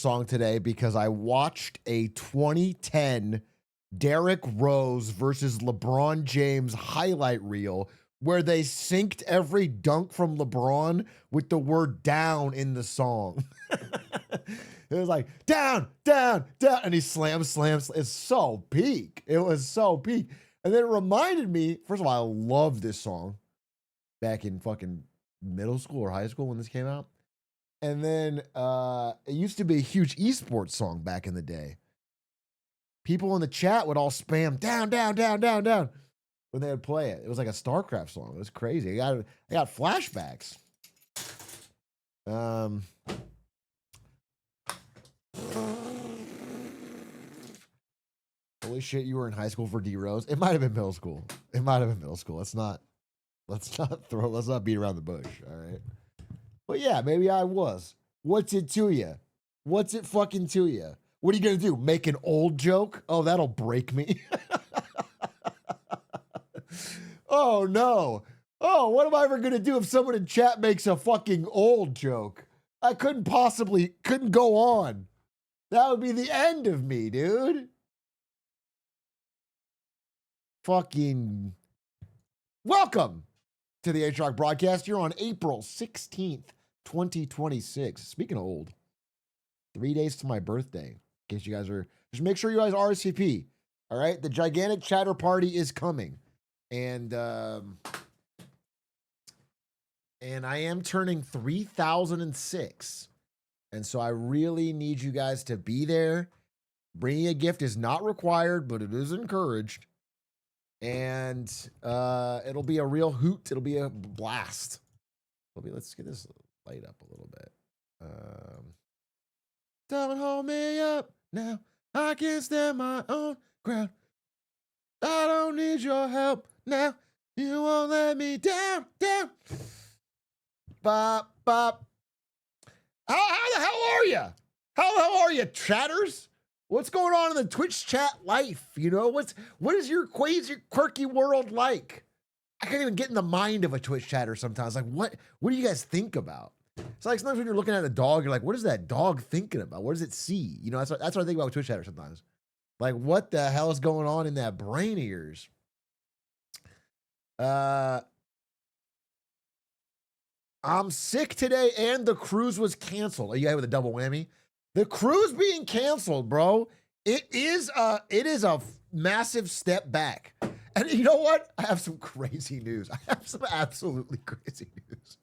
song today because I watched a 2010 Derrick Rose versus LeBron James highlight reel where they synced every dunk from LeBron with the word down in the song. It was like down, down, down, and he slams. It's so peak. It was so peak. And then it reminded me, first of all, I love this song back in fucking middle school or high school when this came out. And then it used to be a huge esports song back in the day. People in the chat would all spam down, down, down, down, down when they would play it. It was like a StarCraft song. It was crazy. I got flashbacks. Holy shit, you were in high school for D Rose. It might have been middle school. Let's not beat around the bush, all right? But yeah, maybe I was. What's it to you? What's it fucking to you? What are you gonna do? Make an old joke? Oh, that'll break me. Oh no. Oh, what am I ever gonna do if someone in chat makes a fucking old joke? I couldn't go on. That would be the end of me, dude. Fucking welcome to the Atrioc broadcast. You're on April 16th, 2026. Speaking of old, 3 days to my birthday. In case you guys are, just make sure you guys RSVP. All right, the gigantic chatter party is coming, and I am turning 3006, and so I really need you guys to be there. Bringing a gift is not required, but it is encouraged. And it'll be a real hoot. It'll be a blast. Let's get this light up a little bit. Don't hold me up now. I can stand my own ground. I don't need your help now. You won't let me down. Bop, bop. How the hell are you? How the hell are you, chatters? What's going on in the Twitch chat life? You know, what is your crazy, quirky world like? I can't even get in the mind of a Twitch chatter sometimes. Like, what do you guys think about? It's like sometimes when you're looking at a dog, you're like, what is that dog thinking about? What does it see? You know, that's what I think about with Twitch chatter sometimes. Like, what the hell is going on in that brain of yours? I'm sick today and the cruise was canceled. Are you guys with a double whammy? The cruise being canceled, bro. It is a massive step back. And you know what? I have some crazy news. I have some absolutely crazy news.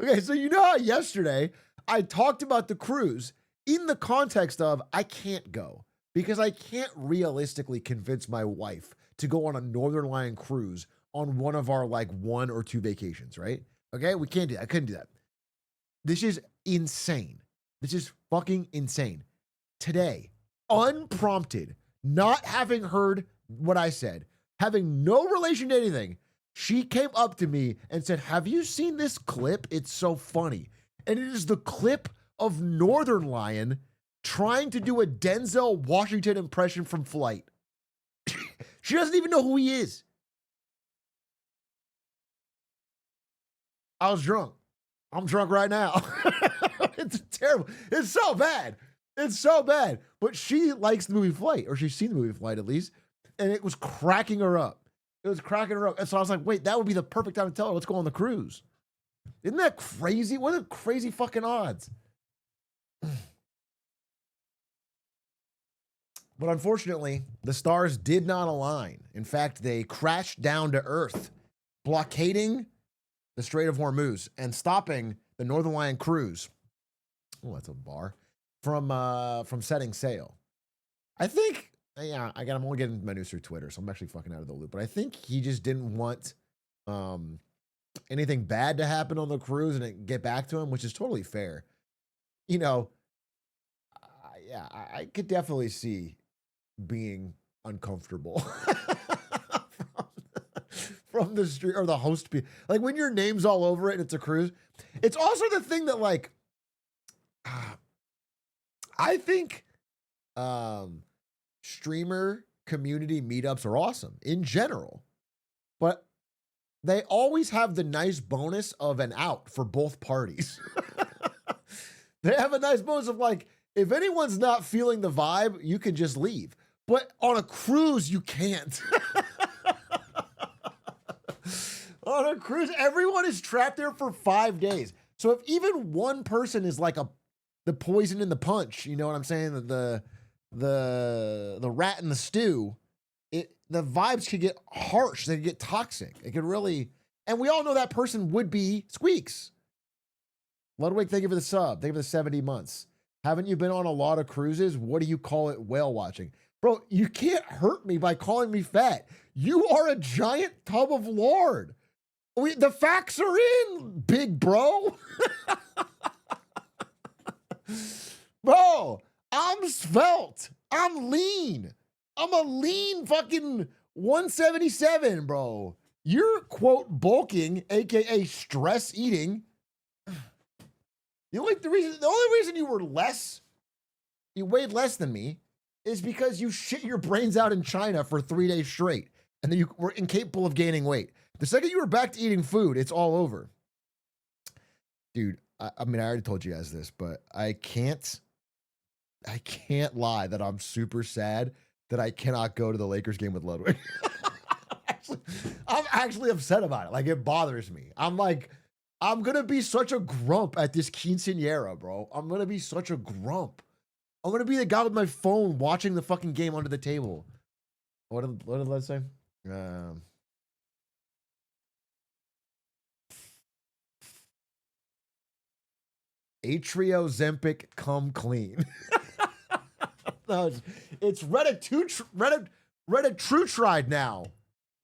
Okay, so you know how yesterday I talked about the cruise in the context of I can't go because I can't realistically convince my wife to go on a Northern Lion cruise on one of our like 1 or 2 vacations, right? Okay, we can't do that. I couldn't do that. This is insane. This is fucking insane. Today, unprompted, not having heard what I said, having no relation to anything, she came up to me and said, have you seen this clip? It's so funny. And it is the clip of Northern Lion trying to do a Denzel Washington impression from Flight. She doesn't even know who he is. I was drunk. I'm drunk right now. It's terrible. It's so bad. It's so bad. But she likes the movie Flight, or she's seen the movie Flight at least, and it was cracking her up. It was cracking her up. And so I was like, wait, that would be the perfect time to tell her, let's go on the cruise. Isn't that crazy? What are the crazy fucking odds? But unfortunately, the stars did not align. In fact, they crashed down to Earth, blockading the Strait of Hormuz and stopping the Northern Lion cruise. Oh, that's a bar. From setting sail. I think, yeah, I'm only getting my news through Twitter, so I'm actually fucking out of the loop. But I think he just didn't want anything bad to happen on the cruise and it get back to him, which is totally fair. You know, yeah, I could definitely see being uncomfortable from the street or the host. Like when your name's all over it and it's a cruise. It's also the thing that like, I think streamer community meetups are awesome in general, but they always have the nice bonus of an out for both parties. They have a nice bonus of like, if anyone's not feeling the vibe, you can just leave. But on a cruise, you can't. On a cruise, everyone is trapped there for 5 days. So if even one person is like the poison in the punch, you know what I'm saying? The rat in the stew, the vibes could get harsh. They could get toxic. It could really, and we all know that person would be Squeaks. Ludwig, thank you for the sub. Thank you for the 70 months. Haven't you been on a lot of cruises? What do you call it? Whale watching. Bro, you can't hurt me by calling me fat. You are a giant tub of lard. The facts are in, big bro. Bro, I'm svelte. I'm lean. I'm a lean fucking 177, bro. You're, quote, bulking, aka stress eating. The only reason you weighed less than me is because you shit your brains out in China for 3 days straight, and then you were incapable of gaining weight. The second you were back to eating food, it's all over. Dude, I mean, I already told you guys this, but I can't lie that I'm super sad that I cannot go to the Lakers game with Ludwig. I'm actually upset about it. Like, it bothers me. I'm going to be such a grump at this quinceañera, bro. I'm going to be such a grump. I'm going to be the guy with my phone watching the fucking game under the table. What did Led say? Atrioc Zempic come clean. No, it's Reddit True Tried now.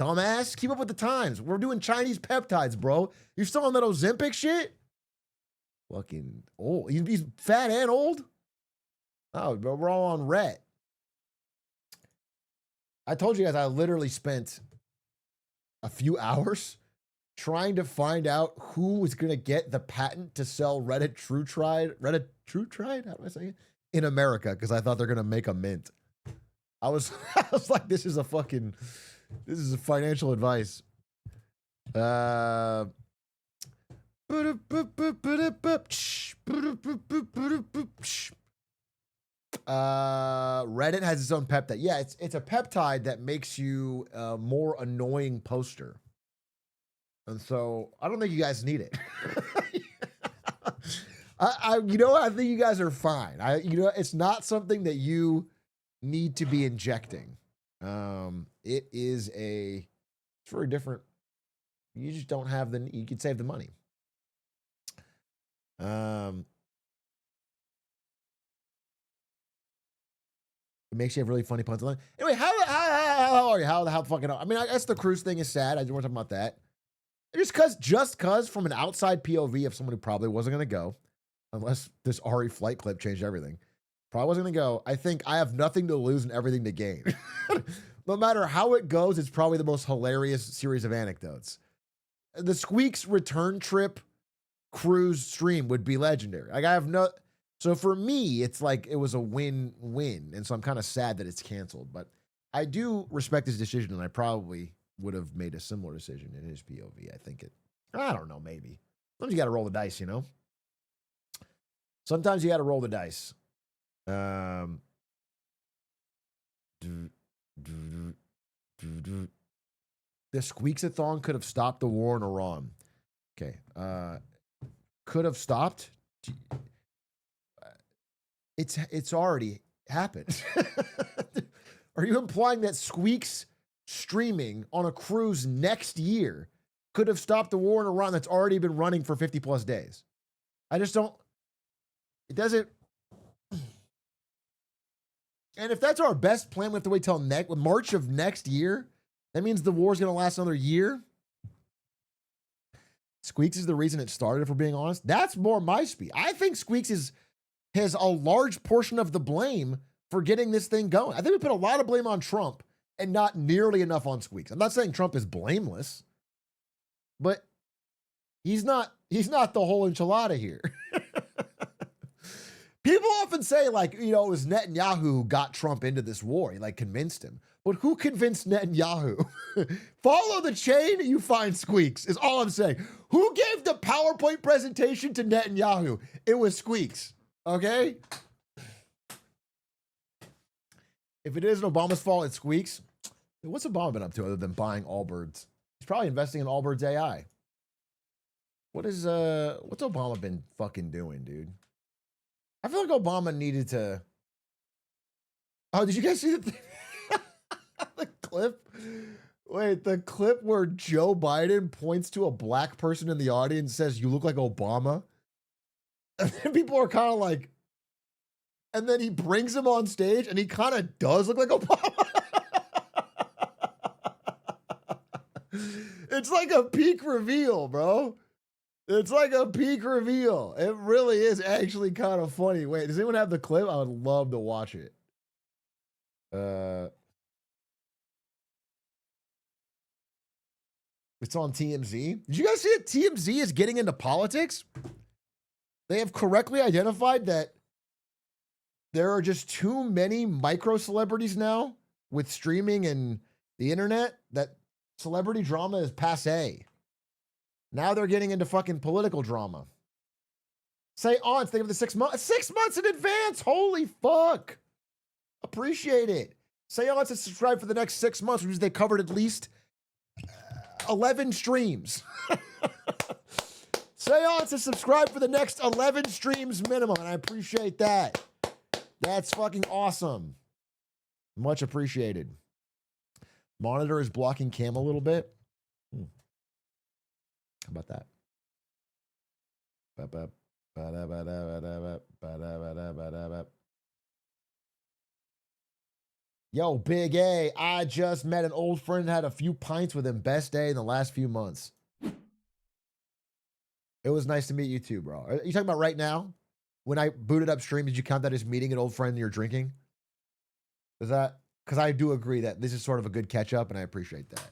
Dumbass, keep up with the times. We're doing Chinese peptides, bro. You still on that Ozempic shit? Fucking old. He's fat and old? Oh, bro, we're all on Ret. I told you guys I literally spent a few hours trying to find out who was going to get the patent to sell Reddit True Tried? How do I say it? In America, because I thought they're going to make a mint. I was like, this is financial advice. Reddit has its own peptide. Yeah, it's a peptide that makes you a more annoying poster. And so I don't think you guys need it. I think you guys are fine. It's not something that you need to be injecting. It is it's very different. You just don't have you can save the money. It makes you have really funny puns. Anyway, how are you? How fucking, I mean, I guess the cruise thing is sad. I just want to talk about that. Just cause from an outside POV of someone who probably wasn't going to go, unless this Ari flight clip changed everything, probably wasn't going to go. I think I have nothing to lose and everything to gain. No matter how it goes, it's probably the most hilarious series of anecdotes. The Squeaks return trip cruise stream would be legendary. So for me, it's like it was a win-win. And so I'm kind of sad that it's canceled. But I do respect his decision, and I probably would have made a similar decision in his POV. I don't know, maybe. Sometimes you got to roll the dice, you know? Sometimes you got to roll the dice. The Squeaks-a-thon could have stopped the war in Iran. Okay. Could have stopped? It's already happened. Are you implying that Squeaks streaming on a cruise next year could have stopped the war in Iran that's already been running for 50 plus days? I just don't. It doesn't. And if that's our best plan, we have to wait till March of next year. That means the war's going to last another year. Squeaks is the reason it started, if we're being honest. That's more my speed. I think Squeaks has a large portion of the blame for getting this thing going. I think we put a lot of blame on Trump and not nearly enough on Squeaks. I'm not saying Trump is blameless, but he's not the whole enchilada here. People often say, like, it was Netanyahu who got Trump into this war. He, convinced him. But who convinced Netanyahu? Follow the chain, you find Squeaks, is all I'm saying. Who gave the PowerPoint presentation to Netanyahu? It was Squeaks, okay? If it isn't Obama's fault, it squeaks. What's Obama been up to other than buying Allbirds? He's probably investing in Allbirds AI. What's Obama been fucking doing, dude? I feel like Obama needed to. Oh, did you guys see the the clip? Wait, the clip where Joe Biden points to a black person in the audience and says, "You look like Obama." And then people are kind of like, and then he brings him on stage and he kind of does look like Obama. It's like a peak reveal, bro. It's like a peak reveal. It really is actually kind of funny. Wait, does anyone have the clip? I would love to watch it. It's on TMZ. Did you guys see it? TMZ is getting into politics. They have correctly identified that there are just too many micro celebrities now with streaming and the internet that celebrity drama is passe. Now they're getting into fucking political drama. Say on, think of the 6 months. 6 months in advance. Holy fuck. Appreciate it. Say on to subscribe for the next 6 months, which means they covered at least 11 streams. Say on to subscribe for the next 11 streams minimum, and I appreciate that. That's fucking awesome. Much appreciated. Monitor is blocking cam a little bit. How about that? Yo, Big A, I just met an old friend and had a few pints with him. Best day in the last few months. It was nice to meet you too, bro. Are you talking about right now? When I booted up stream, did you count that as meeting an old friend you're drinking? Is that, because I do agree that this is sort of a good catch up and I appreciate that.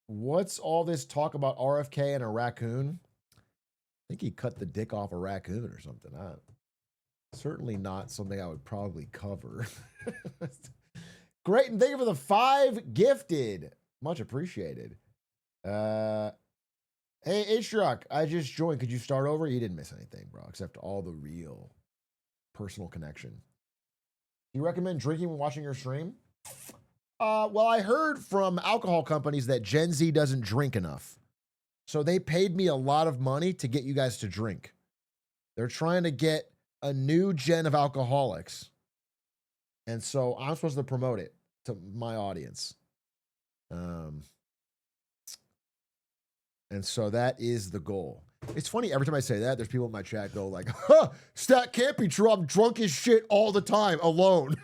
What's all this talk about RFK and a raccoon? I think he cut the dick off a raccoon or something. Certainly not something I would probably cover. Great, and thank you for the 5 gifted. Much appreciated. Hey, Atrioc, I just joined. Could you start over? You didn't miss anything, bro, except all the real personal connection. Do you recommend drinking when watching your stream? Well, I heard from alcohol companies that Gen Z doesn't drink enough. So they paid me a lot of money to get you guys to drink. They're trying to get a new gen of alcoholics. And so I'm supposed to promote it to my audience. And so that is the goal. It's funny, every time I say that, there's people in my chat go like, huh, stat can't be true. I'm drunk as shit all the time, alone.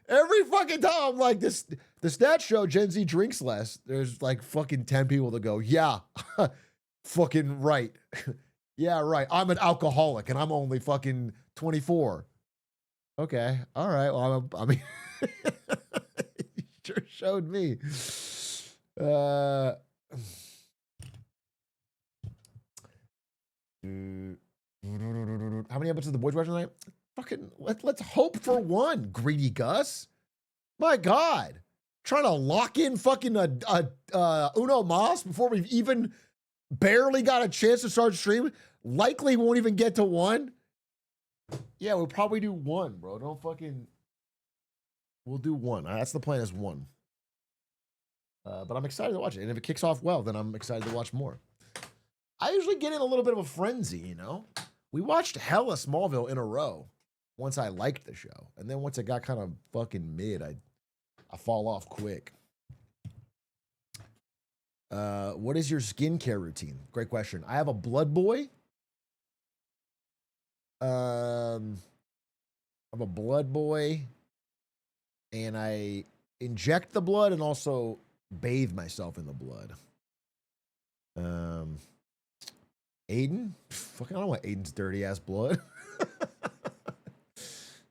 Every fucking time I'm like, the stats show Gen Z drinks less. There's like fucking 10 people that go, yeah, fucking right. Yeah, right. I'm an alcoholic and I'm only fucking 24. Okay. All right. Well, I mean, you sure showed me. How many episodes of the Boys watching tonight? Fucking let's hope for one, greedy Gus. My God. Trying to lock in fucking Uno Mas before we've even barely got a chance to start streaming. Likely won't even get to one. Yeah, we'll probably do one, bro. Don't fucking. We'll do one. That's the plan, is one. But I'm excited to watch it. And if it kicks off well, then I'm excited to watch more. I usually get in a little bit of a frenzy, you know? We watched hella Smallville in a row once I liked the show. And then once it got kind of fucking mid, I fall off quick. What is your skincare routine? Great question. I have a blood boy. I have a blood boy. And I inject the blood and also bathe myself in the blood. Aiden? Fucking, I don't want Aiden's dirty ass blood.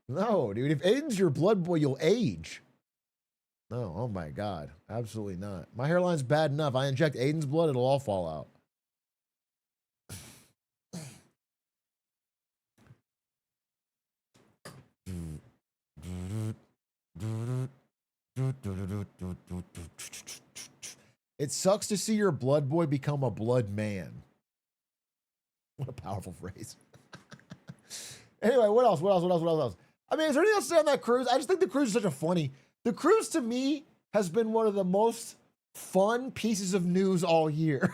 No, dude. If Aiden's your blood boy, you'll age. No, oh my God. Absolutely not. My hairline's bad enough. I inject Aiden's blood, it'll all fall out. It sucks to see your blood boy become a blood man. What a powerful phrase. Anyway, what else? I mean, is there anything else to say on that cruise? I just think the cruise is such a funny. The cruise to me has been one of the most fun pieces of news all year.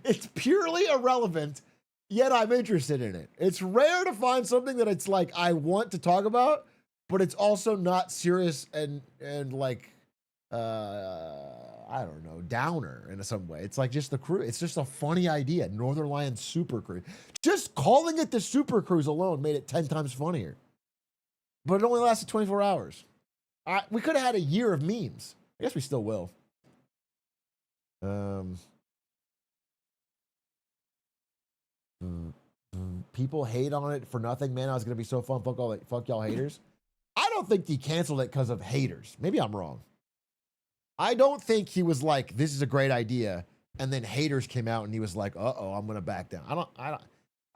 It's purely irrelevant, yet I'm interested in it. It's rare to find something that it's like I want to talk about, but it's also not serious and like I don't know, downer in some way. It's like just the cruise. It's just a funny idea. Northern Lion Super Cruise. Just calling it the Super Cruise alone made it 10 times funnier. But it only lasted 24 hours. We could have had a year of memes. I guess we still will. People hate on it for nothing, man. I was gonna be so fun. Fuck y'all haters. I don't think he canceled it because of haters. Maybe I'm wrong. I don't think he was like, this is a great idea, and then haters came out and he was like, uh-oh, I'm gonna back down.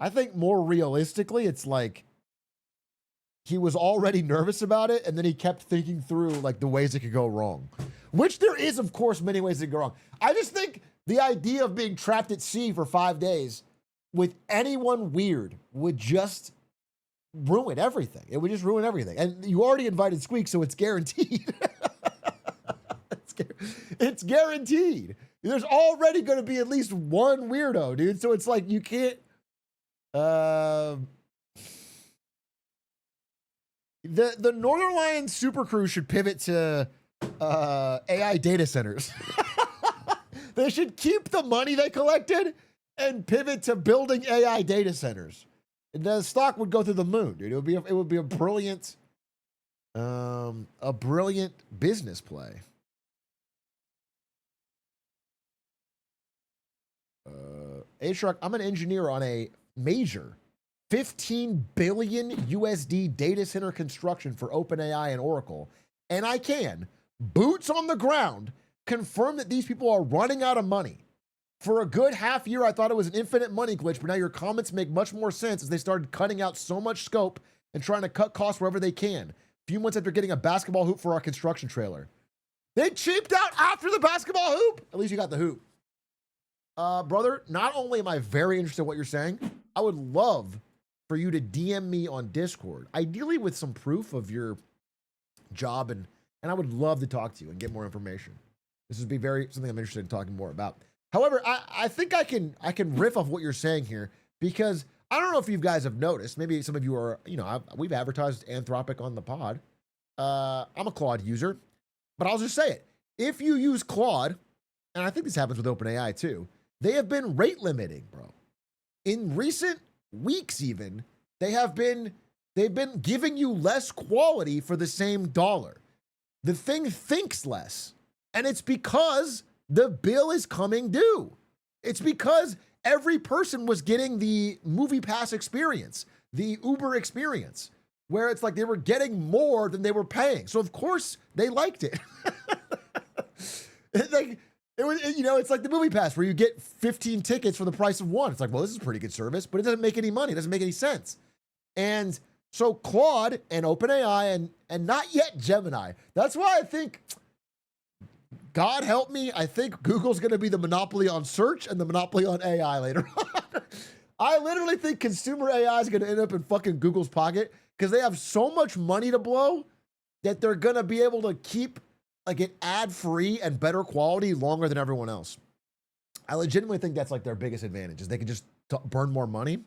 I think more realistically, it's like he was already nervous about it, and then he kept thinking through like the ways it could go wrong. Which there is, of course, many ways it could go wrong. I just think the idea of being trapped at sea for 5 days with anyone weird would just ruin everything. It would just ruin everything. And you already invited Squeak, so it's guaranteed. It's guaranteed. There's already going to be at least one weirdo, dude. So it's like you can't. The Northern Lion Super Cruise should pivot to AI data centers. They should keep the money they collected and pivot to building AI data centers. The stock would go through the moon, dude. It would be a brilliant business play. Atrioc, I'm an engineer on a major 15 billion USD data center construction for OpenAI and Oracle, and I can, boots on the ground, confirm that these people are running out of money. For a good half year, I thought it was an infinite money glitch, but now your comments make much more sense as they started cutting out so much scope and trying to cut costs wherever they can. A few months after getting a basketball hoop for our construction trailer. They cheaped out after the basketball hoop. At least you got the hoop. Brother, not only am I very interested in what you're saying, I would love for you to DM me on Discord, ideally with some proof of your job, and I would love to talk to you and get more information. This would be something I'm interested in talking more about. However, I think I can riff off what you're saying here, because I don't know if you guys have noticed, maybe some of you are, we've advertised Anthropic on the pod. I'm a Claude user, but I'll just say it. If you use Claude, and I think this happens with OpenAI too, they have been rate limiting, bro. In recent weeks even, they've been giving you less quality for the same dollar. The thing thinks less, and it's because the bill is coming due. It's because every person was getting the Movie Pass experience, the Uber experience, where it's like they were getting more than they were paying. So of course they liked it. It's like the Movie Pass where you get 15 tickets for the price of one. It's like, well, this is a pretty good service, but it doesn't make any money. It doesn't make any sense. And so Claude and OpenAI and not yet Gemini. That's why I think, God help me, I think Google's going to be the monopoly on search and the monopoly on AI later on. I literally think consumer AI is going to end up in fucking Google's pocket because they have so much money to blow that they're going to be able to keep like it ad-free and better quality longer than everyone else. I legitimately think that's like their biggest advantage is they can just burn more money.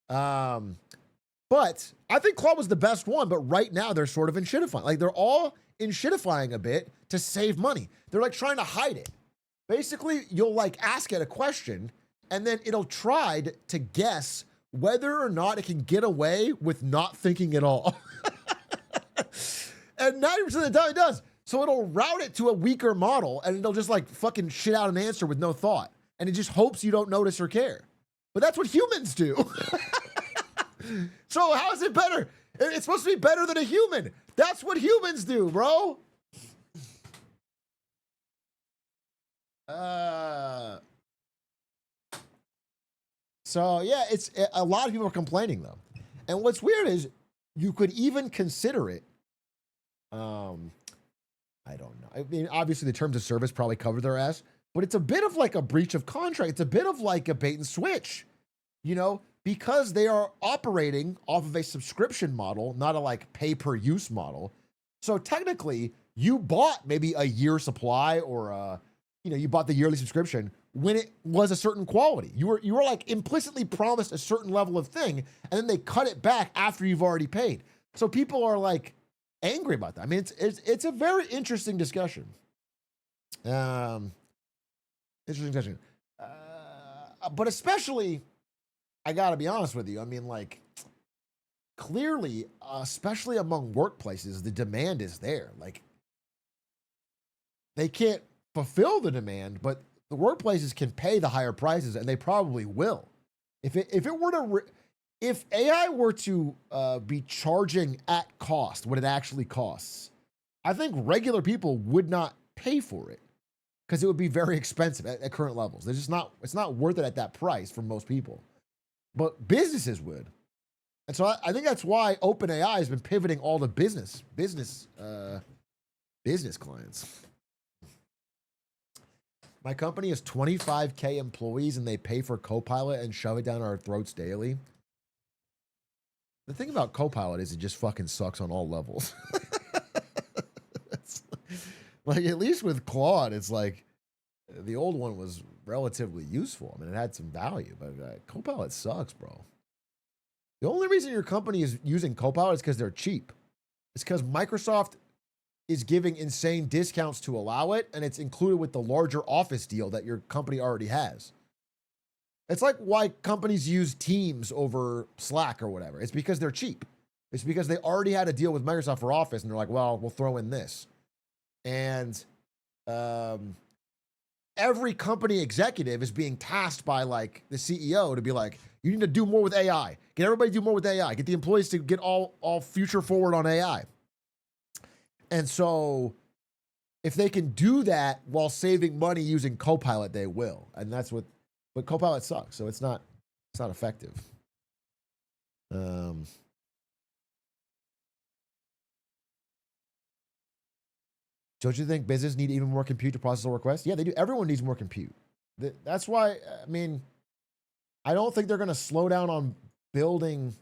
But I think Claude was the best one, but right now they're sort of in shitifying. Like they're all in shitifying a bit to save money. They're like trying to hide it. Basically, you'll like ask it a question and then it'll try to guess whether or not it can get away with not thinking at all. And 90% of the time it does. So it'll route it to a weaker model and it'll just like fucking shit out an answer with no thought. And it just hopes you don't notice or care. But that's what humans do. So how is it better? It's supposed to be better than a human. That's what humans do, bro. So yeah, it's a lot of people are complaining though. And what's weird is you could even consider it Um, I don't know. I mean, obviously the terms of service probably cover their ass, but it's a bit of like a breach of contract. It's a bit of like a bait and switch, you know, because they are operating off of a subscription model, not a like pay per use model. So technically, you bought maybe a year supply or you bought the yearly subscription when it was a certain quality. You were like implicitly promised a certain level of thing, and then they cut it back after you've already paid. So people are like angry about that. I mean, it's a very interesting discussion. Interesting discussion. But especially, I got to be honest with you. I mean, like, clearly, especially among workplaces, the demand is there. Like, they can't fulfill the demand, but the workplaces can pay the higher prices, and they probably will. If AI were to be charging at cost what it actually costs, I think regular people would not pay for it because it would be very expensive at current levels. It's not worth it at that price for most people, but businesses would. And so I think that's why OpenAI has been pivoting all the business clients. My company has 25K employees and they pay for Copilot and shove it down our throats daily. The thing about Copilot is it just fucking sucks on all levels. Like, at least with Claude, it's like the old one was relatively useful. I mean, it had some value, but Copilot sucks, bro. The only reason your company is using Copilot is because they're cheap. It's because Microsoft is giving insane discounts to allow it, and it's included with the larger Office deal that your company already has. It's like why companies use Teams over Slack or whatever. It's because they're cheap. It's because they already had a deal with Microsoft for Office, and they're like, well, we'll throw in this. And every company executive is being tasked by like the CEO to be like, you need to do more with AI. Get everybody to do more with AI. Get the employees to get all future forward on AI. And so if they can do that while saving money using Copilot, they will. And that's what, but Copilot sucks. So it's not effective. Don't you think business need even more compute to process a request? Yeah, they do. Everyone needs more compute. That's why, I mean, I don't think they're going to slow down on building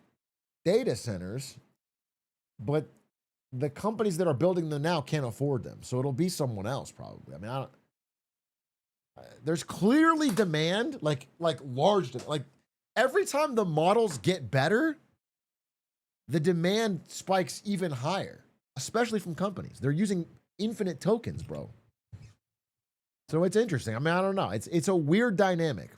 data centers, but the companies that are building them now can't afford them. So it'll be someone else probably. I mean, there's clearly demand, like large, like every time the models get better, the demand spikes even higher, especially from companies. They're using infinite tokens, bro. So it's interesting. I mean, I don't know. It's a weird dynamic.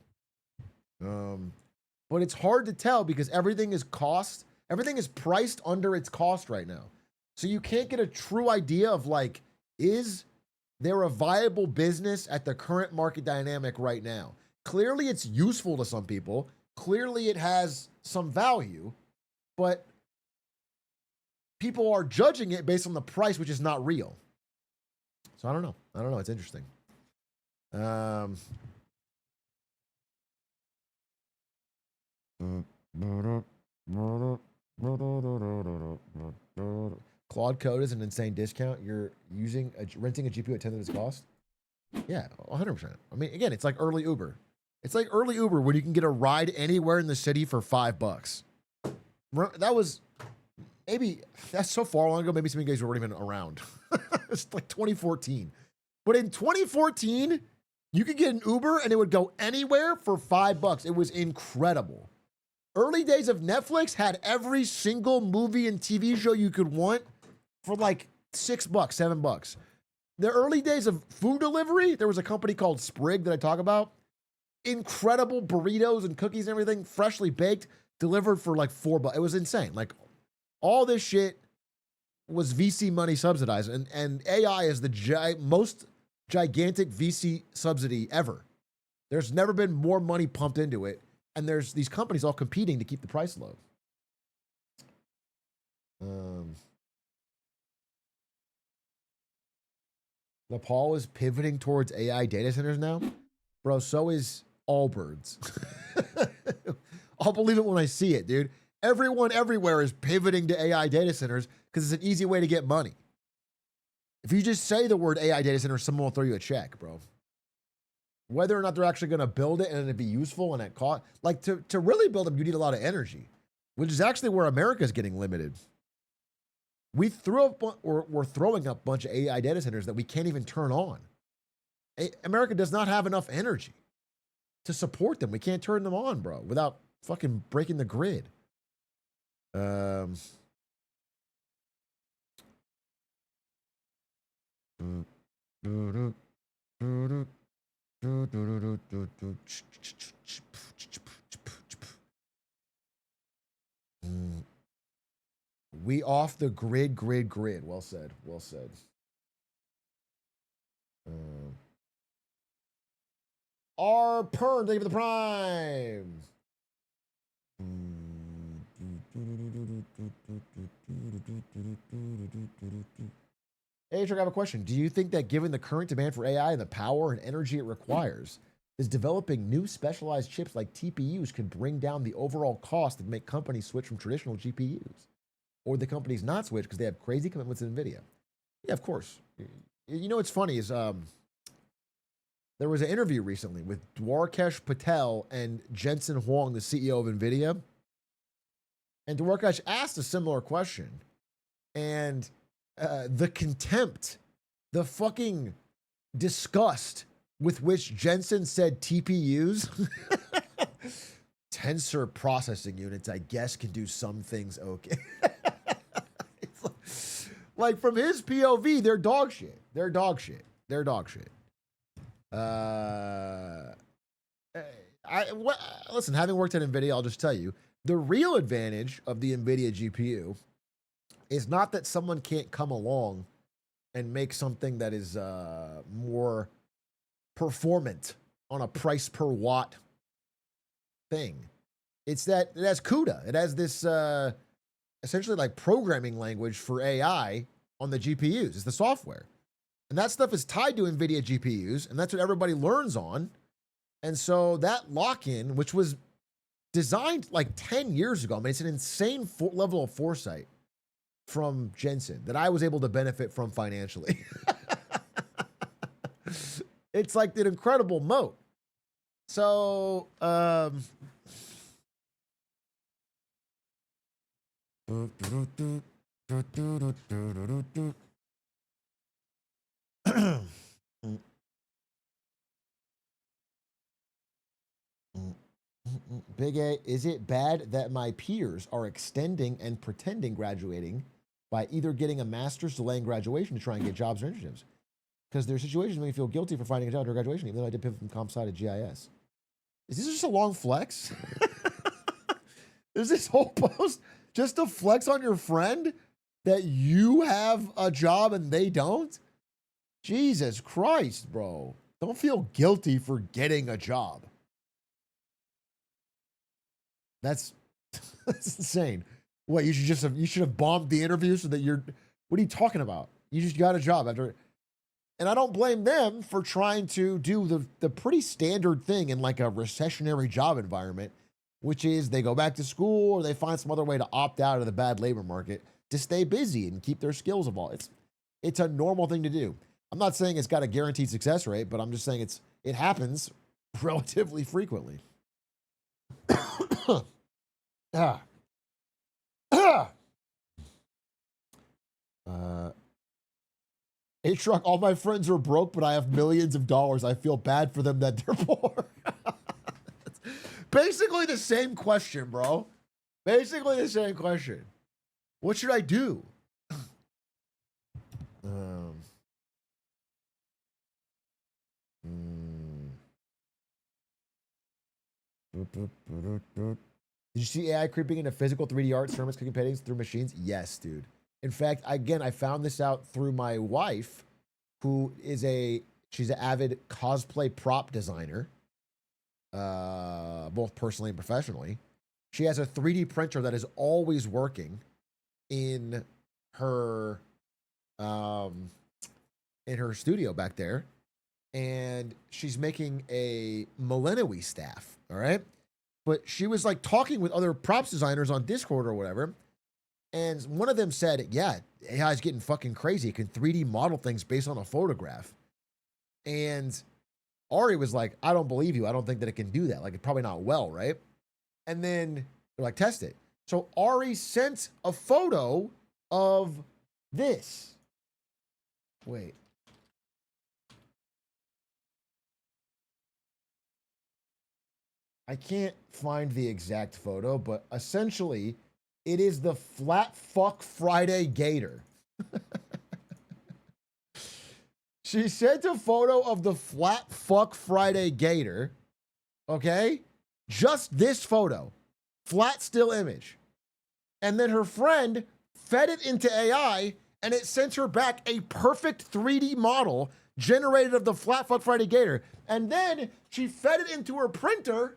But it's hard to tell because everything is priced under its cost right now. So you can't get a true idea of like, is there a viable business at the current market dynamic right now? Clearly it's useful to some people. Clearly it has some value, but people are judging it based on the price, which is not real. So I don't know. It's interesting. Claude Code is an insane discount. You're renting a GPU at 10th of its cost. Yeah, 100%. I mean, again, it's like early Uber. It's like early Uber when you can get a ride anywhere in the city for $5. That was that's so far long ago. Maybe some of you guys weren't even around. It's like 2014. But in 2014, you could get an Uber and it would go anywhere for $5. It was incredible. Early days of Netflix had every single movie and TV show you could want for like $6, $7. The early days of food delivery, there was a company called Sprig that I talk about. Incredible burritos and cookies and everything, freshly baked, delivered for like $4. It was insane. Like all this shit was VC money subsidized, and AI is the most gigantic VC subsidy ever. There's never been more money pumped into it, and there's these companies all competing to keep the price low. Nepal is pivoting towards AI data centers now. Bro, so is Allbirds. I'll believe it when I see it, dude. Everyone everywhere is pivoting to AI data centers because it's an easy way to get money. If you just say the word AI data center, someone will throw you a check, bro. Whether or not they're actually going to build it and it'd be useful and at cost, like to really build them, you need a lot of energy, which is actually where America is getting limited. We're throwing up a bunch of AI data centers that we can't even turn on. America does not have enough energy to support them. We can't turn them on, bro, without fucking breaking the grid. We off the grid. Well said. Well said. R Pern, thank you for the prime. Atrioc, I have a question. Do you think that given the current demand for AI and the power and energy it requires, is developing new specialized chips like TPUs could bring down the overall cost and make companies switch from traditional GPUs? Or the companies not switch because they have crazy commitments to NVIDIA? Yeah, of course. You know what's funny is there was an interview recently with Dwarkesh Patel and Jensen Huang, the CEO of NVIDIA. And Dwarkesh asked a similar question. And the contempt, the fucking disgust with which Jensen said TPUs, tensor processing units, I guess, can do some things okay. Like from his POV, they're dog shit. They're dog shit. They're dog shit. Listen, having worked at NVIDIA, I'll just tell you, the real advantage of the NVIDIA GPU is not that someone can't come along and make something that is more performant on a price per watt thing. It's that it has CUDA. It has this essentially like programming language for AI on the GPUs. It's the software. And that stuff is tied to NVIDIA GPUs, and that's what everybody learns on. And so that lock-in, which was designed like 10 years ago, I mean, it's an insane level of foresight from Jensen that I was able to benefit from financially. It's like an incredible moat. So, Big A, is it bad that my peers are extending and pretending graduating by either getting a master's, delaying graduation to try and get jobs or internships? Because their situations make me feel guilty for finding a job during graduation, even though I did pivot from comp sci to GIS. Is this just a long flex? Is this whole post just a flex on your friend that you have a job and they don't? Jesus Christ, bro. Don't feel guilty for getting a job. That's insane. What, you should have bombed the interview so that what are you talking about? You just got a job after. And I don't blame them for trying to do the pretty standard thing in like a recessionary job environment, which is they go back to school or they find some other way to opt out of the bad labor market to stay busy and keep their skills evolved. It's a normal thing to do. I'm not saying it's got a guaranteed success rate, but I'm just saying it happens relatively frequently. Atrioc, all my friends are broke, but I have millions of dollars. I feel bad for them that they're poor. Basically the same question, bro. Basically the same question. What should I do? Did you see AI creeping into physical 3D art, ceramics, cooking paintings through machines? Yes, dude. In fact, again, I found this out through my wife, who is she's an avid cosplay prop designer, both personally and professionally. She has a 3D printer that is always working in her studio back there, and she's making a Millennium staff. All right, but she was like talking with other props designers on Discord or whatever, And one of them said, yeah, AI is getting fucking crazy. It can 3D model things based on a photograph. And Ari was like, I don't believe you. I don't think that it can do that. Like, it's probably not well, right? And then they're like, test it. So Ari sent a photo of this. Wait. I can't find the exact photo, but essentially, it is the Flat Fuck Friday Gator. She sent a photo of the Flat Fuck Friday Gator. Okay? Just this photo. Flat still image. And then her friend fed it into AI, and it sent her back a perfect 3D model generated of the Flat Fuck Friday Gator. And then she fed it into her printer.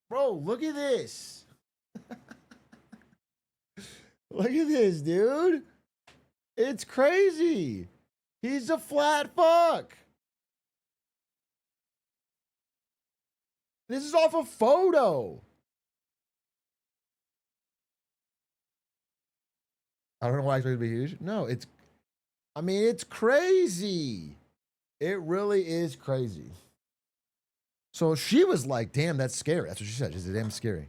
Bro, look at this. Look at this, dude. It's crazy. He's a flat fuck. This is off a photo. I don't know why it's going to be huge. No, I mean, it's crazy. It really is crazy. So she was like, damn, that's scary. That's what she said. She said, damn scary.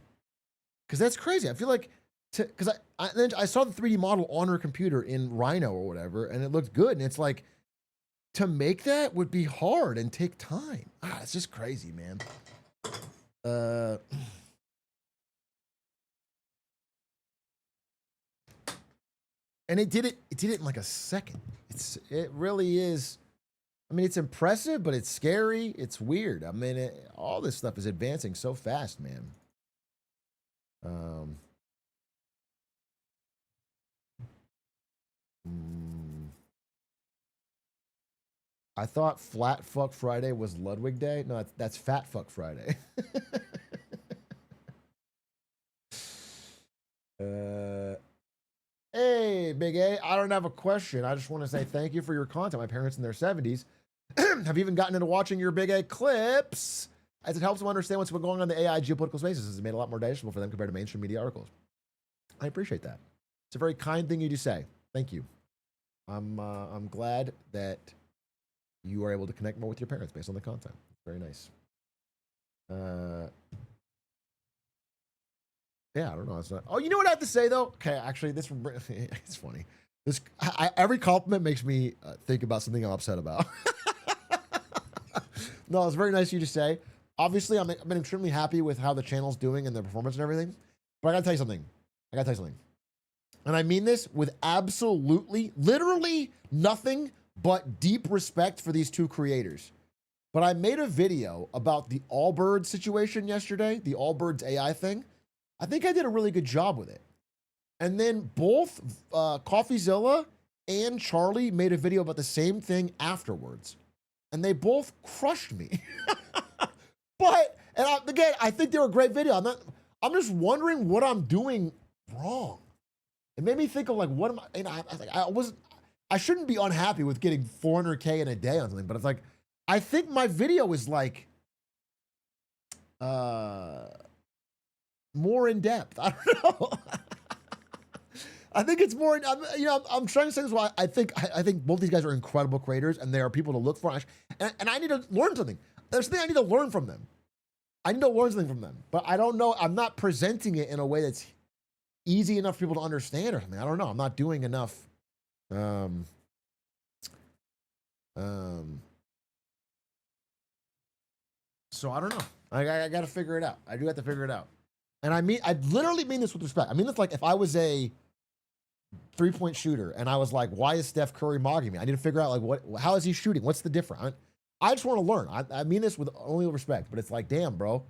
Because that's crazy. I feel like, because I saw the 3D model on her computer in Rhino or whatever, and it looked good. And it's like, to make that would be hard and take time. It's just crazy, man. And it did it in like a second. It really is. I mean, it's impressive, but it's scary. It's weird. I mean, all this stuff is advancing so fast, man. I thought Flat Fuck Friday was Ludwig Day. No, that's Fat Fuck Friday. Hey, Big A. I don't have a question. I just want to say thank you for your content. My parents in their 70s have even gotten into watching your Big A clips, as it helps them understand what's been going on in the AI geopolitical spaces. It's made a lot more digestible for them compared to mainstream media articles. I appreciate that. It's a very kind thing you do say. Thank you. I'm glad that you are able to connect more with your parents based on the content. Very nice. Yeah, I don't know. It's not. Oh, you know what I have to say though? Okay, actually, this it's funny. Every compliment makes me think about something I'm upset about. No, it's very nice of you to say. Obviously, I've been extremely happy with how the channel's doing and the performance and everything. But I gotta tell you something. And I mean this with absolutely, literally nothing but deep respect for these two creators. But I made a video about the Allbirds situation yesterday, the Allbirds AI thing. I think I did a really good job with it. And then both CoffeeZilla and Charlie made a video about the same thing afterwards. And they both crushed me. Again, I think they were a great video. I'm just wondering what I'm doing wrong. It made me think of like, what am I, you know, I shouldn't be unhappy with getting 400K in a day on something, but it's like, I think my video is like, more in depth. I don't know. I think it's more. I'm trying to say this. Why I think both these guys are incredible creators, and they are people to look for. And I need to learn something. There's something I need to learn from them. But I don't know. I'm not presenting it in a way that's easy enough for people to understand or something. I don't know. I'm not doing enough. So I don't know. I got to figure it out. I do have to figure it out. And I literally mean this with respect. I mean, it's like if I was a 3-point shooter and I was like, why is Steph Curry mogging me? I need to figure out like how is he shooting? What's the difference? I just want to learn. I mean this with only respect, but it's like, damn, bro.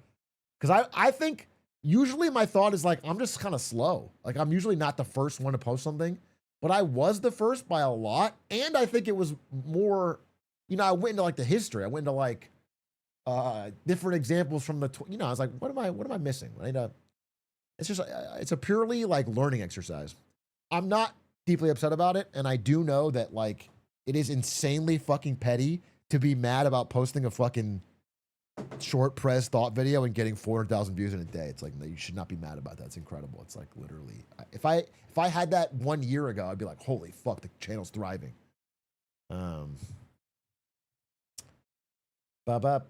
Because I think usually my thought is like, I'm just kind of slow. Like, I'm usually not the first one to post something, but I was the first by a lot. And I think it was more, I went into like the history. I went into like different examples from the, I was like, what am I missing? I need to, it's just, it's a purely like learning exercise. I'm not deeply upset about it. And I do know that like, it is insanely fucking petty to be mad about posting a fucking short press thought video and getting 400,000 views in a day. It's like, no, you should not be mad about that. It's incredible. It's like literally, if I had that 1 year ago, I'd be like, holy fuck, the channel's thriving. Ba-ba.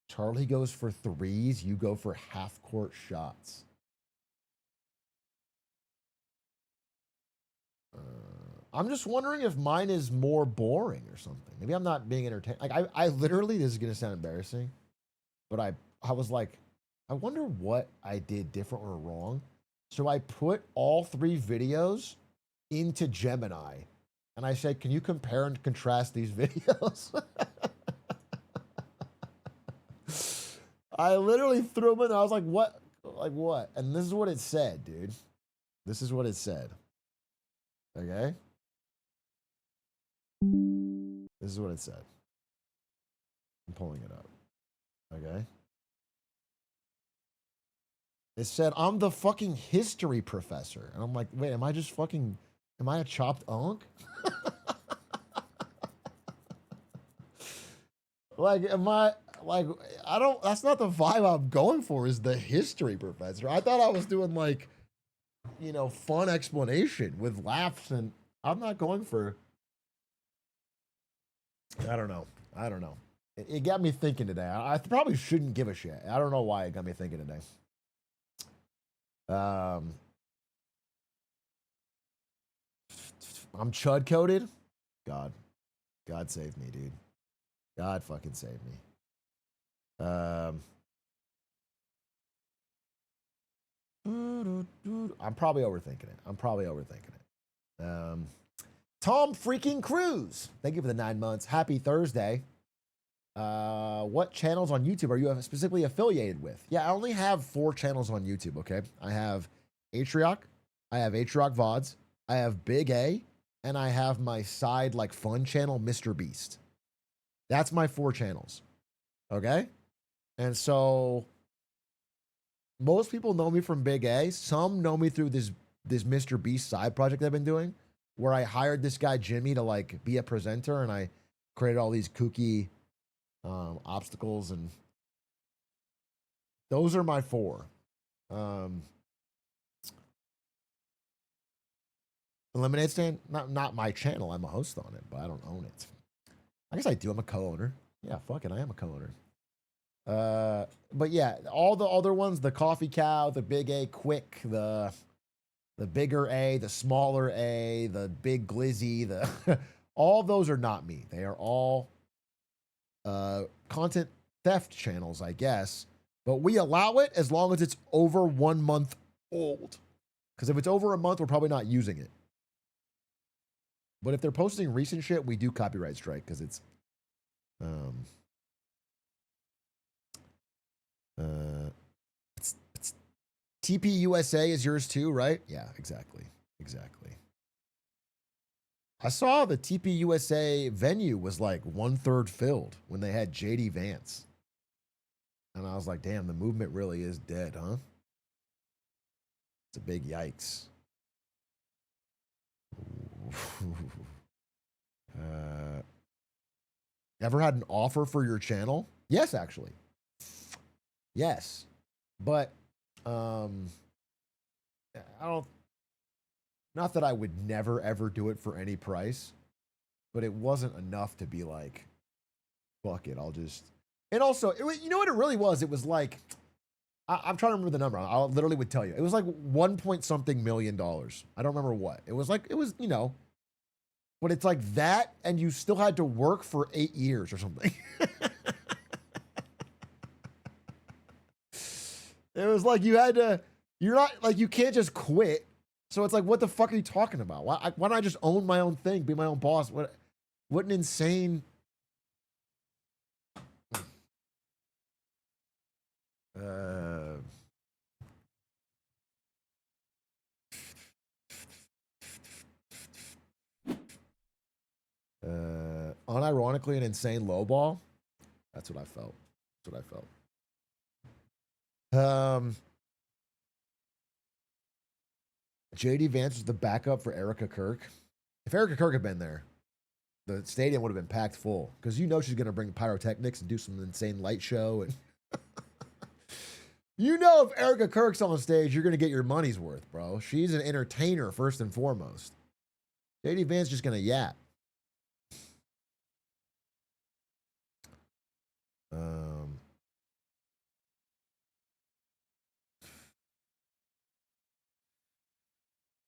Charlie goes for threes. You go for half court shots. I'm just wondering if mine is more boring or something. Maybe I'm not being entertained. Like I literally, this is gonna sound embarrassing, but I was like, I wonder what I did different or wrong. So I put all 3 videos into Gemini, and I said, can you compare and contrast these videos? I literally threw them in. I was like, what? Like what? And this is what it said, dude. This is what it said. Okay? This is what it said. I'm pulling it up. Okay? It said, I'm the fucking history professor. And I'm like, wait, am I a chopped unk? Like, that's not the vibe I'm going for, is the history professor. I thought I was doing like, fun explanation with laughs, and I'm not going for, I don't know. It got me thinking today. I probably shouldn't give a shit. I don't know why it got me thinking today. I'm chud coded. God save me, dude. God fucking save me. I'm probably overthinking it. Tom freaking Cruise. Thank you for the 9 months. Happy Thursday. What channels on YouTube are you specifically affiliated with? Yeah, I only have 4 channels on YouTube, okay? I have Atrioc, I have Atrioc VODs, I have Big A, and I have my side, like, fun channel, Mr. Beast. That's my 4 channels, okay? And so, most people know me from Big A. Some know me through this Mr. Beast side project I've been doing, where I hired this guy, Jimmy, to, like, be a presenter, and I created all these kooky obstacles, and those are my 4. Lemonade Stand, not my channel. I'm a host on it, but I don't own it. I guess I do. I'm a co-owner. Yeah, fuck it. I am a co-owner. But yeah, all the other ones, the Coffee Cow, the Big A Quick, the bigger A, the smaller A, the Big Glizzy, all those are not me. They are all content theft channels, I guess. But we allow it as long as it's over 1 month old. Because if it's over a month, we're probably not using it. But if they're posting recent shit, we do copyright strike because it's TP USA is yours too, right? Yeah, exactly. I saw the TP USA venue was like 1/3 filled when they had JD Vance. And I was like, damn, the movement really is dead, huh? It's a big yikes. Ever had an offer for your channel? Yes, actually. Yes. But I don't, not that I would never ever do it for any price, but it wasn't enough to be like, fuck it, I'll just. And also, you know what it really was? It was like, I'm trying to remember the number. I literally would tell you. It was like 1 point something million dollars. I don't remember what. It was like, it was, but it's like that, and you still had to work for 8 years or something. It was like you had to, you're not, like, you can't just quit. So it's like, what the fuck are you talking about? Why don't I just own my own thing, be my own boss? What an insane. Unironically, an insane lowball. That's what I felt. That's what I felt. JD Vance was the backup for Erica Kirk. If Erica Kirk had been there, the stadium would have been packed full, because you know she's going to bring pyrotechnics and do some insane light show. And you know, if Erica Kirk's on stage, you're going to get your money's worth, bro. She's an entertainer first and foremost. JD Vance just going to yap.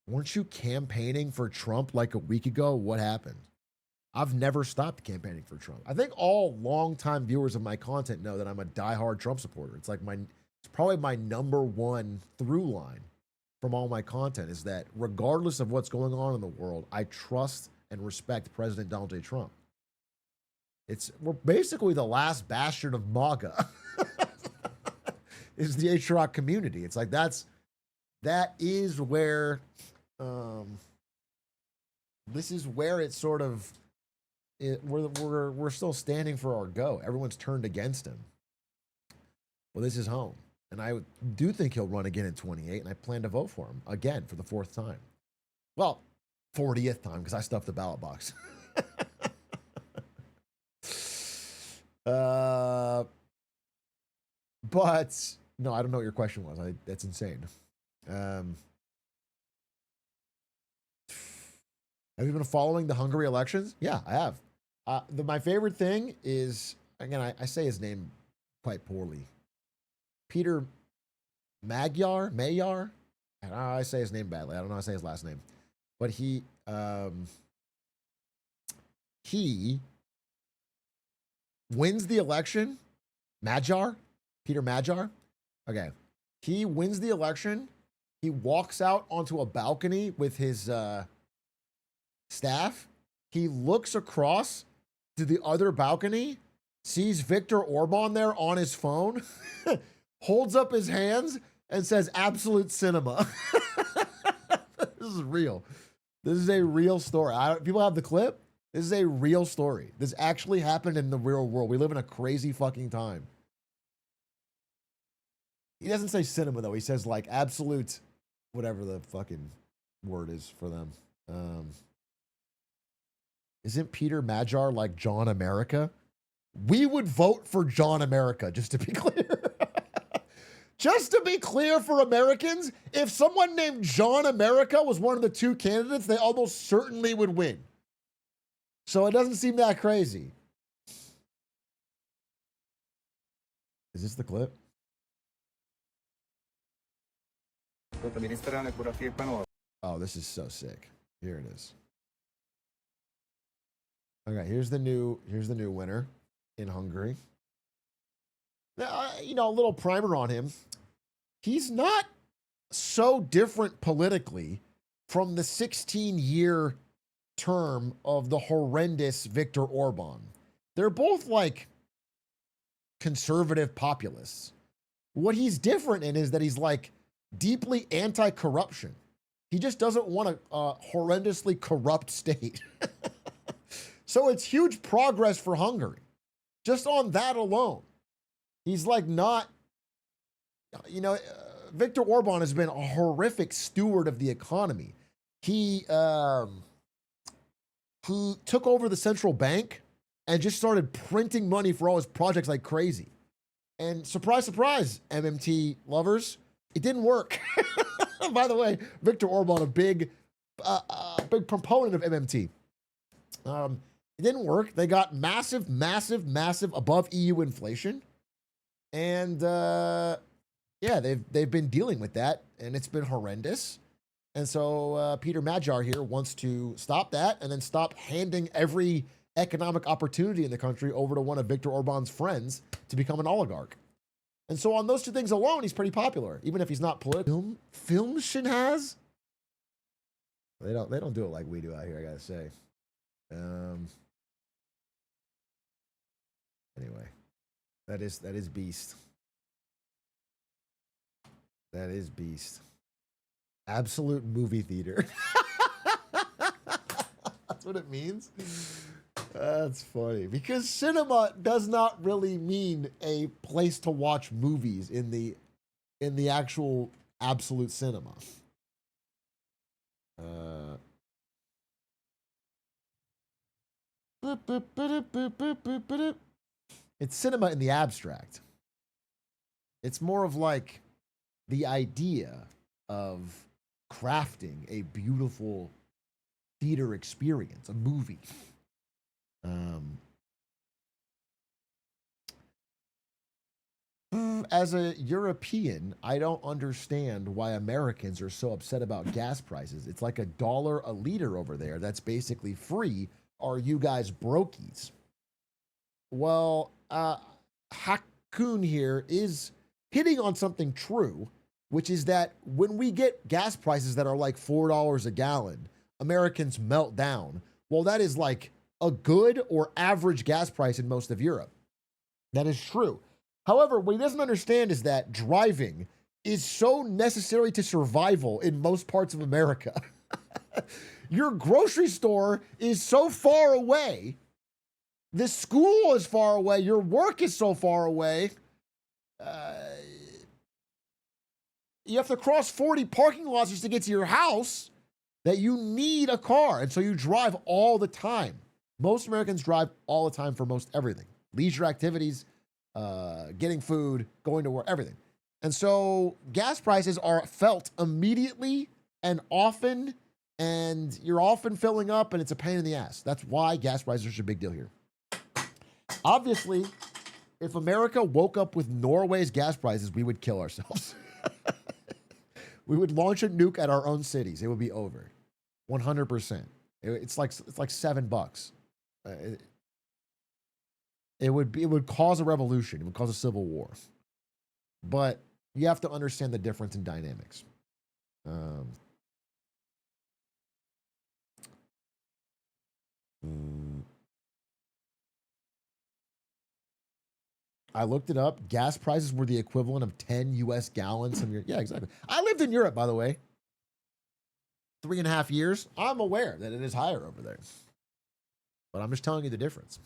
Weren't you campaigning for Trump like a week ago? What happened? I've never stopped campaigning for Trump. I think all longtime viewers of my content know that I'm a diehard Trump supporter. It's like it's probably my number one through line from all my content, is that regardless of what's going on in the world, I trust and respect President Donald J. Trump. We're basically the last bastion of MAGA. Is the Atrioc community. It's like that is where this is where it's sort of we're still standing for our go. Everyone's turned against him. Well, this is home. And I do think he'll run again in 28, and I plan to vote for him again for the 4th time. Well, 40th time, because I stuffed the ballot box. But no, I don't know what your question was. That's insane. Have you been following the Hungary elections? Yeah, I have. My favorite thing is, again, I say his name quite poorly. Peter Magyar. I say his name badly. I don't know how to say his last name. But he wins the election. Peter Magyar. Okay. He wins the election. He walks out onto a balcony with his staff. He looks across to the other balcony, sees Viktor Orban there on his phone, holds up his hands, and says, "Absolute cinema." This is real. This is a real story. People have the clip. This is a real story. This actually happened in the real world. We live in a crazy fucking time. He doesn't say cinema, though. He says, like, absolute, whatever the fucking word is for them. Isn't Peter Magyar like John America? We would vote for John America, just to be clear. Just to be clear for Americans, if someone named John America was one of the 2 candidates, they almost certainly would win. So it doesn't seem that crazy. Is this the clip? Oh, this is so sick. Here it is. Okay, here's the new winner in Hungary. Now, a little primer on him. He's not so different politically from the 16-year term of the horrendous Viktor Orban. They're both like conservative populists. What he's different in is that he's like deeply anti-corruption. He just doesn't want a horrendously corrupt state. So it's huge progress for Hungary. Just on that alone. He's like not, Viktor Orban has been a horrific steward of the economy. He took over the central bank and just started printing money for all his projects like crazy. And surprise, surprise, MMT lovers, it didn't work. By the way, Viktor Orban, a big proponent of MMT. It didn't work. They got massive above EU inflation. And they've been dealing with that, and it's been horrendous. And so Peter Magyar here wants to stop that and then stop handing every economic opportunity in the country over to one of Viktor Orban's friends to become an oligarch. And so on those two things alone, he's pretty popular, even if he's not political. Film Shinhaz? They don't do it like we do out here, I gotta say. Anyway, that is beast. That is beast. Absolute movie theater. That's what it means. That's funny because cinema does not really mean a place to watch movies in the actual absolute cinema. It's cinema in the abstract. It's more of like the idea of crafting a beautiful theater experience, a movie. As a European, I don't understand why Americans are so upset about gas prices. It's like $1 a liter over there. That's basically free. Are you guys brokies? Well, Hakun here is hitting on something true, which is that when we get gas prices that are like $4 a gallon, Americans melt down. Well, that is like a good or average gas price in most of Europe. That is true. However, what he doesn't understand is that driving is so necessary to survival in most parts of America. Your grocery store is so far away. The school is far away. Your work is so far away. You have to cross 40 parking lots just to get to your house that you need a car. And so you drive all the time. Most Americans drive all the time for most everything. Leisure activities, getting food, going to work, everything. And so gas prices are felt immediately and often, and you're often filling up and it's a pain in the ass. That's why gas prices are such a big deal here. Obviously, if America woke up with Norway's gas prices, we would kill ourselves. We would launch a nuke at our own cities. It would be over. 100%. It's like $7. It would cause a revolution. It would cause a civil war. But you have to understand the difference in dynamics. I looked it up. Gas prices were the equivalent of 10 US gallons. Yeah, exactly. I lived in Europe, by the way. 3.5 years. I'm aware that it is higher over there. But I'm just telling you the difference.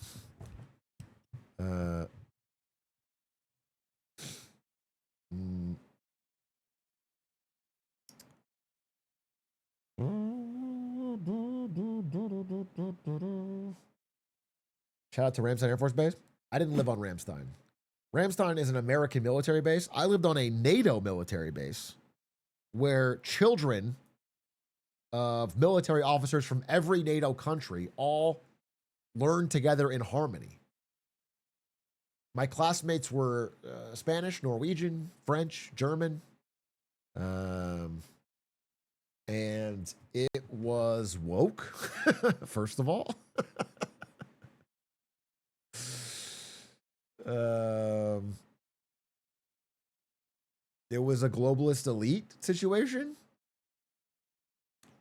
Shout out to Ramstein Air Force Base. I didn't live on Ramstein. Ramstein is an American military base. I lived on a NATO military base where children of military officers from every NATO country all learned together in harmony. My classmates were Spanish, Norwegian, French, German. And it was woke, first of all. It was a globalist elite situation.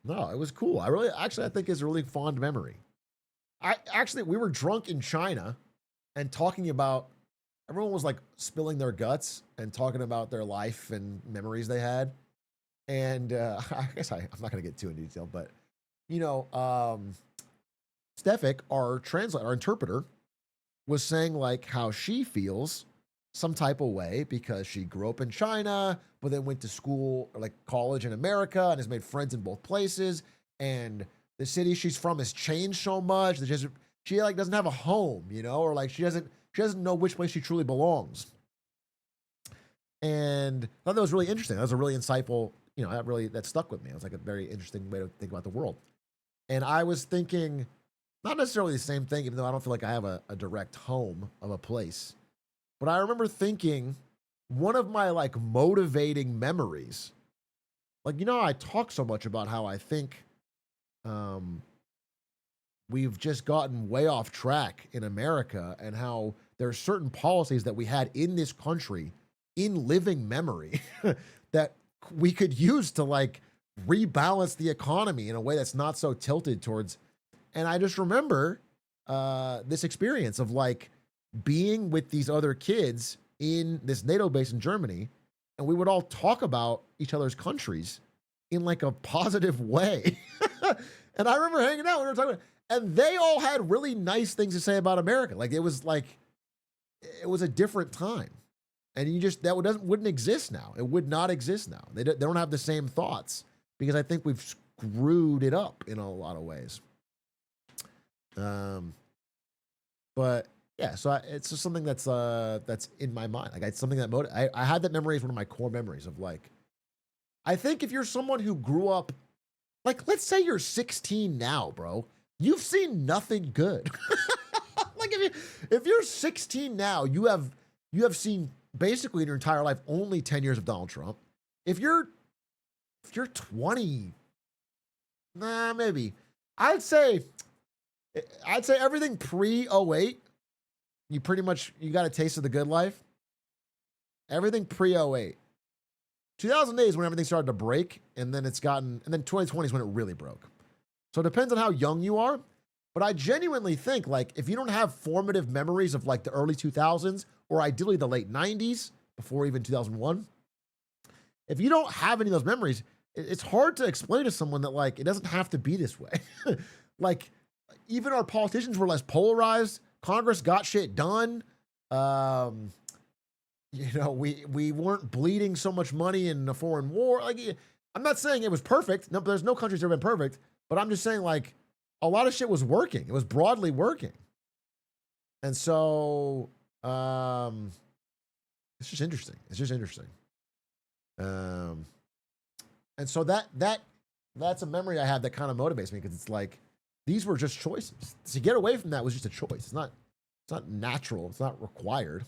No, it was cool. I think it's a really fond memory. We were drunk in China and talking about, everyone was like spilling their guts and talking about their life and memories they had. And I guess I'm not going to get too in detail, but Stefik, our interpreter, was saying like how she feels some type of way because she grew up in China, but then went to school or like college in America and has made friends in both places. And the city she's from has changed so much that she like doesn't have a home, or like she doesn't know which place she truly belongs. And I thought that was really interesting. That was a really insightful, that stuck with me. It was like a very interesting way to think about the world. And I was thinking, not necessarily the same thing, even though I don't feel like I have a direct home of a place. But I remember thinking one of my like motivating memories like, you know, I talk so much about how I think um, we've just gotten way off track in America and how there are certain policies that we had in this country in living memory that we could use to like rebalance the economy in a way that's not so tilted towards. And I just remember this experience of like being with these other kids in this NATO base in Germany, and we would all talk about each other's countries in like a positive way. And I remember hanging out, we were talking, and they all had really nice things to say about America. Like it was a different time, and you just wouldn't exist now. It would not exist now. They don't have the same thoughts because I think we've screwed it up in a lot of ways. But yeah, so it's just something that's in my mind. Like it's something that I had that memory as one of my core memories of like, I think if you're someone who grew up, like let's say you're 16 now, bro, you've seen nothing good. Like if you're 16 now, you have seen basically in your entire life only 10 years of Donald Trump. If you're 20, maybe I'd say everything pre-08, you got a taste of the good life. Everything pre-08. 2008 is when everything started to break, and then 2020 is when it really broke. So it depends on how young you are, but I genuinely think like if you don't have formative memories of like the early 2000s or ideally the late 90s before even 2001, if you don't have any of those memories, it's hard to explain to someone that like it doesn't have to be this way. Like even our politicians were less polarized. Congress got shit done. You know, we weren't bleeding so much money in a foreign war. Like, I'm not saying it was perfect. No, there's no country's ever been perfect. But I'm just saying, like, a lot of shit was working. It was broadly working. And so, it's just interesting. And so that's a memory I have that kind of motivates me because it's like these were just choices. To get away from that was just a choice. It's not natural. It's not required.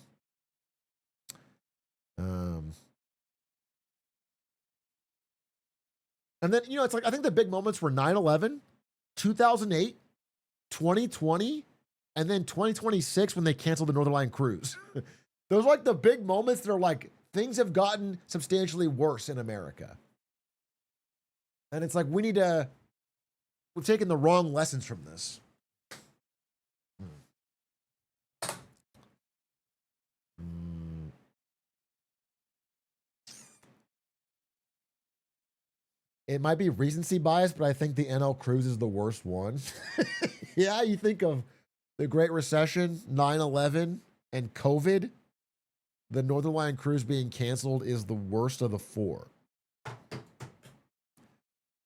And then, you know, it's like I think the big moments were 9/11, 2008, 2020, and then 2026 when they canceled the Northern Line cruise. Those are like the big moments that are like things have gotten substantially worse in America. And it's like we've taken the wrong lessons from this. It might be recency bias, but I think the NL cruise is the worst one. Yeah, you think of the Great Recession, 9/11, and COVID. The Northern Line cruise being canceled is the worst of the four.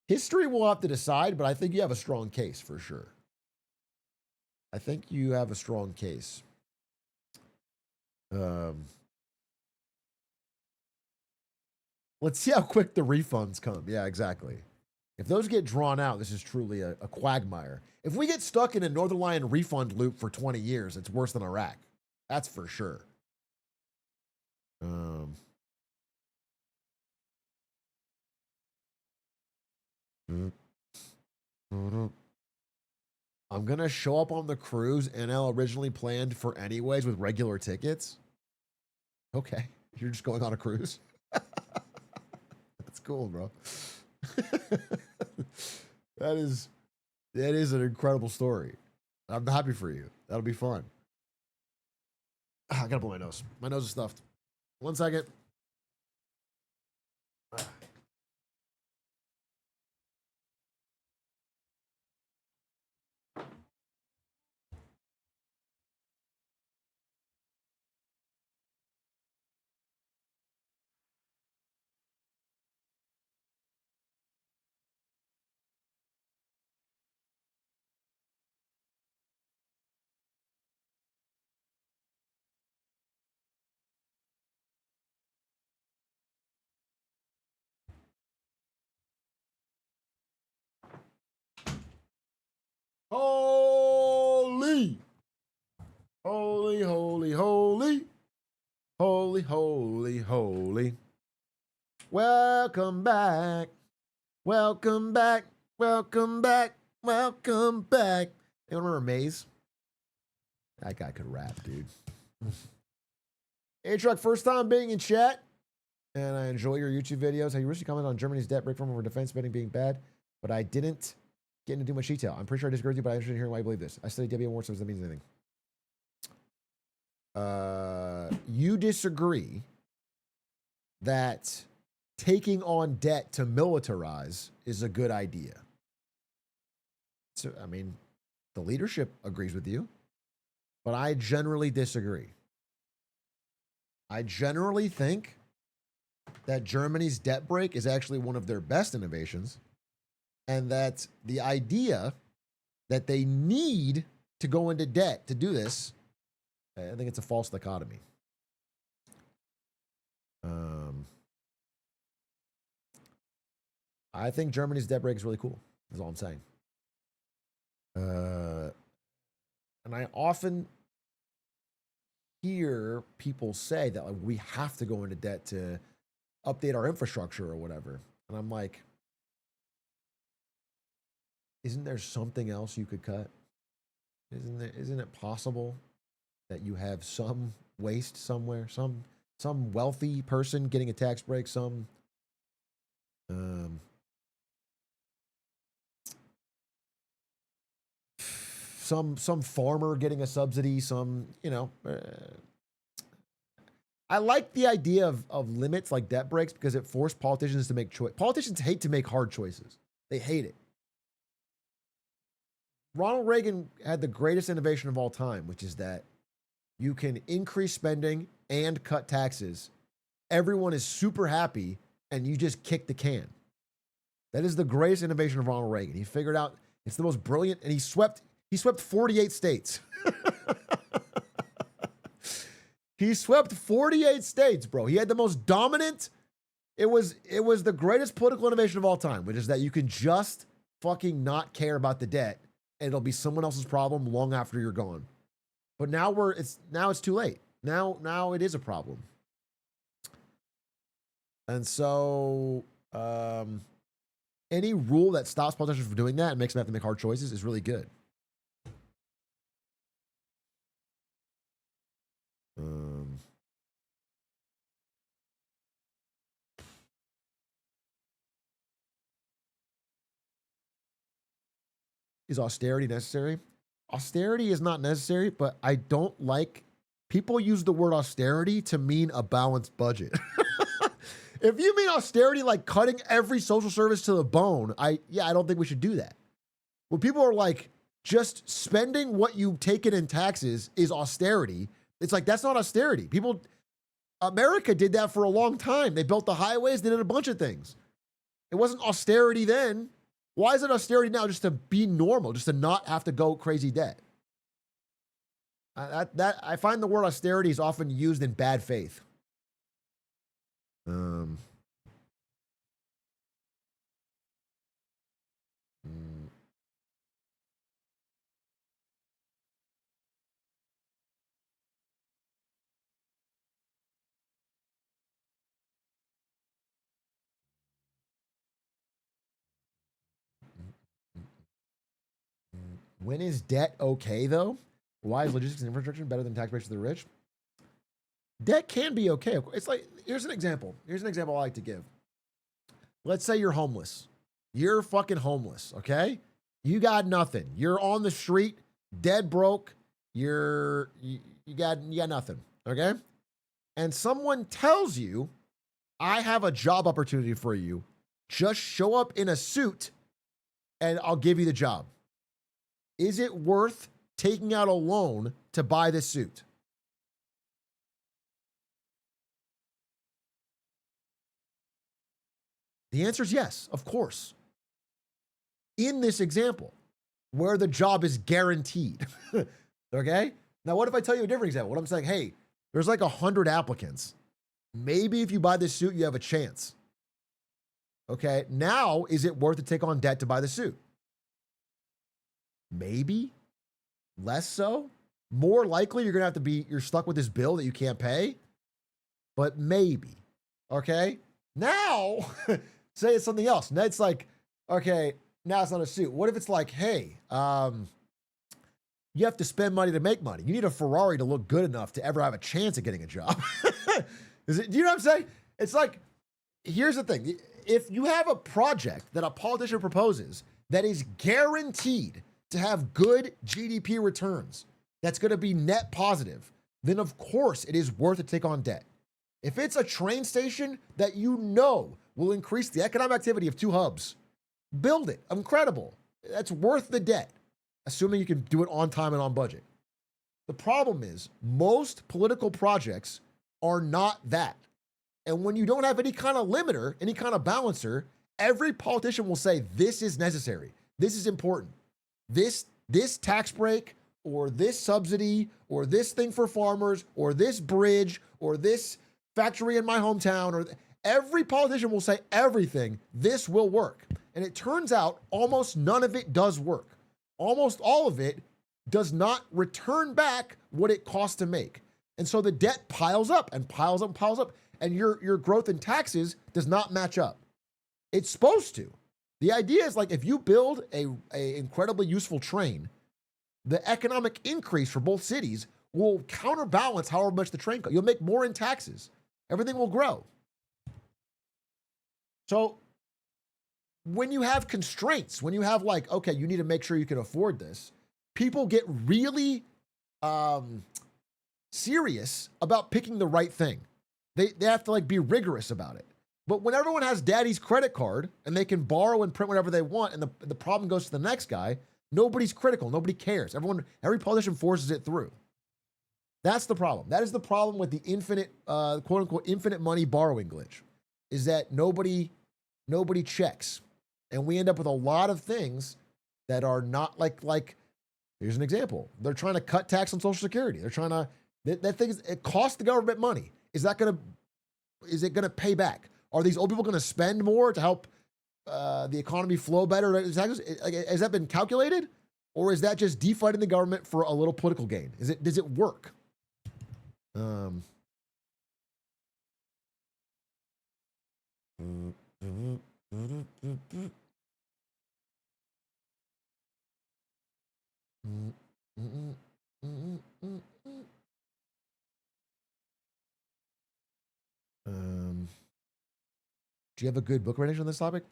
History will have to decide, but I think you have a strong case for sure. I think you have a strong case. Let's see how quick the refunds come. Yeah, exactly. If those get drawn out, this is truly a quagmire. If we get stuck in a Northern Lion refund loop for 20 years, it's worse than Iraq. That's for sure. I'm going to show up on the cruise NL originally planned for anyways with regular tickets. Okay. You're just going on a cruise? That's cool, bro. That is an incredible story. I'm happy for you. That'll be fun. I gotta blow my nose. My nose is stuffed. 1 second. Holy. Holy, holy, holy. Holy, holy, holy. Welcome back. Welcome back. Welcome back. Welcome back. Anyone remember Maze? That guy could rap, dude. Atrioc, first time being in chat. And I enjoy your YouTube videos. How you recently commented on Germany's debt break from over defense spending being bad, but I didn't get into too much detail. I'm pretty sure I disagree with you, but I'm interested in hearing why you believe this. I studied WM war, so does that mean anything? You disagree that taking on debt to militarize is a good idea. So, I mean, the leadership agrees with you, but I generally disagree. I generally think that Germany's debt break is actually one of their best innovations, and that the idea that they need to go into debt to do this, I think it's a false dichotomy. I think Germany's debt break is really cool. That's all I'm saying. And I often hear people say that like, we have to go into debt to update our infrastructure or whatever. And I'm like, isn't there something else you could cut? Isn't it possible that you have some waste somewhere, some wealthy person getting a tax break, some farmer getting a subsidy, I like the idea of limits like debt breaks because it forced politicians to make choice. Politicians hate to make hard choices. They hate it. Ronald Reagan had the greatest innovation of all time, which is that you can increase spending and cut taxes. Everyone is super happy, and you just kick the can. That is the greatest innovation of Ronald Reagan. He figured out it's the most brilliant, and he swept 48 states. He swept 48 states, bro. He had the most dominant. It was the greatest political innovation of all time, which is that you can just fucking not care about the debt, and it'll be someone else's problem long after you're gone. But now it's too late. Now it is a problem. And so any rule that stops politicians from doing that and makes them have to make hard choices is really good. Is austerity necessary? Austerity is not necessary, but I don't like people use the word austerity to mean a balanced budget. If you mean austerity like cutting every social service to the bone, I don't think we should do that. When people are like, just spending what you've taken in taxes is austerity, it's like, that's not austerity. America did that for a long time. They built the highways, they did a bunch of things. It wasn't austerity then. Why is it austerity now? Just to be normal, just to not have to go crazy debt. I find the word austerity is often used in bad faith. When is debt okay, though? Why is logistics and infrastructure better than tax breaks for the rich? Debt can be okay. It's like, here's an example. Here's an example I like to give. Let's say you're homeless. You're fucking homeless, okay? You got nothing. You're on the street, dead broke. You got nothing, okay? And someone tells you, I have a job opportunity for you. Just show up in a suit and I'll give you the job. Is it worth taking out a loan to buy this suit? The answer is yes, of course. In this example, where the job is guaranteed. Okay? Now, what if I tell you a different example? What I'm saying, hey, there's like 100 applicants. Maybe if you buy this suit, you have a chance. Okay? Now, is it worth to take on debt to buy the suit? Maybe. Less so. More likely, you're stuck with this bill that you can't pay. But maybe. Okay? Now, say it's something else. Now it's like, okay, now it's not a suit. What if it's like, hey, you have to spend money to make money. You need a Ferrari to look good enough to ever have a chance at getting a job. Do you know what I'm saying? It's like, here's the thing. If you have a project that a politician proposes that is guaranteed to have good GDP returns, that's going to be net positive, then of course it is worth to take on debt. If it's a train station that you know will increase the economic activity of two hubs, build it. Incredible. That's worth the debt, assuming you can do it on time and on budget. The problem is most political projects are not that. And when you don't have any kind of limiter, any kind of balancer, every politician will say, this is necessary. This is important. This tax break or this subsidy or this thing for farmers or this bridge or this factory in my hometown, or every politician will say everything, this will work. And it turns out almost none of it does work. Almost all of it does not return back what it costs to make. And so the debt piles up and piles up and piles up, and your growth in taxes does not match up. It's supposed to. The idea is like if you build a incredibly useful train, the economic increase for both cities will counterbalance however much the train costs. You'll make more in taxes. Everything will grow. So when you have constraints, when you have like, okay, you need to make sure you can afford this, people get really serious about picking the right thing. They have to like be rigorous about it. But when everyone has daddy's credit card and they can borrow and print whatever they want and the problem goes to the next guy, nobody's critical. Nobody cares. Every politician forces it through. That's the problem. That is the problem with the infinite, quote unquote, infinite money borrowing glitch, is that nobody checks. And we end up with a lot of things that are not like, here's an example. They're trying to cut tax on Social Security. They're trying to, that thing it costs the government money. Is it going to pay back? Are these old people going to spend more to help the economy flow better? Has that been calculated? Or is that just defunding the government for a little political gain? Does it work? Do you have a good book recommendation on this topic?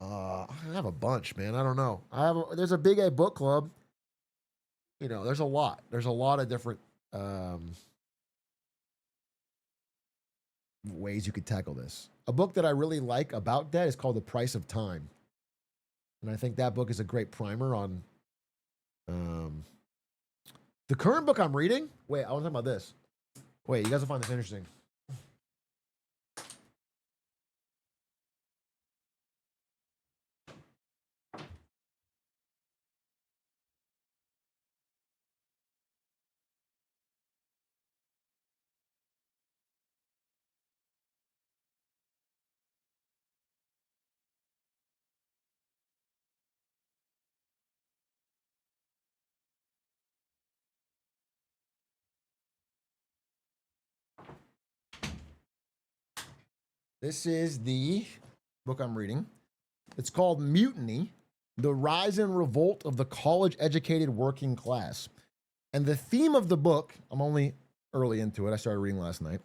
I have a bunch, man. I don't know. There's a big A book club. You know, there's a lot. There's a lot of different ways you could tackle this. A book that I really like about that is called The Price of Time. And I think that book is a great primer on the current book I'm reading. Wait, I want to talk about this. Wait, you guys will find this interesting. This is the book I'm reading. It's called Mutiny, The Rise and Revolt of the College-Educated Working Class. And the theme of the book, I'm only early into it, I started reading last night,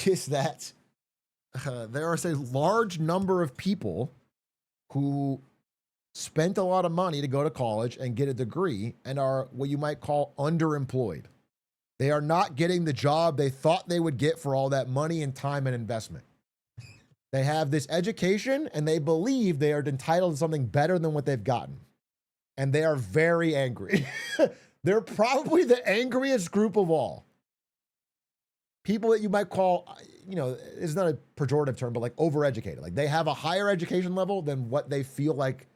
is that there is a large number of people who spent a lot of money to go to college and get a degree and are what you might call underemployed. They are not getting the job they thought they would get for all that money and time and investment. They have this education and they believe they are entitled to something better than what they've gotten. And they are very angry. They're probably the angriest group of all. People that you might call, you know, it's not a pejorative term, but like overeducated. Like they have a higher education level than what they feel like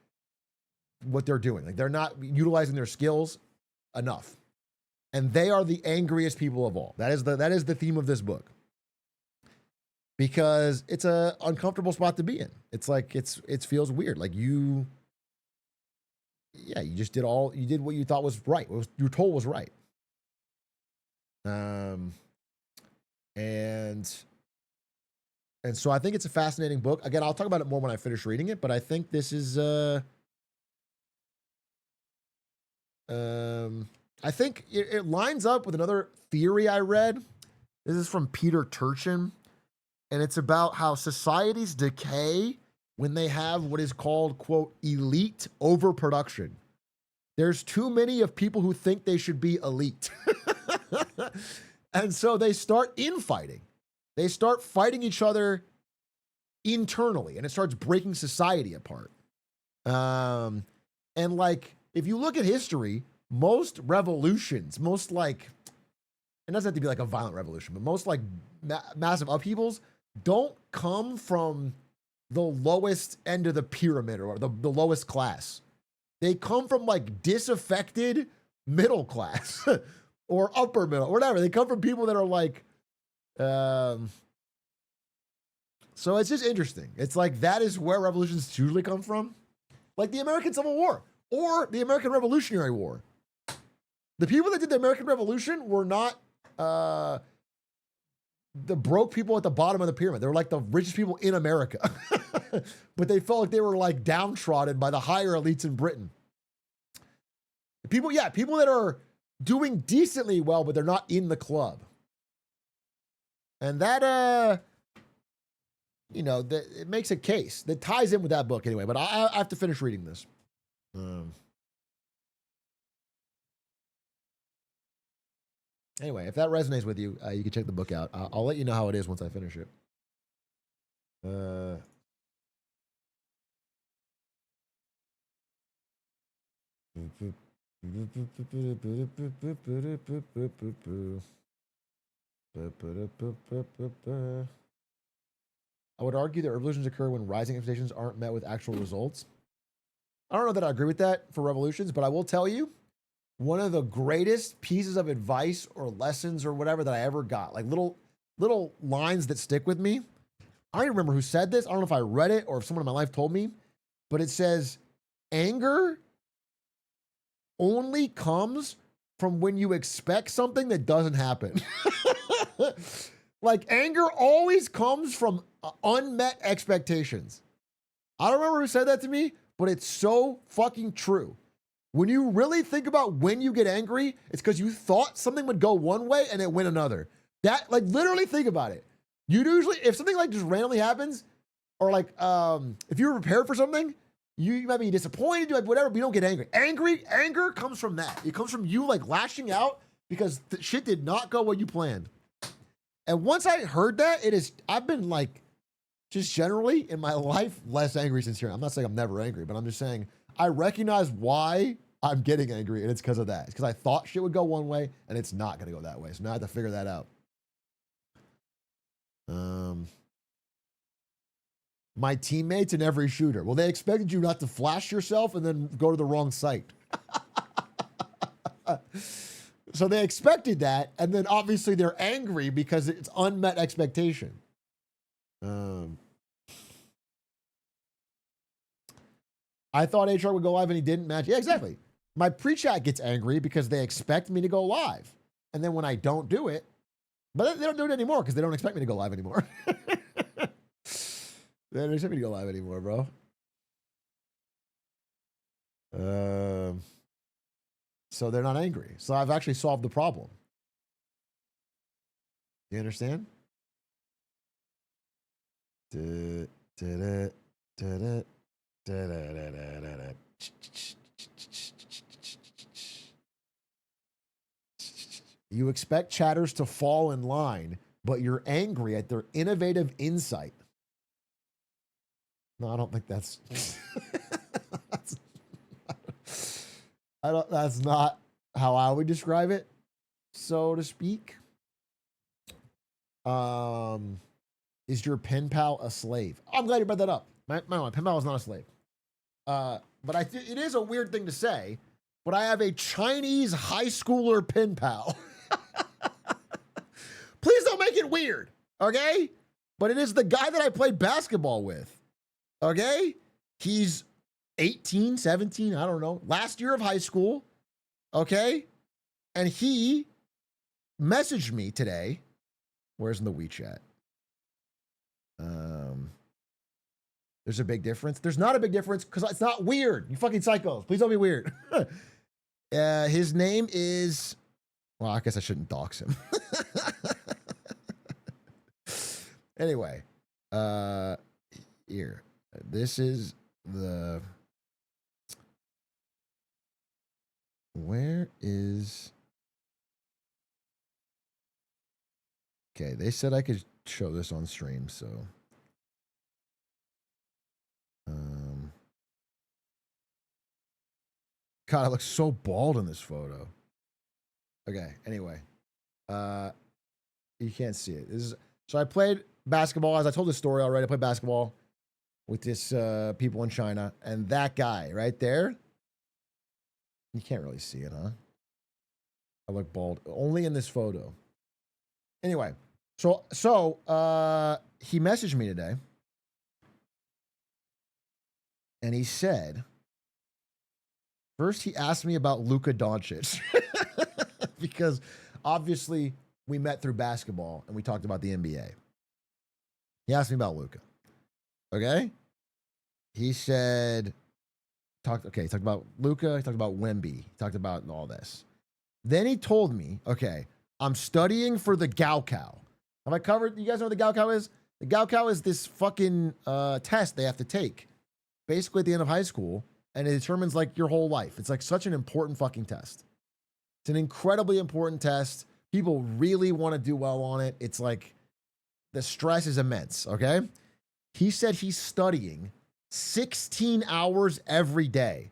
what they're doing. Like they're not utilizing their skills enough. And they are the angriest people of all. That is the theme of this book. Because it's a uncomfortable spot to be in. It's like it feels weird. Like you just did what you thought was right. What you were told was right. And And so I think it's a fascinating book. Again, I'll talk about it more when I finish reading it, but I think this is I think it lines up with another theory I read. This is from Peter Turchin, and it's about how societies decay when they have what is called, quote, elite overproduction. There's too many of people who think they should be elite. And so they start infighting. They start fighting each other internally, and it starts breaking society apart. And like, if you look at history, most revolutions, most like, it doesn't have to be like a violent revolution, but most like massive upheavals don't come from the lowest end of the pyramid or the lowest class. They come from like disaffected middle class or upper middle, whatever. They come from people that are like, so it's just interesting. It's like that is where revolutions usually come from. Like the American Civil War or the American Revolutionary War. The people that did the American Revolution were not the broke people at the bottom of the pyramid. They were like the richest people in America. But they felt like they were like downtrodden by the higher elites in Britain. People that are doing decently well, but they're not in the club. And that, it makes a case that ties in with that book anyway. But I have to finish reading this. Anyway, if that resonates with you, you can check the book out. I'll let you know how it is once I finish it. I would argue that revolutions occur when rising expectations aren't met with actual results. I don't know that I agree with that for revolutions, but I will tell you, one of the greatest pieces of advice or lessons or whatever that I ever got, like little lines that stick with me. I don't even remember who said this. I don't know if I read it or if someone in my life told me, but it says, anger only comes from when you expect something that doesn't happen. Like anger always comes from unmet expectations. I don't remember who said that to me, but it's so fucking true. When you really think about when you get angry, it's because you thought something would go one way and it went another. That, like, literally think about it. You usually, if something like just randomly happens, or like, if you're prepared for something, you might be disappointed, you might be whatever, but you don't get angry. Anger comes from that. It comes from you like lashing out because shit did not go what you planned. And once I heard that, I've been like, just generally in my life, less angry since here. I'm not saying I'm never angry, but I'm just saying I recognize why I'm getting angry, and it's because of that. It's because I thought shit would go one way, and it's not going to go that way. So now I have to figure that out. My teammates in every shooter. Well, they expected you not to flash yourself and then go to the wrong site. So they expected that, and then obviously they're angry because it's unmet expectation. I thought Atrioc would go live and he didn't match. Yeah, exactly. My pre-chat gets angry because they expect me to go live. And then when I don't do it, but they don't do it anymore because they don't expect me to go live anymore. They don't expect me to go live anymore, bro. So they're not angry. So I've actually solved the problem. You understand? You expect chatters to fall in line, but you're angry at their innovative insight. No, I don't think that's that's not how I would describe it, so to speak. Is your pen pal a slave? I'm glad you brought that up. My pen pal is not a slave. But it is a weird thing to say, but I have a Chinese high schooler pen pal. Please don't make it weird, okay? But it is the guy that I played basketball with, okay? He's 18, 17, I don't know, last year of high school, okay? And he messaged me today. Where's in the WeChat? There's a big difference. There's not a big difference because it's not weird. You fucking psychos. Please don't be weird. His name is. Well, I guess I shouldn't dox him. Anyway, here. This is the. Where is. Okay, they said I could show this on stream, so. God, I look so bald in this photo. Okay, anyway. You can't see it. So I played basketball, as I told this story already. I played basketball with this people in China, and that guy right there, you can't really see it, huh? I look bald only in this photo. Anyway, so he messaged me today, and he said, first he asked me about Luka Doncic because obviously we met through basketball and we talked about the NBA. He asked me about Luka. Okay? He said, he talked about Luka, he talked about Wemby, he talked about all this. Then he told me, okay, I'm studying for the Gaokao. Have I covered? You guys know what the Gaokao is? The Gaokao is this fucking test they have to take basically at the end of high school, and it determines like your whole life. It's like such an important fucking test. It's an incredibly important test. People really want to do well on it. It's like the stress is immense, okay? He said he's studying 16 hours every day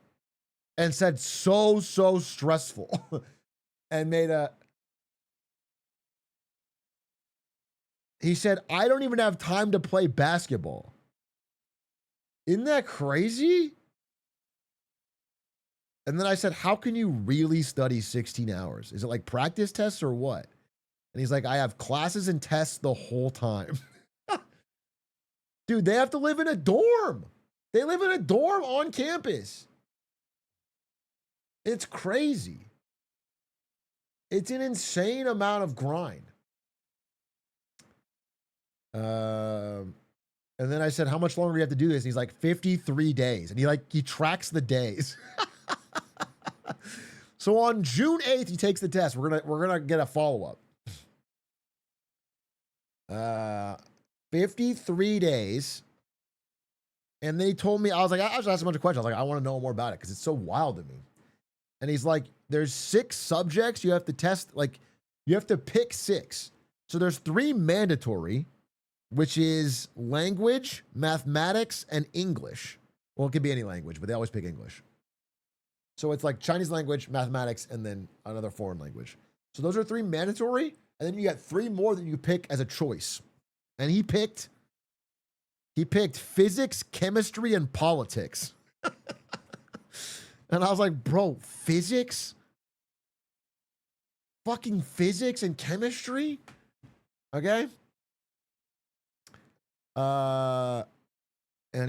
and said so stressful and he said, I don't even have time to play basketball. Isn't that crazy? And then I said, how can you really study 16 hours? Is it like practice tests or what? And he's like, I have classes and tests the whole time. Dude, they have to live in a dorm. They live in a dorm on campus. It's crazy. It's an insane amount of grind. And then I said, how much longer do you have to do this? And he's like, 53 days. And he tracks the days. So on June 8th, he takes the test. We're gonna get a follow-up. 53 days. And then he told me, I was just asking a bunch of questions. I was like, I want to know more about it because it's so wild to me. And he's like, there's 6 subjects you have to test. Like, you have to pick 6. So there's 3 mandatory, which is language, mathematics, and English. Well, it could be any language, but they always pick English. So it's like Chinese language, mathematics, and then another foreign language. So those are 3 mandatory, and then you got 3 more that you pick as a choice. And he picked physics, chemistry, and politics. And I was like, bro, physics? Fucking physics and chemistry? Okay? And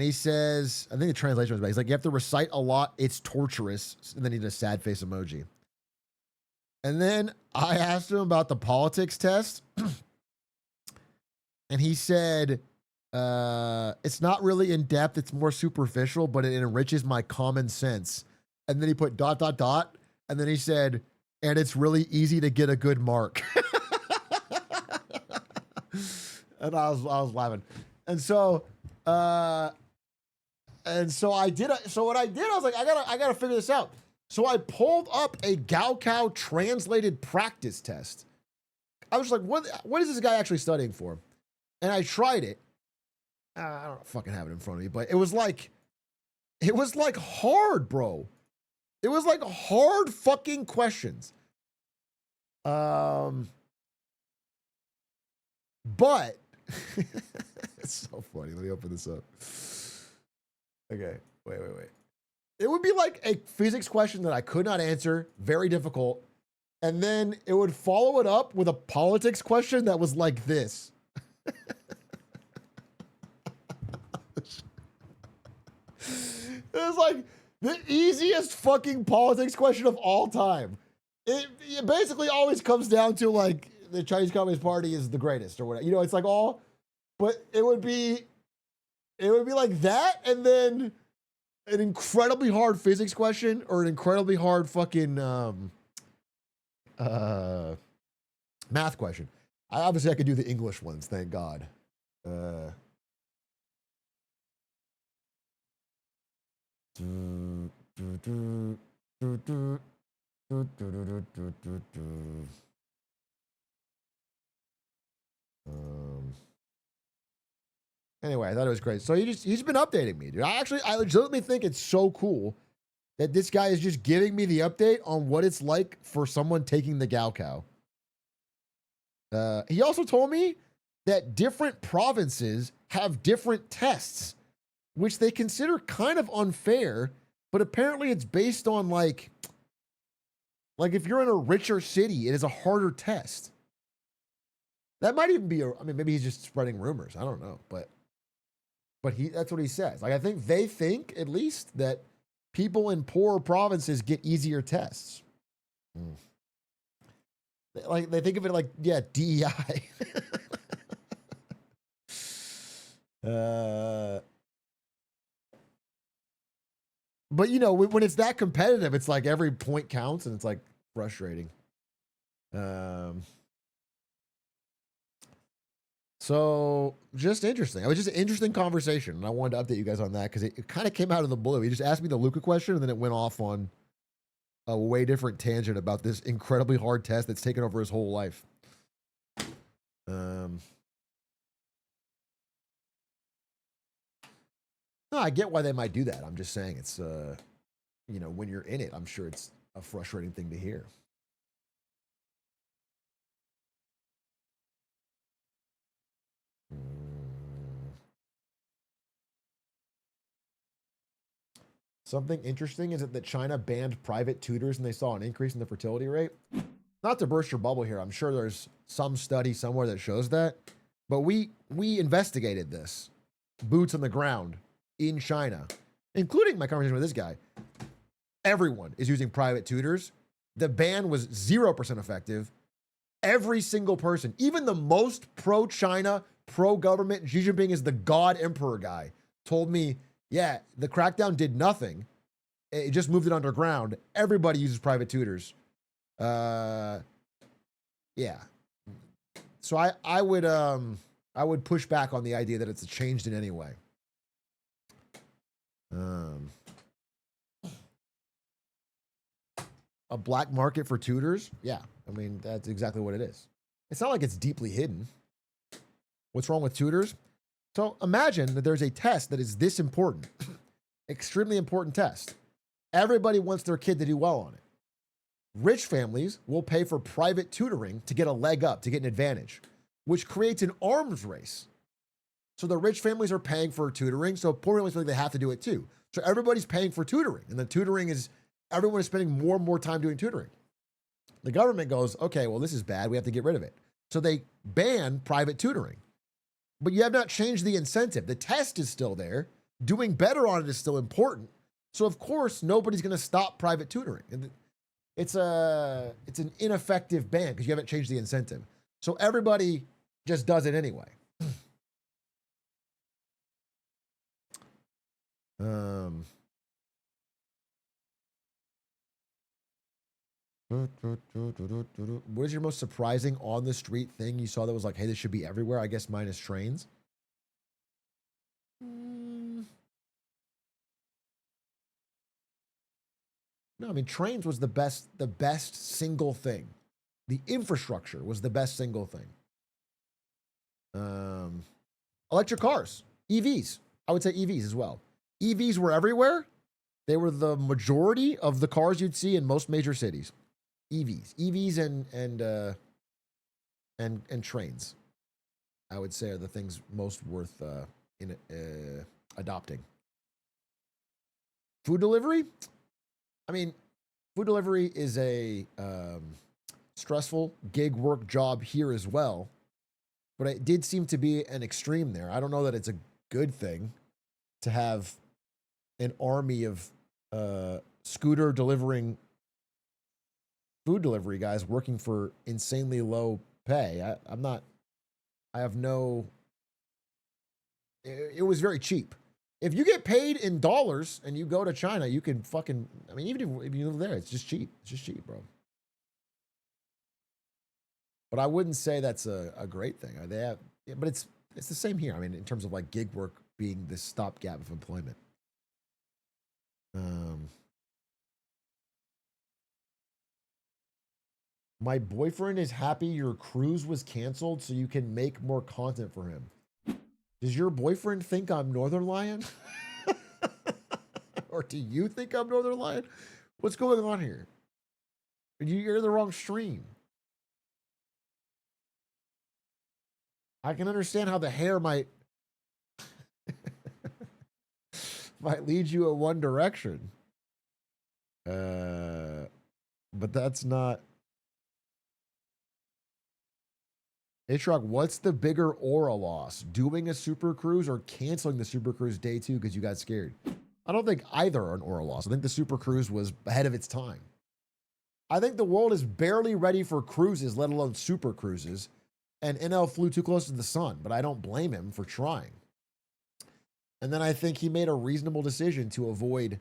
he says, I think the translation was bad. He's like, you have to recite a lot. It's torturous. And then he did a sad face emoji. And then I asked him about the politics test. And he said, it's not really in depth. It's more superficial, but it enriches my common sense. And then he put ... And then he said, and it's really easy to get a good mark. And I was laughing. And so I did. So what I did, I was like, I gotta figure this out. So I pulled up a Gaokao translated practice test. I was like, what is this guy actually studying for? And I tried it. I don't fucking have it in front of me, but it was like hard, bro. It was like hard fucking questions. But it's so funny. Let me open this up. Okay, wait. It would be like a physics question that I could not answer, very difficult, and then it would follow it up with a politics question that was like this. It was like the easiest fucking politics question of all time. It basically always comes down to like the Chinese Communist Party is the greatest or whatever. You know, it's like all, but it would be It would be like that, and then an incredibly hard physics question or an incredibly hard fucking math question. I could do the English ones, thank God. Anyway, I thought it was great. So he's been updating me, dude. I legitimately think it's so cool that this guy is just giving me the update on what it's like for someone taking the Gaokao. He also told me that different provinces have different tests, which they consider kind of unfair, but apparently it's based on like if you're in a richer city, it is a harder test. That might even be I mean, maybe he's just spreading rumors. I don't know, but that's what he says. Like, I think they think at least that people in poorer provinces get easier tests. Like, they think of it like, yeah, DEI. But you know, when it's that competitive, it's like every point counts, and it's like frustrating. So just interesting. It was just an interesting conversation, and I wanted to update you guys on that because it kind of came out of the blue. He just asked me the Luca question, and then it went off on a way different tangent about this incredibly hard test that's taken over his whole life. No, I get why they might do that. I'm just saying it's, you know, when you're in it, I'm sure it's a frustrating thing to hear. Something interesting is that China banned private tutors and they saw an increase in the fertility rate. Not to burst your bubble here, I'm sure there's some study somewhere that shows that, but we investigated this, boots on the ground in China, including my conversation with this guy. Everyone is using private tutors. The ban was 0% effective. Every single person, even the most pro-China, pro-government, Xi Jinping is the God Emperor guy, told me, yeah, the crackdown did nothing. It just moved it underground. Everybody uses private tutors. Yeah. So I would push back on the idea that it's changed in any way. A black market for tutors? Yeah. I mean, that's exactly what it is. It's not like it's deeply hidden. What's wrong with tutors? So imagine that there's a test that is this important, extremely important test. Everybody wants their kid to do well on it. Rich families will pay for private tutoring to get a leg up, to get an advantage, which creates an arms race. So the rich families are paying for tutoring, so poor families feel like they have to do it too. So everybody's paying for tutoring, and the tutoring is, everyone is spending more and more time doing tutoring. The government goes, okay, well, this is bad. We have to get rid of it. So they ban private tutoring. But you have not changed the incentive. The test is still there. Doing better on it is still important. So, of course, nobody's going to stop private tutoring. And it's an ineffective ban because you haven't changed the incentive. So everybody just does it anyway. What is your most surprising on the street thing you saw that was like, hey, this should be everywhere? I guess mine is trains. No, I mean, trains was the best single thing. The infrastructure was the best single thing. Electric cars, EVs. I would say EVs as well. EVs were everywhere. They were the majority of the cars you'd see in most major cities. EVs and trains, I would say, are the things most worth adopting. Food delivery? I mean, food delivery is a stressful gig work job here as well, but it did seem to be an extreme there. I don't know that it's a good thing to have an army of scooter delivering food delivery guys working for insanely low pay. I have no It was very cheap. If you get paid in dollars and you go to China, you can fucking, I mean, even if you live there, it's just cheap. It's just cheap, bro. But I wouldn't say that's a great thing. They have, yeah, but it's the same here. I mean, in terms of like gig work being this stopgap of employment. My boyfriend is happy your cruise was canceled so you can make more content for him. Does your boyfriend think I'm Northern Lion? Or do you think I'm Northern Lion? What's going on here? You're in the wrong stream. I can understand how the hair might might lead you in one direction. But that's not. Atrioc, what's the bigger aura loss? Doing a super cruise or canceling the super cruise day 2 because you got scared? I don't think either are an aura loss. I think the super cruise was ahead of its time. I think the world is barely ready for cruises, let alone super cruises. And NL flew too close to the sun, but I don't blame him for trying. And then I think he made a reasonable decision to avoid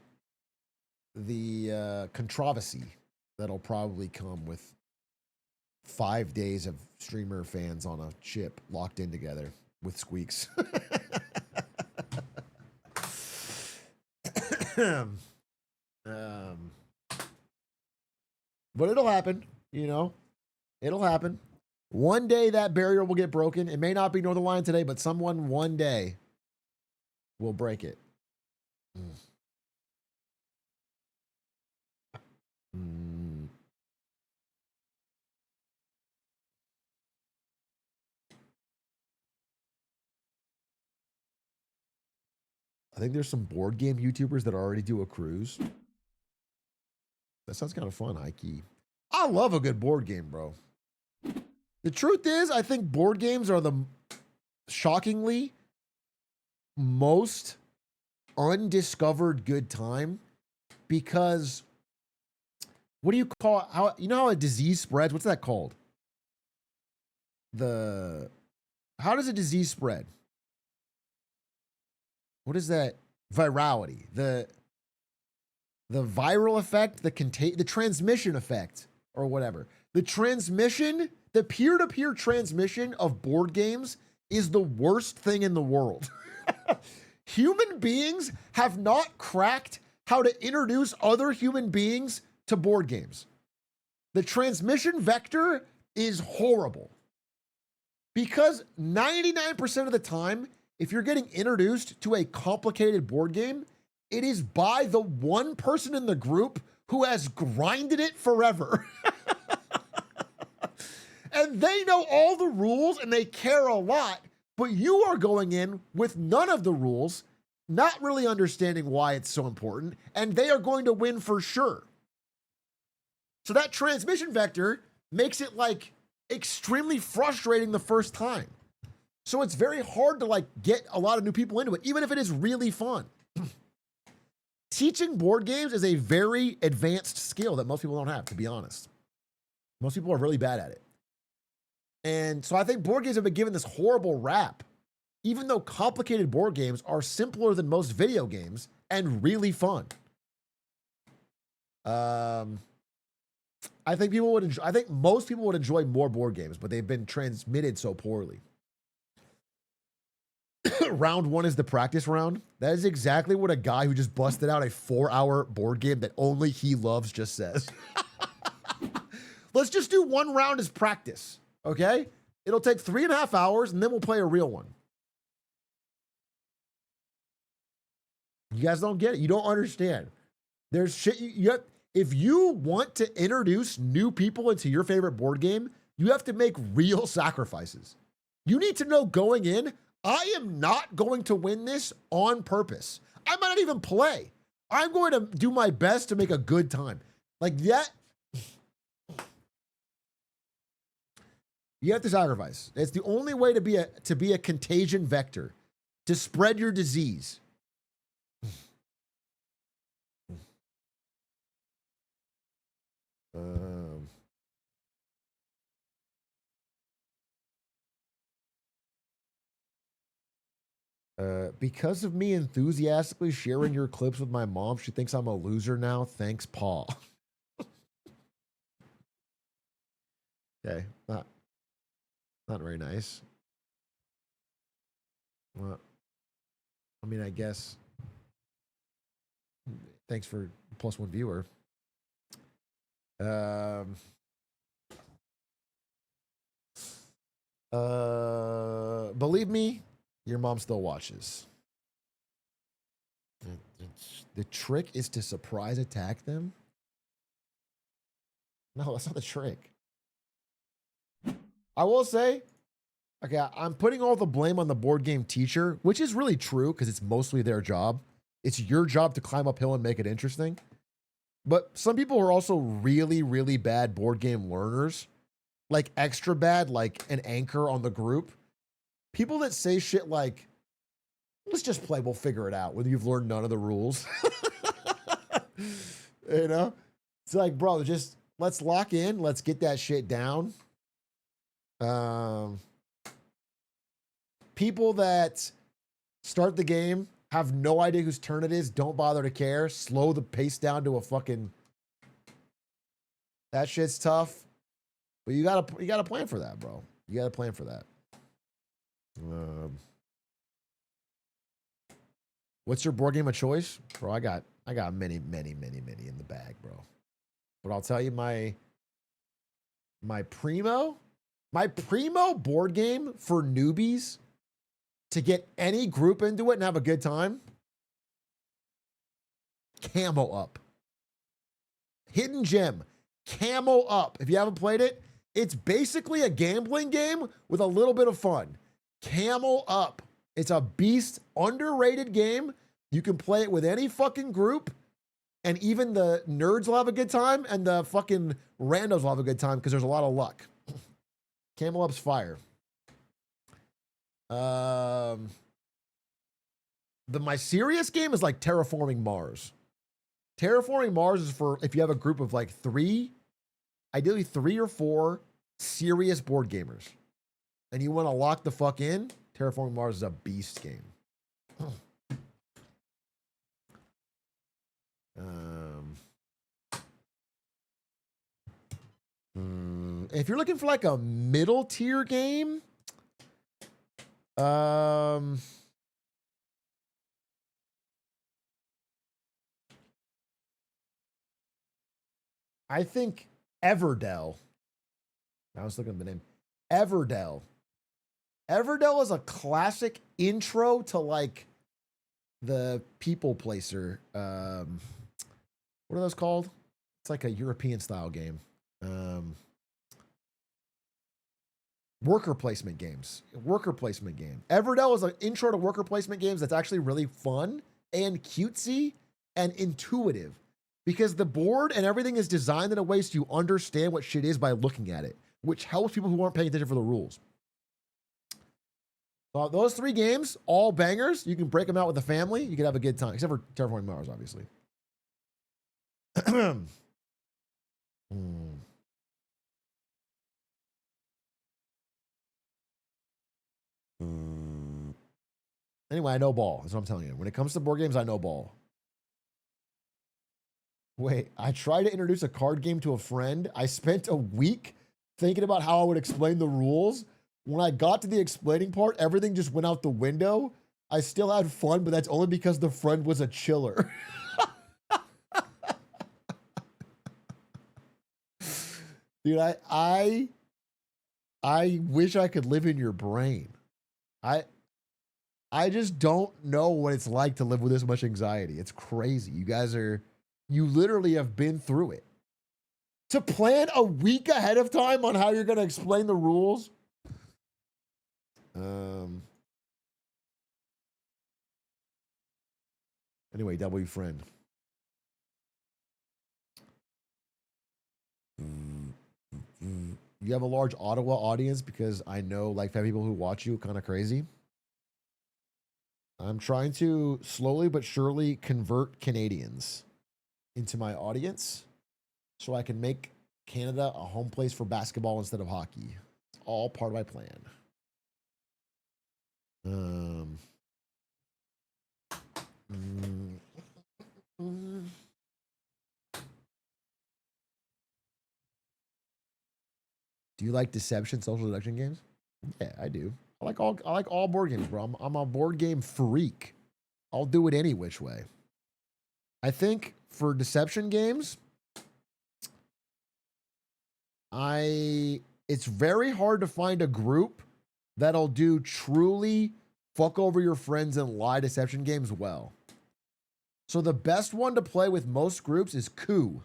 the controversy that'll probably come with 5 days of streamer fans on a ship locked in together with squeaks. But it'll happen, you know. It'll happen. One day that barrier will get broken. It may not be Northern Lion today, but someone one day will break it. I think there's some board game YouTubers that already do a cruise. That sounds kind of fun, high key. I love a good board game, bro. The truth is, I think board games are the shockingly most undiscovered good time because what do you call how you know how a disease spreads? What's that called? How does a disease spread? What is that? Virality. The viral effect, the transmission effect, or whatever. The peer-to-peer transmission of board games is the worst thing in the world. Human beings have not cracked how to introduce other human beings to board games. The transmission vector is horrible. Because 99% of the time, if you're getting introduced to a complicated board game, it is by the one person in the group who has grinded it forever. And they know all the rules and they care a lot, but you are going in with none of the rules, not really understanding why it's so important, and they are going to win for sure. So that transmission vector makes it like extremely frustrating the first time. So it's very hard to like get a lot of new people into it, even if it is really fun. Teaching board games is a very advanced skill that most people don't have, to be honest. Most people are really bad at it. And so I think board games have been given this horrible rap, even though complicated board games are simpler than most video games and really fun. I think most people would enjoy more board games, but they've been transmitted so poorly. Round 1 is the practice round. That is exactly what a guy who just busted out a 4-hour board game that only he loves just says. Let's just do one round as practice, okay? It'll take 3.5 hours, and then we'll play a real one. You guys don't get it. You don't understand. There's shit if you want to introduce new people into your favorite board game, you have to make real sacrifices. You need to know going in, I am not going to win this on purpose. I might not even play. I'm going to do my best to make a good time. Like that. You have to sacrifice. It's the only way to be a contagion vector, to spread your disease. Because of me enthusiastically sharing your clips with my mom, she thinks I'm a loser now. Thanks, Paul. Okay, not very nice. Well, I mean, I guess. Thanks for +1 viewer. Believe me, your mom still watches. The trick is to surprise attack them? No, that's not the trick. I will say, okay, I'm putting all the blame on the board game teacher, which is really true because it's mostly their job. It's your job to climb uphill and make it interesting. But some people are also really, really bad board game learners. Like extra bad, like an anchor on the group. People that say shit like, let's just play, we'll figure it out, when you've learned none of the rules. You know? It's like, bro, just let's lock in, let's get that shit down. People that start the game, have no idea whose turn it is, don't bother to care, slow the pace down to a fucking... That shit's tough. But you gotta plan for that, bro. You gotta plan for that. What's your board game of choice? Bro, I got many in the bag, bro. But I'll tell you my primo board game for newbies to get any group into it and have a good time. Camel Up. Hidden gem. Camel Up. If you haven't played it, it's basically a gambling game with a little bit of fun. Camel Up. It's a beast, underrated game. You can play it with any fucking group, and even the nerds will have a good time, and the fucking randos will have a good time because there's a lot of luck. Camel Up's fire. My serious game is like Terraforming Mars. Terraforming Mars is for if you have a group of like ideally 3 or 4 serious board gamers, and you want to lock the fuck in. Terraforming Mars is a beast game. If you're looking for like a middle tier game, I think Everdell. I was looking at the name. Everdell. Everdell is a classic intro to like the people placer. What are those called? It's like a European style game. Worker placement games. Worker placement game. Everdell is an intro to worker placement games that's actually really fun and cutesy and intuitive because the board and everything is designed in a way so you understand what shit is by looking at it, which helps people who aren't paying attention for the rules. Those 3 games, all bangers. You can break them out with the family. You can have a good time, except for Terraforming Mars, obviously. Anyway, I know ball. That's what I'm telling you. When it comes to board games, I know ball. Wait, I tried to introduce a card game to a friend. I spent a week thinking about how I would explain the rules. When I got to the explaining part, everything just went out the window. I still had fun, but that's only because the friend was a chiller. Dude, I wish I could live in your brain. I just don't know what it's like to live with this much anxiety. It's crazy. You literally have been through it. To plan a week ahead of time on how you're going to explain the rules. Anyway, W friend. You have a large Ottawa audience because I know like 5 people who watch you kind of crazy. I'm trying to slowly but surely convert Canadians into my audience so I can make Canada a home place for basketball instead of hockey. It's all part of my plan. Do you like deception, social deduction games? Yeah, I do. I like all board games, bro. I'm a board game freak. I'll do it any which way. I think for deception games, it's very hard to find a group that'll do truly fuck over your friends and lie deception games well. So the best one to play with most groups is Coup.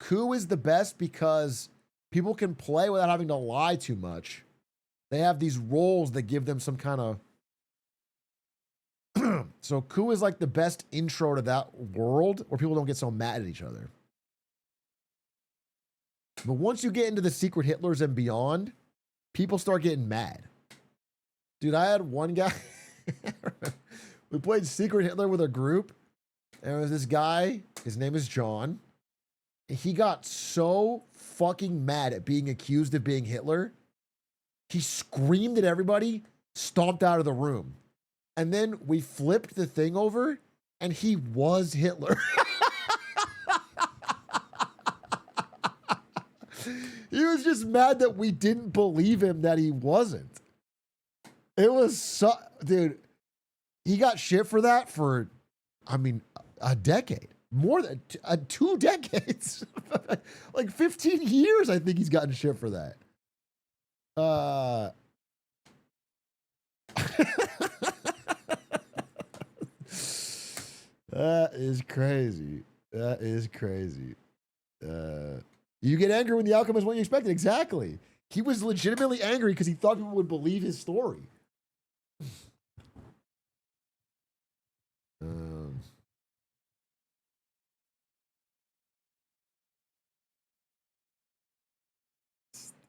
Coup is the best because people can play without having to lie too much. They have these roles that give them some kind of... So Coup is like the best intro to that world where people don't get so mad at each other. But once you get into the Secret Hitlers and beyond, people start getting mad. Dude, I had one guy... We played Secret Hitler with a group, and it was this guy, his name is John. He got so fucking mad at being accused of being Hitler, he screamed at everybody, stomped out of the room. And then we flipped the thing over, and he was Hitler. He was just mad that we didn't believe him that he wasn't. It was so... Dude... He got shit for that for, I mean, a decade. More than 2 decades. Like 15 years, I think he's gotten shit for that. That is crazy. That is crazy. You get angry when the outcome is what you expected. Exactly. He was legitimately angry because he thought people would believe his story.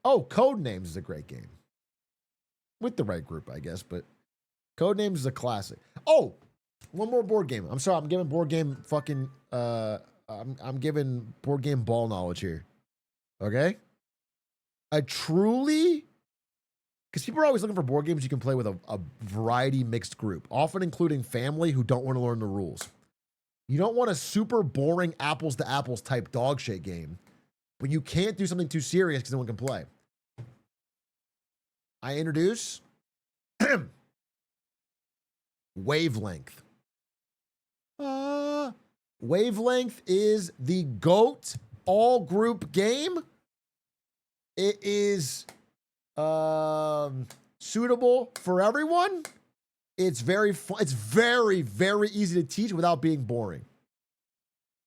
Oh, Codenames is a great game. With the right group, I guess, but Codenames is a classic. Oh, one more board game. I'm sorry, I'm giving board game fucking I'm giving board game ball knowledge here. Okay? I truly, because people are always looking for board games you can play with a variety mixed group, often including family who don't want to learn the rules. You don't want a super boring apples to apples type dog shit game, but you can't do something too serious because no one can play. I introduce Wavelength. Wavelength is the GOAT all group game. It is suitable for everyone. It's very fun. It's very, very easy to teach without being boring.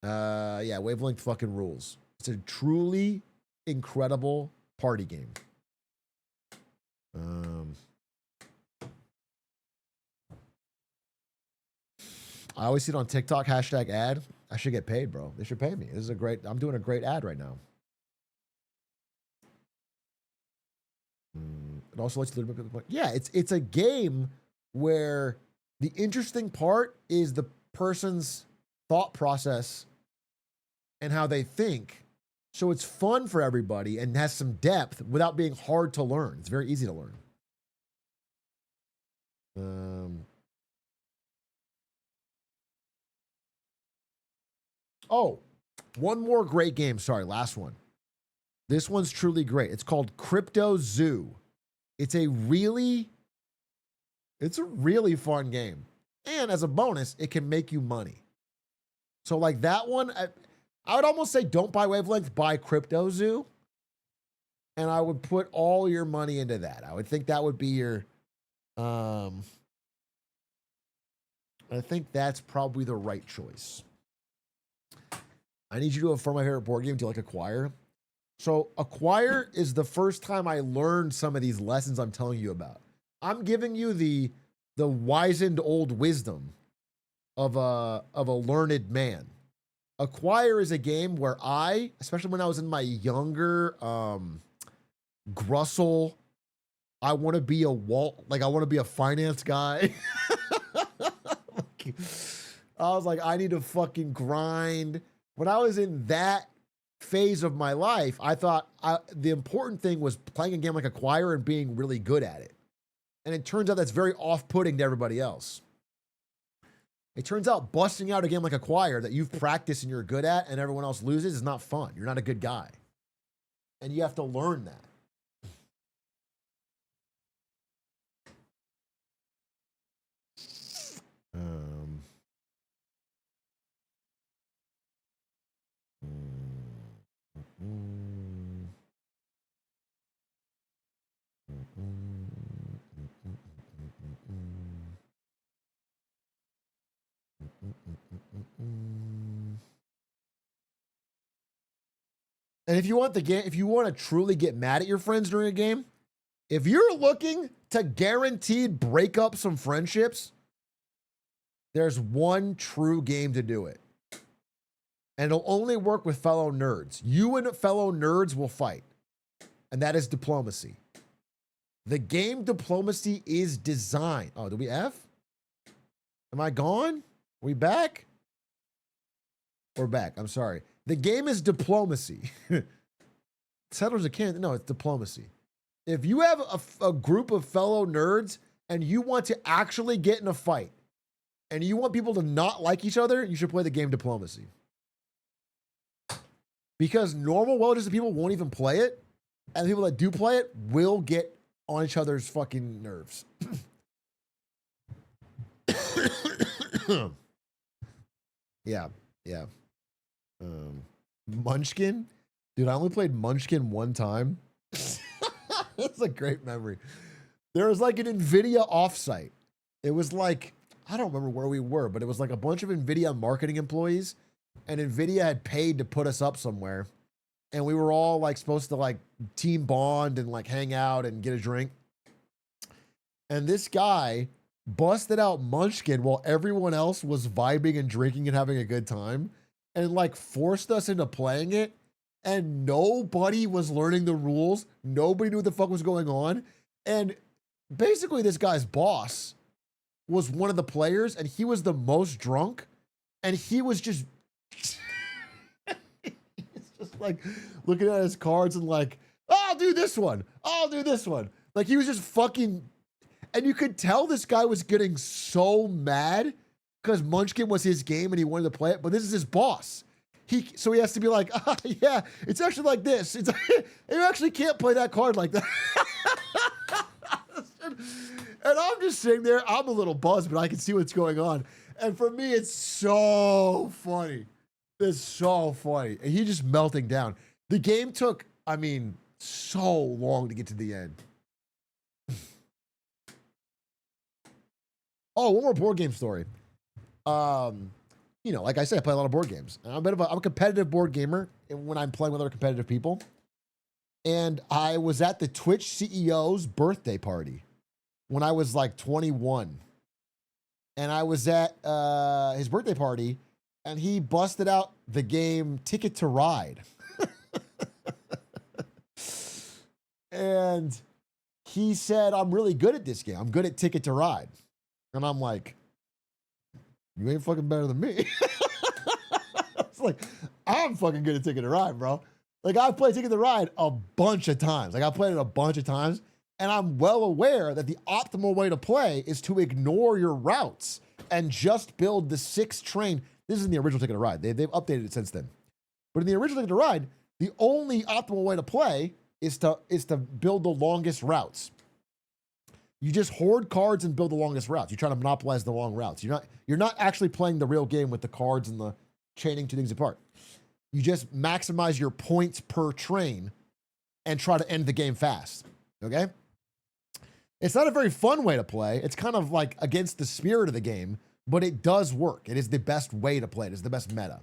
Yeah, Wavelength fucking rules. It's a truly incredible party game. I always see it on TikTok, #ad. I should get paid, bro. They should pay me. This is a great, I'm doing a great ad right now. It also lets you look. Yeah, it's a game where the interesting part is the person's thought process and how they think. So it's fun for everybody and has some depth without being hard to learn. It's very easy to learn. Oh, one more great game. Sorry, last one. This one's truly great. It's called Crypto Zoo. It's a really fun game. And as a bonus, it can make you money. So like that one, I would almost say don't buy Wavelength, buy Crypto Zoo. And I would put all your money into that. I would think that would be your, I think that's probably the right choice. I need you to affirm my favorite board game. Do you like Acquire? So Acquire is the first time I learned some of these lessons I'm telling you about. I'm giving you the wizened old wisdom of a learned man. Acquire is a game where I, especially when I was in my younger Grussel, I want to be a I want to be a finance guy. I was like, I need to fucking grind. When I was in that phase of my life, I thought the important thing was playing a game like Acquire and being really good at it. And it turns out that's very off-putting to everybody else. It turns out busting out a game like Acquire that you've practiced and you're good at and everyone else loses is not fun. You're not a good guy. And you have to learn that. And if you want the game, if you want to truly get mad at your friends during a game, if you're looking to guaranteed break up some friendships, there's one true game to do it. And it'll only work with fellow nerds. You and fellow nerds will fight. And that is diplomacy. The game Diplomacy is designed. Oh, did we F? Am I gone? Are we back? We're back. I'm sorry. The game is Diplomacy. Settlers of Kansas. No, it's Diplomacy. If you have a group of fellow nerds and you want to actually get in a fight and you want people to not like each other, you should play the game Diplomacy. Because normal, well-adjusted people won't even play it, and the people that do play it will get on each other's fucking nerves. Yeah. Munchkin? Dude, I only played Munchkin one time. That's a great memory. There was like an NVIDIA offsite. It was like, I don't remember where we were, but it was like a bunch of NVIDIA marketing employees, and NVIDIA had paid to put us up somewhere. And we were all like supposed to like team bond and like hang out and get a drink. And this guy busted out Munchkin while everyone else was vibing and drinking and having a good time, and like forced us into playing it. And nobody was learning the rules. Nobody knew what the fuck was going on. And basically this guy's boss was one of the players, and he was the most drunk. And he was just, he's just like looking at his cards and like, oh, I'll do this one. I'll do this one. Like he was just fucking, and you could tell this guy was getting so mad because Munchkin was his game and he wanted to play it, but this is his boss. So he has to be like, yeah, it's actually like this. You actually can't play that card like that. And I'm just sitting there. I'm a little buzzed, but I can see what's going on. And for me, it's so funny. It's so funny. And he's just melting down. The game took, I mean, so long to get to the end. Oh, one more board game story. You know, like I said, I play a lot of board games. And I'm a competitive board gamer when I'm playing with other competitive people. And I was at the Twitch CEO's birthday party when I was like 21. And I was at his birthday party, and he busted out the game Ticket to Ride. And he said, I'm really good at this game. I'm good at Ticket to Ride. And I'm like, you ain't fucking better than me. It's like, I'm fucking good at Ticket to Ride, bro. Like, I've played Ticket to Ride a bunch of times. Like, I've played it a bunch of times, and I'm well aware that the optimal way to play is to ignore your routes and just build the 6 train. This is in the original Ticket to Ride. They've updated it since then. But in the original Ticket to Ride, the only optimal way to play is to build the longest routes. You just hoard cards and build the longest routes. You try to monopolize the long routes. You're not actually playing the real game with the cards and the chaining two things apart. You just maximize your points per train and try to end the game fast. Okay? It's not a very fun way to play. It's kind of like against the spirit of the game, but it does work. It is the best way to play it. It's the best meta.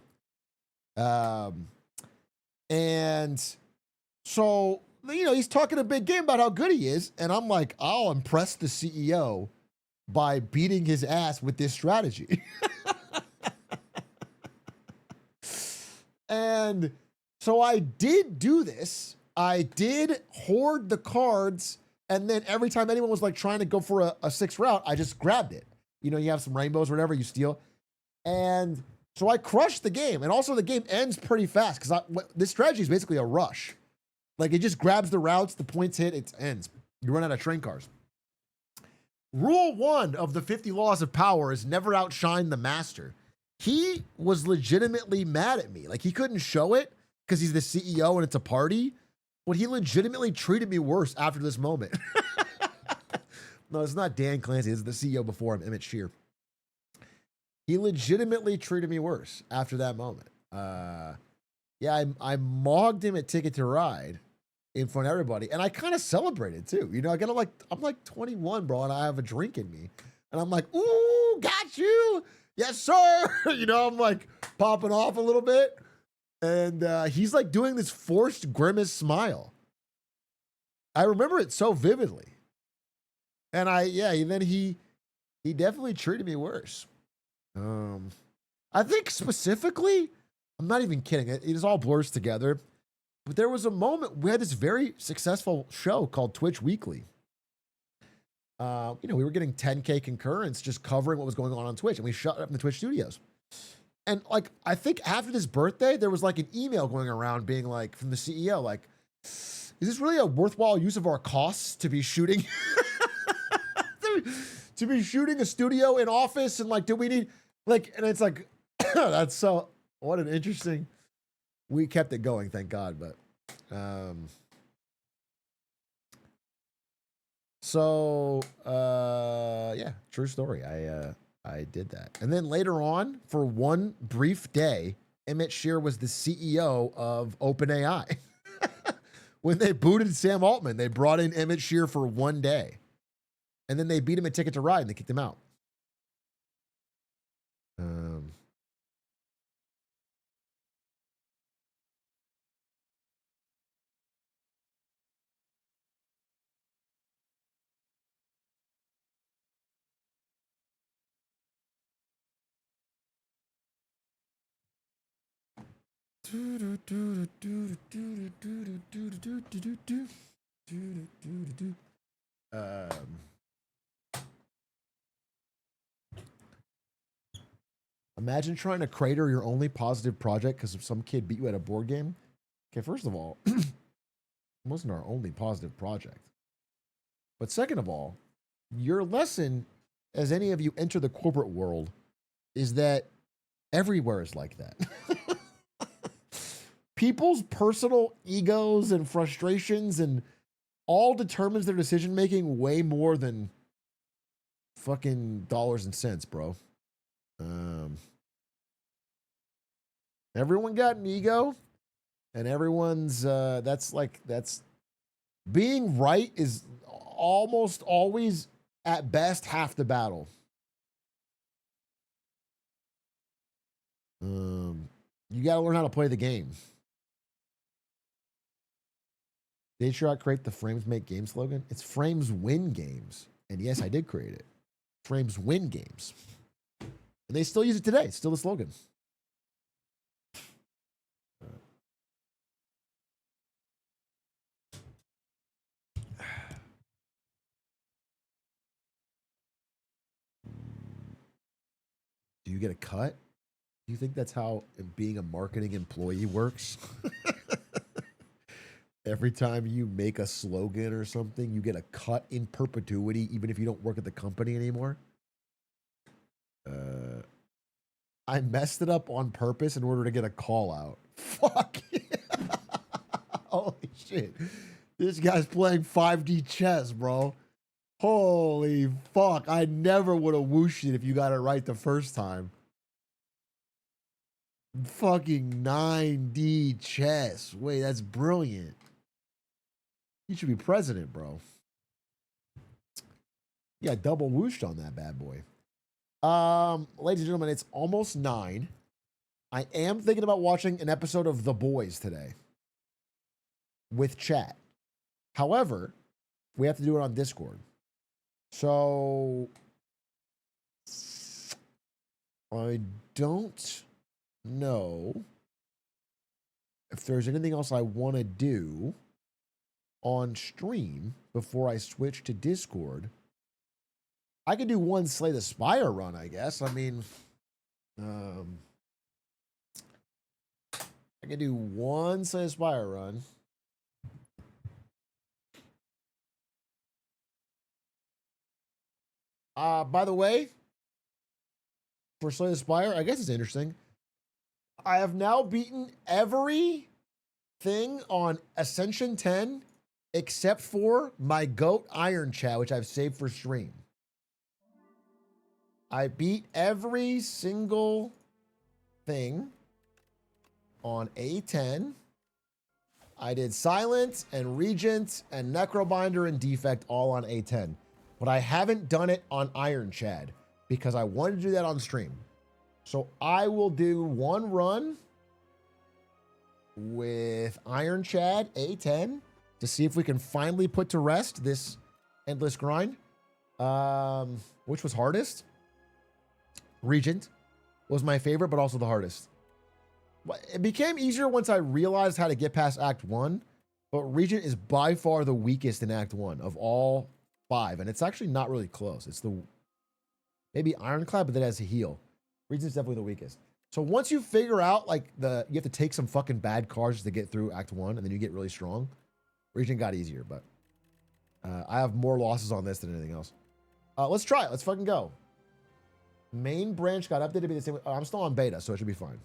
And so, you know, he's talking a big game about how good he is. And I'm like, I'll impress the CEO by beating his ass with this strategy. And so I did do this. I did hoard the cards. And then every time anyone was like trying to go for a 6th route, I just grabbed it. You know, you have some rainbows or whatever, you steal. And so I crushed the game. And also the game ends pretty fast because this strategy is basically a rush. Like, it just grabs the routes, the points hit, it ends. You run out of train cars. Rule 1 of the 50 Laws of Power is never outshine the master. He was legitimately mad at me. Like, he couldn't show it because he's the CEO and it's a party. But he legitimately treated me worse after this moment. No, it's not Dan Clancy. It's the CEO before him, Emmett Shear. He legitimately treated me worse after that moment. Yeah, I mogged him at Ticket to Ride in front of everybody, and I kind of celebrated too. You know, I'm like 21, bro, and I have a drink in me, and I'm like, ooh, got you, yes sir. You know, I'm like popping off a little bit, and he's like doing this forced grimace smile. I remember it so vividly, and then he definitely treated me worse. I think specifically, I'm not even kidding. It all blurs together. But there was a moment, we had this very successful show called Twitch Weekly. We were getting 10K concurrence just covering what was going on Twitch, and we shut up in the Twitch studios. And like, I think after this birthday, there was like an email going around being like, from the CEO, like, is this really a worthwhile use of our costs to be shooting, to be shooting a studio in office? And like, do we need, like, and it's like, that's so, what an interesting, we kept it going, thank God. But, yeah, true story. I did that. And then later on, for one brief day, Emmett Shear was the CEO of OpenAI. When they booted Sam Altman, they brought in Emmett Shear for one day. And then they beat him at Ticket to Ride and they kicked him out. Imagine trying to crater your only positive project because some kid beat you at a board game. Okay, first of all, it wasn't our only positive project. But second of all, your lesson, as any of you enter the corporate world, is that everywhere is like that. People's personal egos and frustrations and all determines their decision making way more than fucking dollars and cents, bro. Everyone got an ego, and everyone's that's being right is almost always at best half the battle. You got to learn how to play the game. Did Atrioc create the Frames Make Games slogan? It's Frames Win Games. And yes, I did create it. Frames Win Games. And they still use it today. It's still the slogan. Do you get a cut? Do you think that's how being a marketing employee works? Every time you make a slogan or something, you get a cut in perpetuity, even if you don't work at the company anymore. I messed it up on purpose in order to get a call out. Fuck. Holy shit. This guy's playing 5D chess, bro. Holy fuck. I never would have whooshed it if you got it right the first time. Fucking 9D chess. Wait, that's brilliant. You should be president, bro. You got double whooshed on that bad boy. Ladies and gentlemen, it's almost 9. I am thinking about watching an episode of The Boys today with chat. However, we have to do it on Discord. So I don't know if there's anything else I want to do on stream before I switch to Discord. I could do one Slay the Spire run, I guess. I mean, I could do one Slay the Spire run. By the way, for Slay the Spire, I guess it's interesting. I have now beaten every thing on Ascension 10 except for my GOAT Iron Chat, which I've saved for stream. I beat every single thing on A10. I did Silent and Regent and Necrobinder and Defect all on A10. But I haven't done it on Iron Chad because I wanted to do that on stream. So I will do one run with Iron Chad A10 to see if we can finally put to rest this endless grind. Which was hardest? Regent was my favorite, but also the hardest. It became easier once I realized how to get past Act 1, but Regent is by far the weakest in Act 1 of all 5, and it's actually not really close. It's the maybe Ironclad, but that has a heal. Regent's definitely the weakest. So once you figure out like you have to take some fucking bad cards to get through Act 1, and then you get really strong. Regent got easier, but I have more losses on this than anything else. Let's try it. Let's fucking go. Main branch got updated to be the same. I'm still on beta, so it should be fine.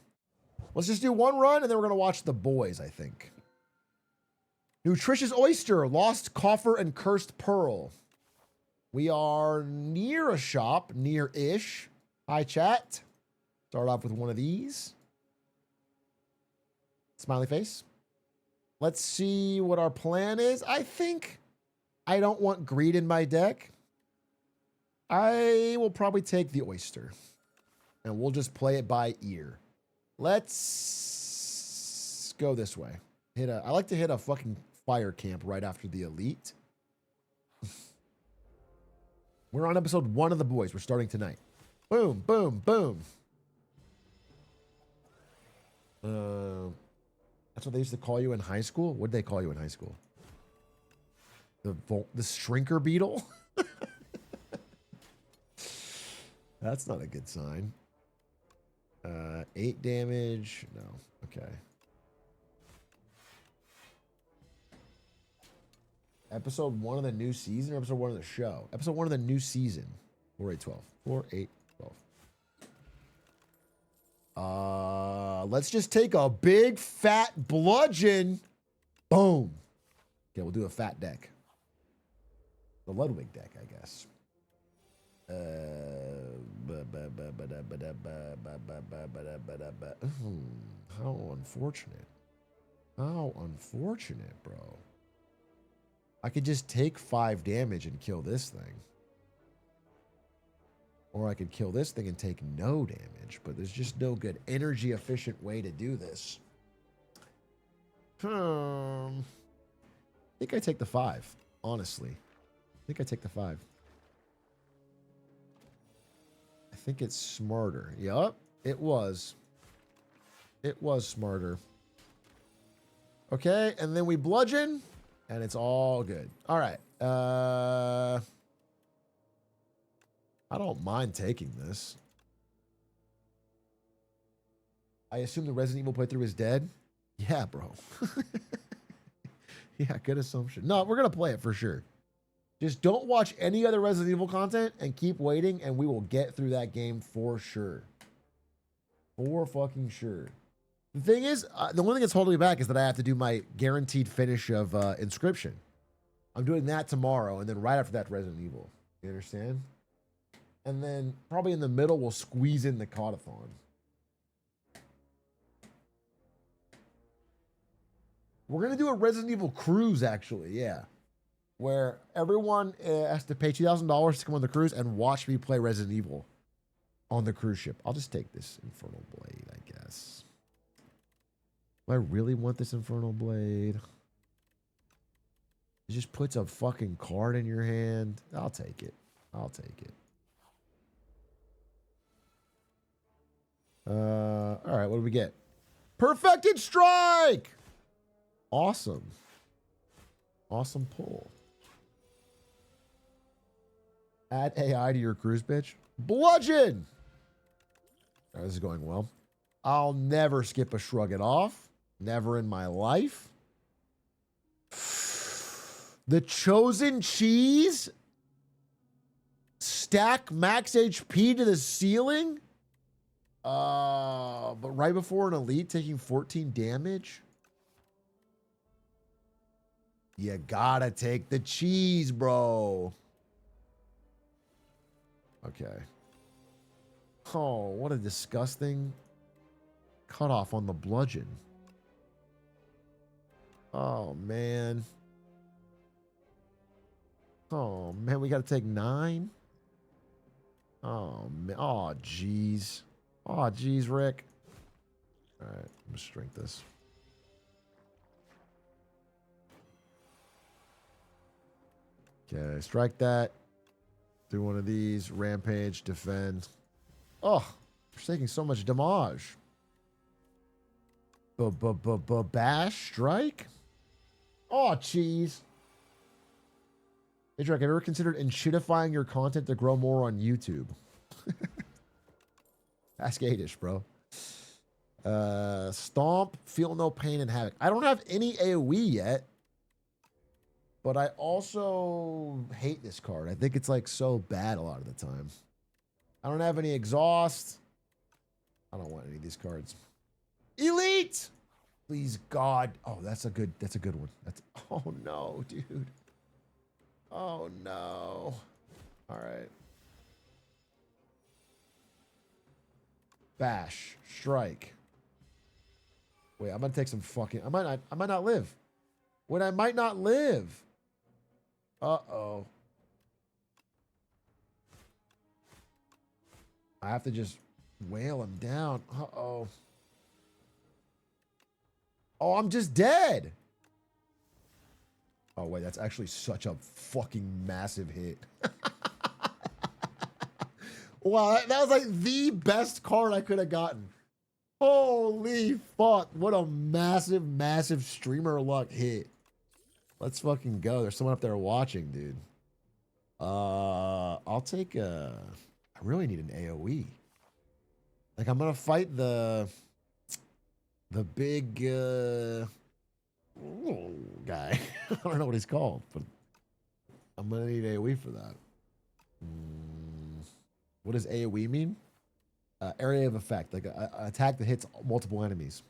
Let's just do one run, and then we're going to watch The Boys, I think. Nutritious Oyster, Lost Coffer, and Cursed Pearl. We are near a shop, near-ish. Hi, chat. Start off with one of these. Smiley face. Let's see what our plan is. I think I don't want greed in my deck. I will probably take the Oyster. And we'll just play it by ear. Let's go this way. I like to hit a fucking fire camp right after the elite. We're on episode 1 of The Boys. We're starting tonight. Boom, boom, boom. That's what they used to call you in high school? What did they call you in high school? The Shrinker Beetle? That's not a good sign. 8 damage. No. Okay. Episode 1 of the new season or episode 1 of the show? Episode 1 of the new season. 4, 8, 12. 4, 8, 12. Let's just take a big fat bludgeon. Boom. Okay, we'll do a fat deck. The Ludwig deck, I guess. How unfortunate. How unfortunate, bro. I could just take 5 damage and kill this thing. Or I could kill this thing and take no damage, but there's just no good energy efficient way to do this. I think I take the 5, honestly. I think I take the 5. I think it's smarter. Yup, it was. It was smarter. Okay, and then we bludgeon, and it's all good. All right. I don't mind taking this. I assume the Resident Evil playthrough is dead? Yeah, bro. Yeah, good assumption. No, we're going to play it for sure. Just don't watch any other Resident Evil content and keep waiting, and we will get through that game for sure. For fucking sure. The thing is, the only thing that's holding me back is that I have to do my guaranteed finish of Inscription. I'm doing that tomorrow, and then right after that, Resident Evil. You understand? And then probably in the middle, we'll squeeze in the Caudathon. We're going to do a Resident Evil cruise, actually, yeah. Where everyone has to pay $2,000 to come on the cruise and watch me play Resident Evil on the cruise ship. I'll just take this Infernal Blade, I guess. Do I really want this Infernal Blade? It just puts a fucking card in your hand. I'll take it. I'll take it. All right, what do we get? Perfected Strike! Awesome. Awesome pull. Add AI to your cruise, bitch. Bludgeon! All right, this is going well. I'll never skip a Shrug It Off. Never in my life. The Chosen Cheese? Stack max HP to the ceiling? But right before an elite taking 14 damage? You gotta take the cheese, bro. Okay. Oh, what a disgusting cutoff on the bludgeon. Oh, man. Oh, man, we gotta take 9? Oh, man. Oh, jeez. Oh, jeez, Rick. All right, let's drink this. Okay, strike that. Do one of these. Rampage, defend. Oh, you're taking so much damage. Bash, strike? Oh, jeez. Atrioc, have you ever considered enchitifying your content to grow more on YouTube? Ask Adish, bro. Stomp, feel no pain, and havoc. I don't have any AoE yet. But I also hate this card. I think it's like so bad a lot of the time. I don't have any exhaust. I don't want any of these cards. Elite! Please God. Oh, that's a good one. Oh no, dude. Oh no. All right. Bash. Strike. Wait, I'm gonna take some fucking. I might not live. Wait, I might not live. Uh-oh. I have to just wail him down. Uh-oh. Oh, I'm just dead. Oh, wait, that's actually such a fucking massive hit. Wow, that was like the best card I could have gotten. Holy fuck. What a massive, massive streamer luck hit. Let's fucking go. There's someone up there watching, dude. I'll take I really need an AoE. Like, I'm gonna fight the big guy. I don't know what he's called, but I'm gonna need AoE for that. What does AoE mean? Area of effect, like an attack that hits multiple enemies.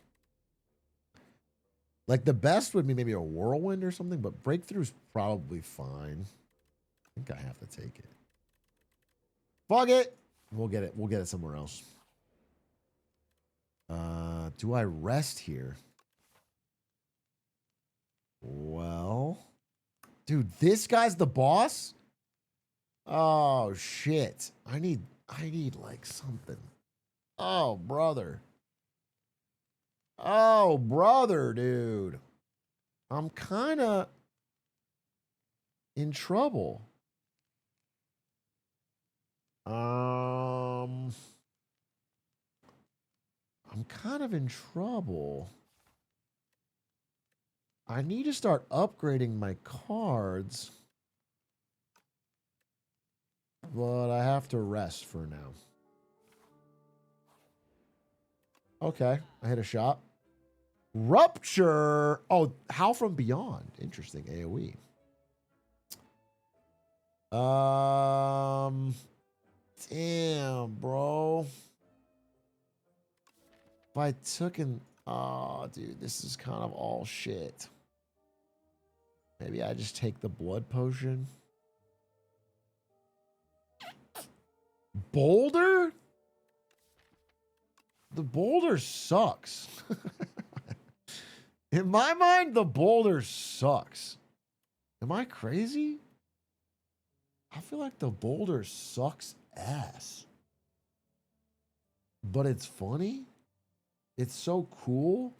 Like, the best would be maybe a whirlwind or something, but breakthrough's probably fine. I think I have to take it. Fuck it. We'll get it. We'll get it somewhere else. Do I rest here? Well, dude, this guy's the boss? Oh shit. I need like something. Oh, brother. Oh, brother, dude. I'm kind of in trouble. I'm kind of in trouble. I need to start upgrading my cards. But I have to rest for now. Okay, I hit a shot. Rupture. Oh, Howl from Beyond. Interesting. AoE. Damn, bro. If I took an... Oh, dude, this is kind of all shit. Maybe I just take the blood potion. Boulder? The boulder sucks. In my mind, the boulder sucks. Am I crazy? I feel like the boulder sucks ass. But it's funny. It's so cool.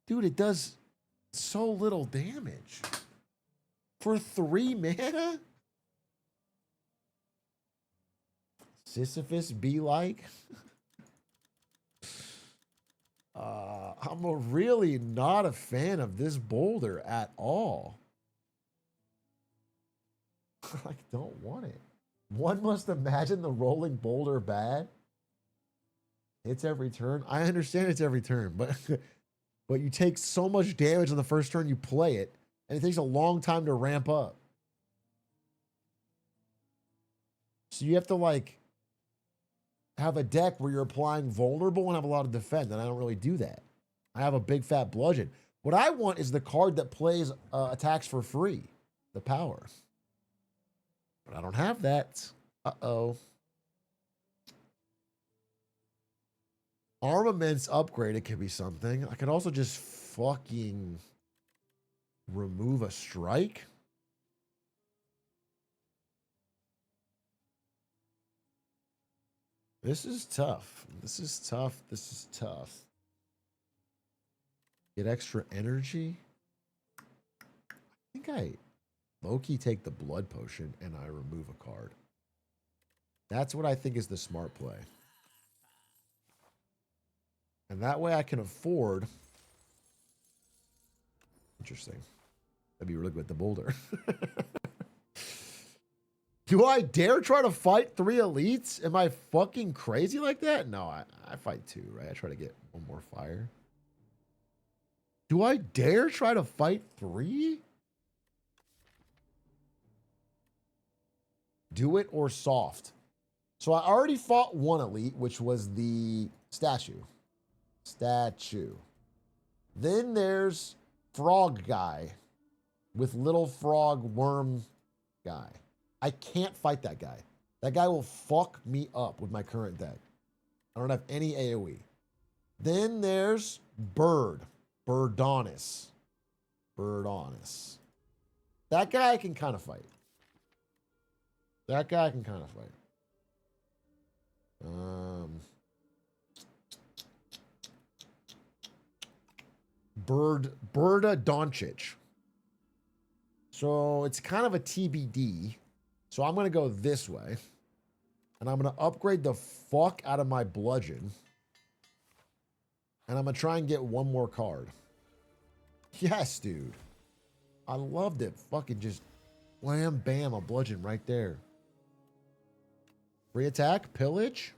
Dude, it does so little damage. For 3 mana? Sisyphus be like? I'm really not a fan of this boulder at all. I don't want it. One must imagine the rolling boulder bad. It's every turn. I understand it's every turn, but but you take so much damage on the first turn you play it, and it takes a long time to ramp up. So you have to like have a deck where you're applying vulnerable and have a lot of defense, and I don't really do that. I have a big fat bludgeon. What I want is the card that plays attacks for free, the power. But I don't have that. Uh-oh. Armaments upgraded could be something. I could also just fucking remove a strike. This is tough. This is tough. This is tough. Get extra energy. I think I low-key take the blood potion and I remove a card. That's what I think is the smart play. And that way I can afford. Interesting. That'd be really good with the boulder. Do I dare try to fight 3 elites? Am I fucking crazy like that? No, I fight 2, right? I try to get 1 more fire. Do I dare try to fight 3? Do it or soft. So I already fought 1 elite, which was the statue. Then there's frog guy with little frog worm guy. I can't fight that guy. That guy will fuck me up with my current deck. I don't have any AoE. Then there's Bird. Birdonis. That guy I can kind of fight. Birda Doncic. So it's kind of a TBD. So I'm going to go this way. And I'm going to upgrade the fuck out of my bludgeon. And I'm going to try and get 1 more card. Yes, dude. I loved it. Fucking just wham, bam, a bludgeon right there. Free attack, pillage.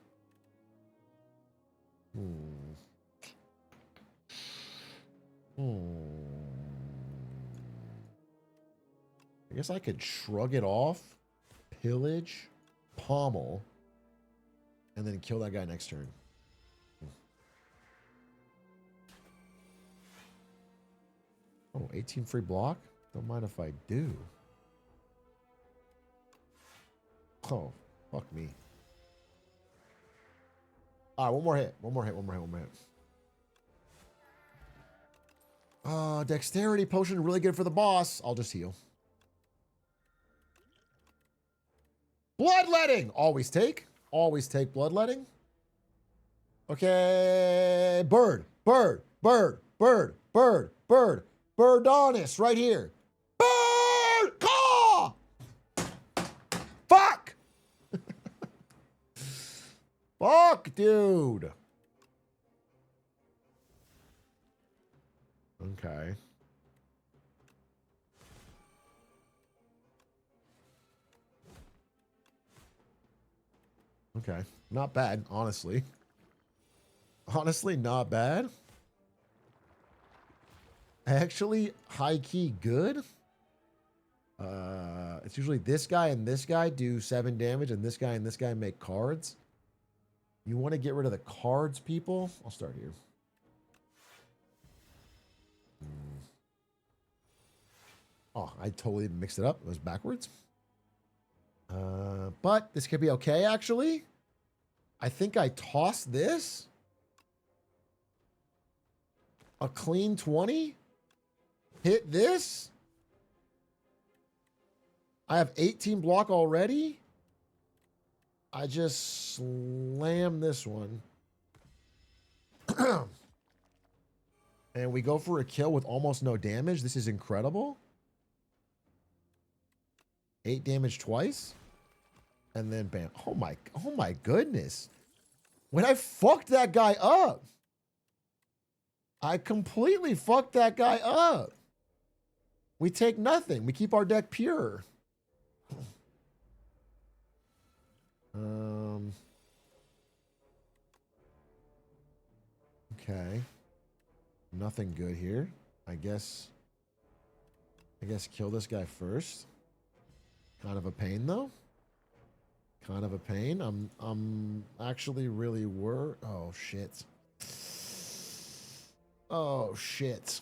I guess I could shrug it off, pillage, pommel, and then kill that guy next turn. Oh, 18 free block? Don't mind if I do. Oh, fuck me. All right, one more hit. Dexterity potion, really good for the boss. I'll just heal. Bloodletting! Always take bloodletting. Okay, Birdonis, right here. Bird! Caw! Fuck! Fuck, dude. Okay. Okay. Not bad, honestly. Honestly, not bad. Actually, high-key good. It's usually this guy and this guy do 7 damage, and this guy make cards. You want to get rid of the cards, people? I'll start here. Oh, I totally mixed it up. It was backwards. But this could be okay, actually. I think I toss this. A clean 20. Hit this. I have 18 block already. I just slam this one. And we go for a kill with almost no damage. This is incredible. 8 damage twice. And then bam. Oh my goodness. When I fucked that guy up. I completely fucked that guy up. We take nothing. We keep our deck pure. Okay. Nothing good here. I guess kill this guy first. Kind of a pain though. Kind of a pain. I'm actually really oh shit. Oh shit.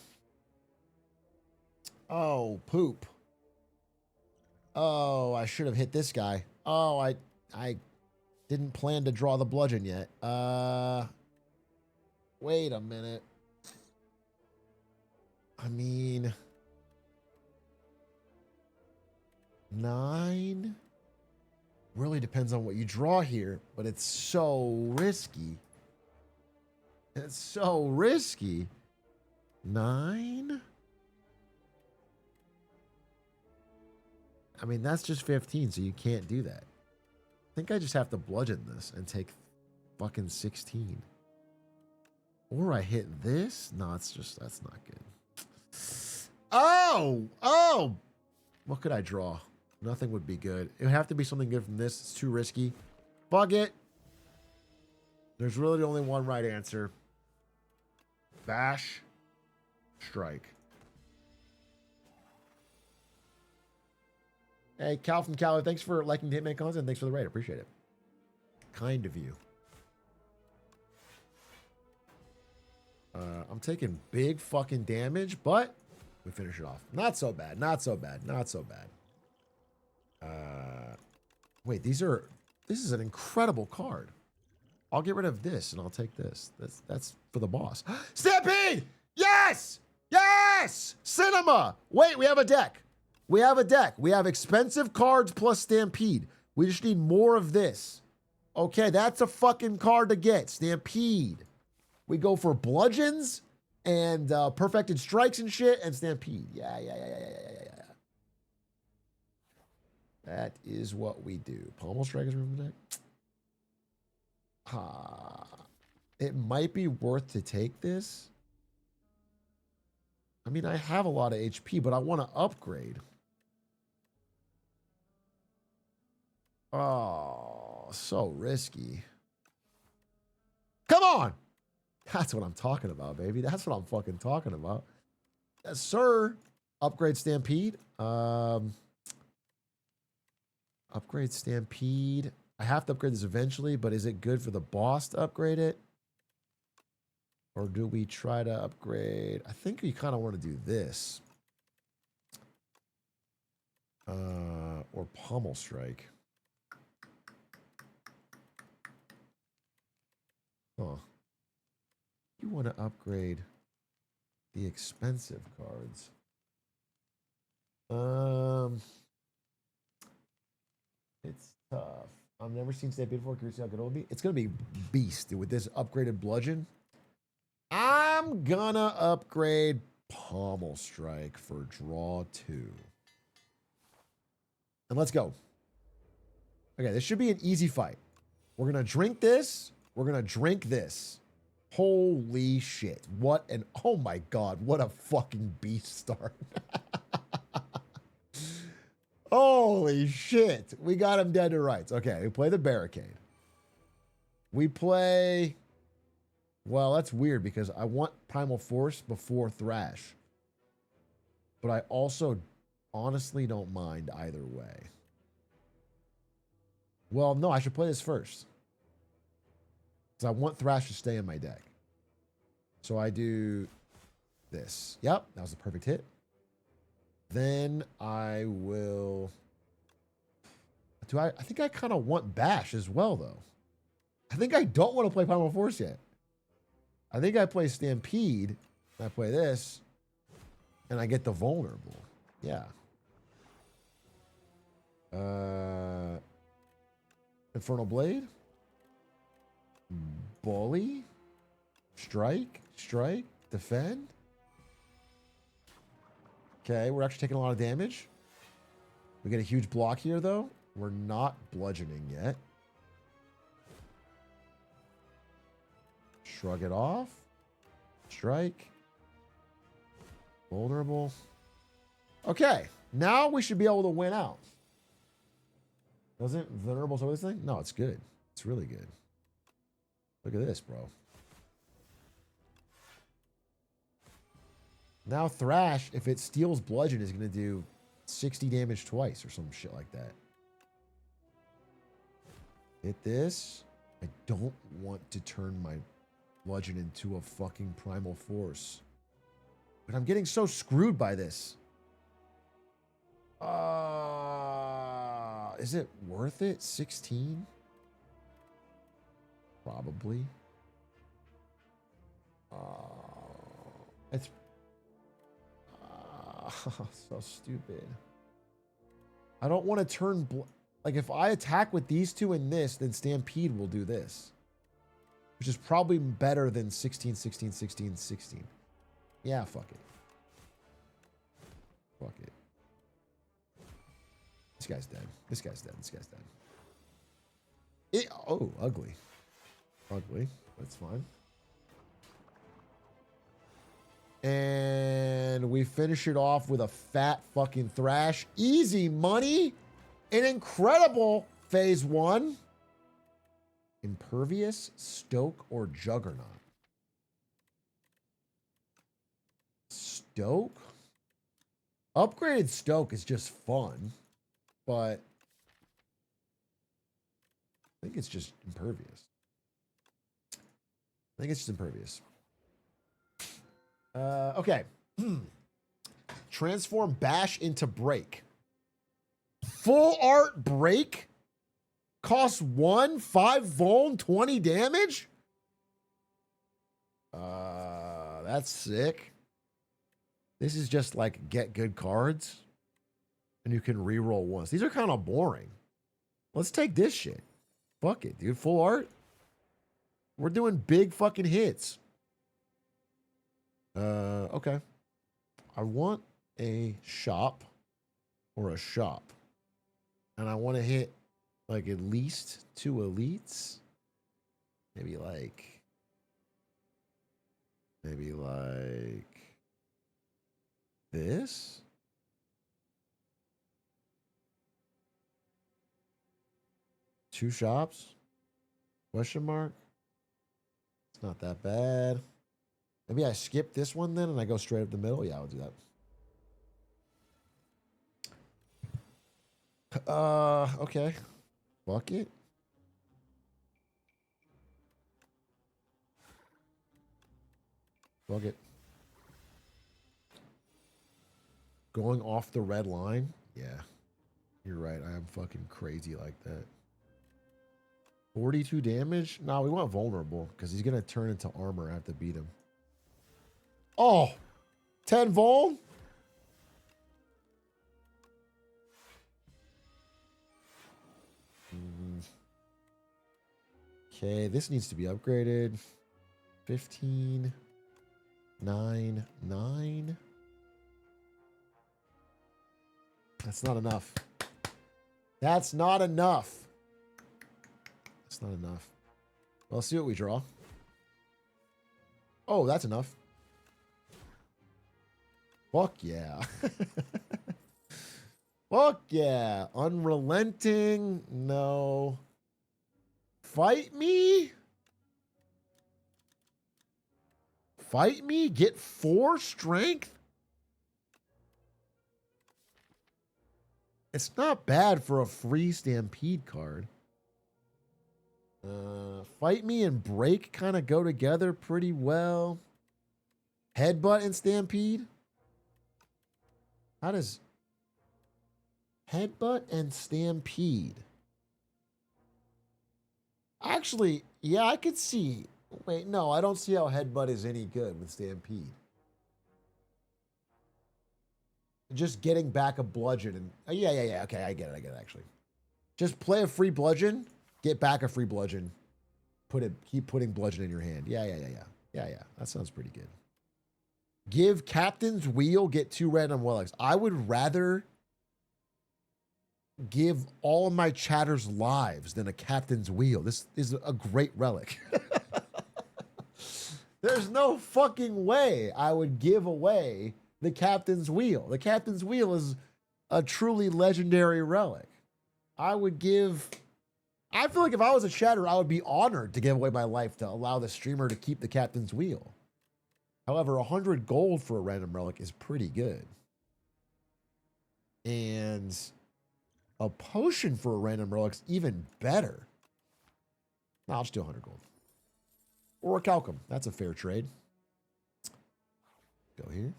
Oh, poop. Oh, I should have hit this guy. Oh, I didn't plan to draw the bludgeon yet. Wait a minute. I mean, 9 really depends on what you draw here, but it's so risky. It's so risky. 9? I mean, that's just 15, so you can't do that. I think I just have to bludgeon this and take fucking 16. Or I hit this? No, it's just, that's not good. Oh! What could I draw? Nothing would be good. It would have to be something good from this. It's too risky. Bug it. There's really only one right answer. Bash. Strike. Hey, Cal from Cali, thanks for liking the Hitman content. Thanks for the raid. Appreciate it. Kind of you. I'm taking big fucking damage, but we finish it off. Not so bad. Not so bad. Not so bad. Wait, this is an incredible card. I'll get rid of this and I'll take this. That's for the boss. Stampede! Yes! Yes! Cinema! Wait, we have a deck. We have a deck. We have expensive cards plus Stampede. We just need more of this. Okay, that's a fucking card to get. Stampede. We go for bludgeons and perfected strikes and shit and Stampede. Yeah. That is what we do. Pommel Strike is from the deck. It might be worth to take this. I mean, I have a lot of HP, but I want to upgrade. Oh, so risky. Come on! That's what I'm talking about, baby. That's what I'm fucking talking about. Yes, sir. Upgrade Stampede. Upgrade Stampede. I have to upgrade this eventually, but is it good for the boss to upgrade it? Or do we try to upgrade? I think we kind of want to do this. Or Pommel Strike. Huh. You want to upgrade the expensive cards. It's tough. I've never seen Stampede before. Curious how good it'll be. It's going to be beast with this upgraded bludgeon. I'm going to upgrade Pommel Strike for draw 2. And let's go. Okay, this should be an easy fight. We're going to drink this. We're going to drink this. Holy shit. What an... Oh my god. What a fucking beast start. Holy shit. We got him dead to rights. Okay, we play the barricade. We play... Well, that's weird because I want Primal Force before Thrash. But I also honestly don't mind either way. Well, no, I should play this first. Because I want Thrash to stay in my deck. So I do this. Yep, that was the perfect hit. Then I will... I think I kind of want Bash as well, though. I think I don't want to play Primal Force yet. I think I play Stampede. I play this. And I get the vulnerable. Yeah. Infernal Blade. Bully. Strike. Defend. Okay, we're actually taking a lot of damage. We get a huge block here, though. We're not bludgeoning yet. Shrug it off. Strike. Vulnerable. Okay, now we should be able to win out. Doesn't vulnerable so this thing? No, it's good. It's really good. Look at this, bro. Now Thrash, if it steals bludgeon, is going to do 60 damage twice or some shit like that. Hit this. I don't want to turn my bludgeon into a fucking Primal Force. But I'm getting so screwed by this. Is it worth it? 16? Probably. It's so stupid. I don't want to turn like if I attack with these two and this, then Stampede will do this, which is probably better than 16, 16, 16, 16. Yeah, fuck it. Fuck it. This guy's dead. This guy's dead. This guy's dead. Oh, ugly. Ugly. That's fine. And we finish it off with a fat fucking Thrash. Easy money. An incredible phase 1. Impervious, Stoke, or Juggernaut? Stoke? Upgraded Stoke is just fun, but I think it's just Impervious. I think it's just Impervious. Okay. Transform Bash into Break. Full art Break? Costs 1, 5 Vuln, 20 damage? That's sick. This is just like get good cards. And you can reroll once. These are kind of boring. Let's take this shit. Fuck it, dude. Full art. We're doing big fucking hits. Okay. I want a shop or a shop. And I want to hit like at least 2 elites. Maybe like this. Two shops? Question mark? It's not that bad. Maybe I skip this one then and I go straight up the middle. Yeah, I'll do that. Okay. Fuck it. Fuck it. Going off the red line? Yeah. You're right. I am fucking crazy like that. 42 damage? No, we want vulnerable because he's going to turn into armor. I have to beat him. Oh! 10 vul? Okay, this needs to be upgraded. 15, 9, 9. That's not enough. That's not enough. That's not enough. Well, let's see what we draw. Oh, that's enough. Fuck yeah. Fuck yeah. Unrelenting. No. Fight me? Fight me? Get 4 strength? It's not bad for a free Stampede card. Fight me and Break kind of go together pretty well. Headbutt and Stampede? How does Headbutt and Stampede? Actually, yeah, I could see. Wait, no, I don't see how Headbutt is any good with Stampede. Just getting back a bludgeon and yeah. Okay, I get it, actually. Just play a free bludgeon, get back a free bludgeon, keep putting bludgeon in your hand. Yeah. That sounds pretty good. Give Captain's Wheel, get 2 random relics. I would rather give all of my chatters lives than a Captain's Wheel. This is a great relic. There's no fucking way I would give away the Captain's Wheel. The Captain's Wheel is a truly legendary relic. I feel like if I was a chatter, I would be honored to give away my life to allow the streamer to keep the Captain's Wheel. However, 100 gold for a random relic is pretty good. And a potion for a random relic is even better. No, I'll just do 100 gold. Or a Calcum. That's a fair trade. Go here.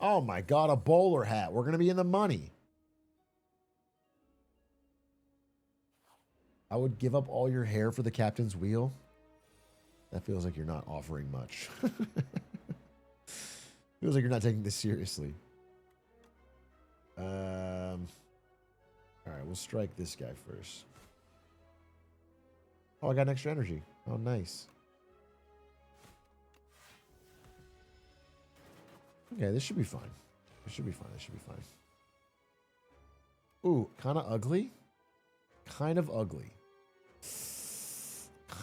Oh my God, a bowler hat. We're going to be in the money. I would give up all your hair for the captain's wheel. That feels like you're not offering much. Feels like you're not taking this seriously. All right, we'll strike this guy first. Oh, I got an extra energy. Oh, nice. Okay, this should be fine. This should be fine. This should be fine. Ooh, kind of ugly. Kind of ugly.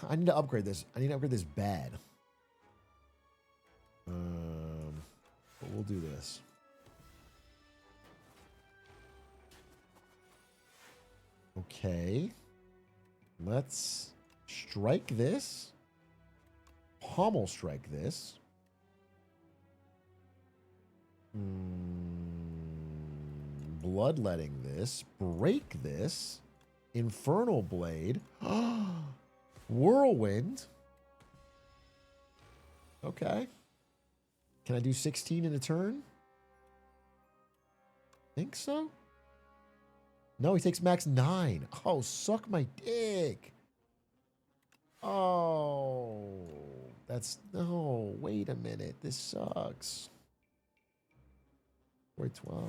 I need to upgrade this. I need to upgrade this bad. But we'll do this. Okay. Let's strike this. Pommel strike this. Bloodletting this. Break this. Infernal Blade. Whirlwind. Okay. Can I do 16 in a turn? Think so? No, he takes max 9. Oh, suck my dick. Oh, that's... No, wait a minute. This sucks. Wait, 12.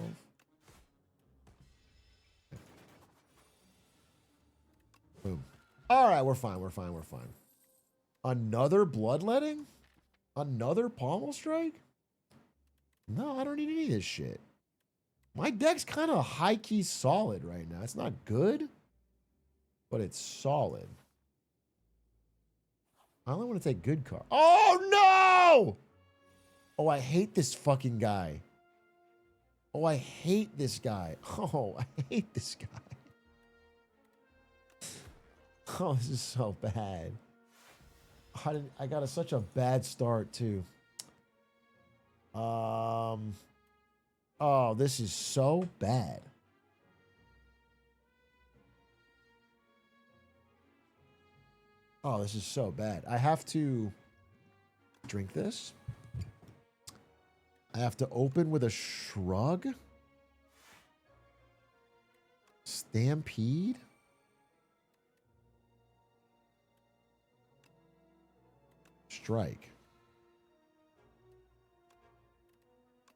Boom. All right, we're fine. We're fine. We're fine. Another bloodletting? Another pommel strike? No, I don't need any of this shit. My deck's kind of high-key solid right now. It's not good, but it's solid. I only want to take good cards. Oh, no! Oh, I hate this fucking guy. Oh, I hate this guy. Oh, I hate this guy. Oh, this is so bad. I got such a bad start, too. Oh, this is so bad. Oh, this is so bad. I have to drink this. I have to open with a shrug. Stampede. Strike.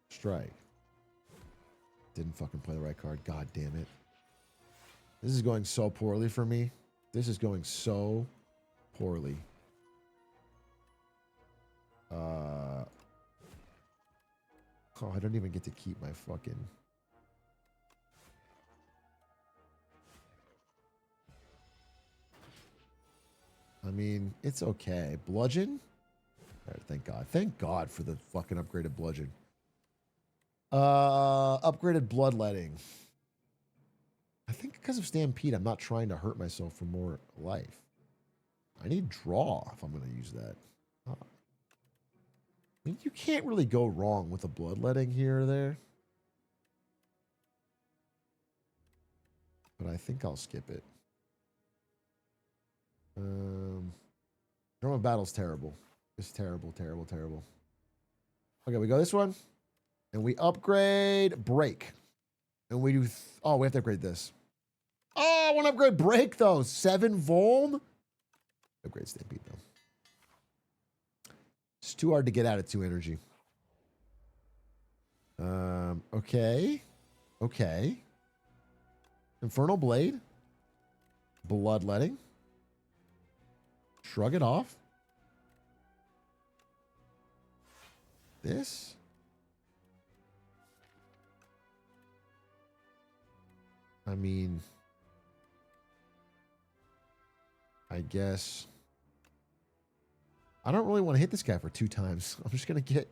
Strike. Didn't fucking play the right card. God damn it. This is going so poorly for me. This is going so poorly. Oh, I don't even get to keep my fucking... I mean, it's okay. Bludgeon? All right, thank God. Thank God for the fucking upgraded bludgeon. Upgraded bloodletting. I think because of Stampede, I'm not trying to hurt myself for more life. I need draw if I'm going to use that. I mean, you can't really go wrong with a bloodletting here or there. But I think I'll skip it. Drum of Battle's terrible. It's terrible, terrible, terrible. Okay, we go this one. And we upgrade Break. And we do... oh, we have to upgrade this. Oh, I want to upgrade Break, though. 7 Volm? Upgrade Stampede, though. It's too hard to get out at 2 energy. Okay. Okay. Infernal Blade. Bloodletting. Shrug it off. This. I mean, I guess I don't really want to hit this guy for 2 times. I'm just going to get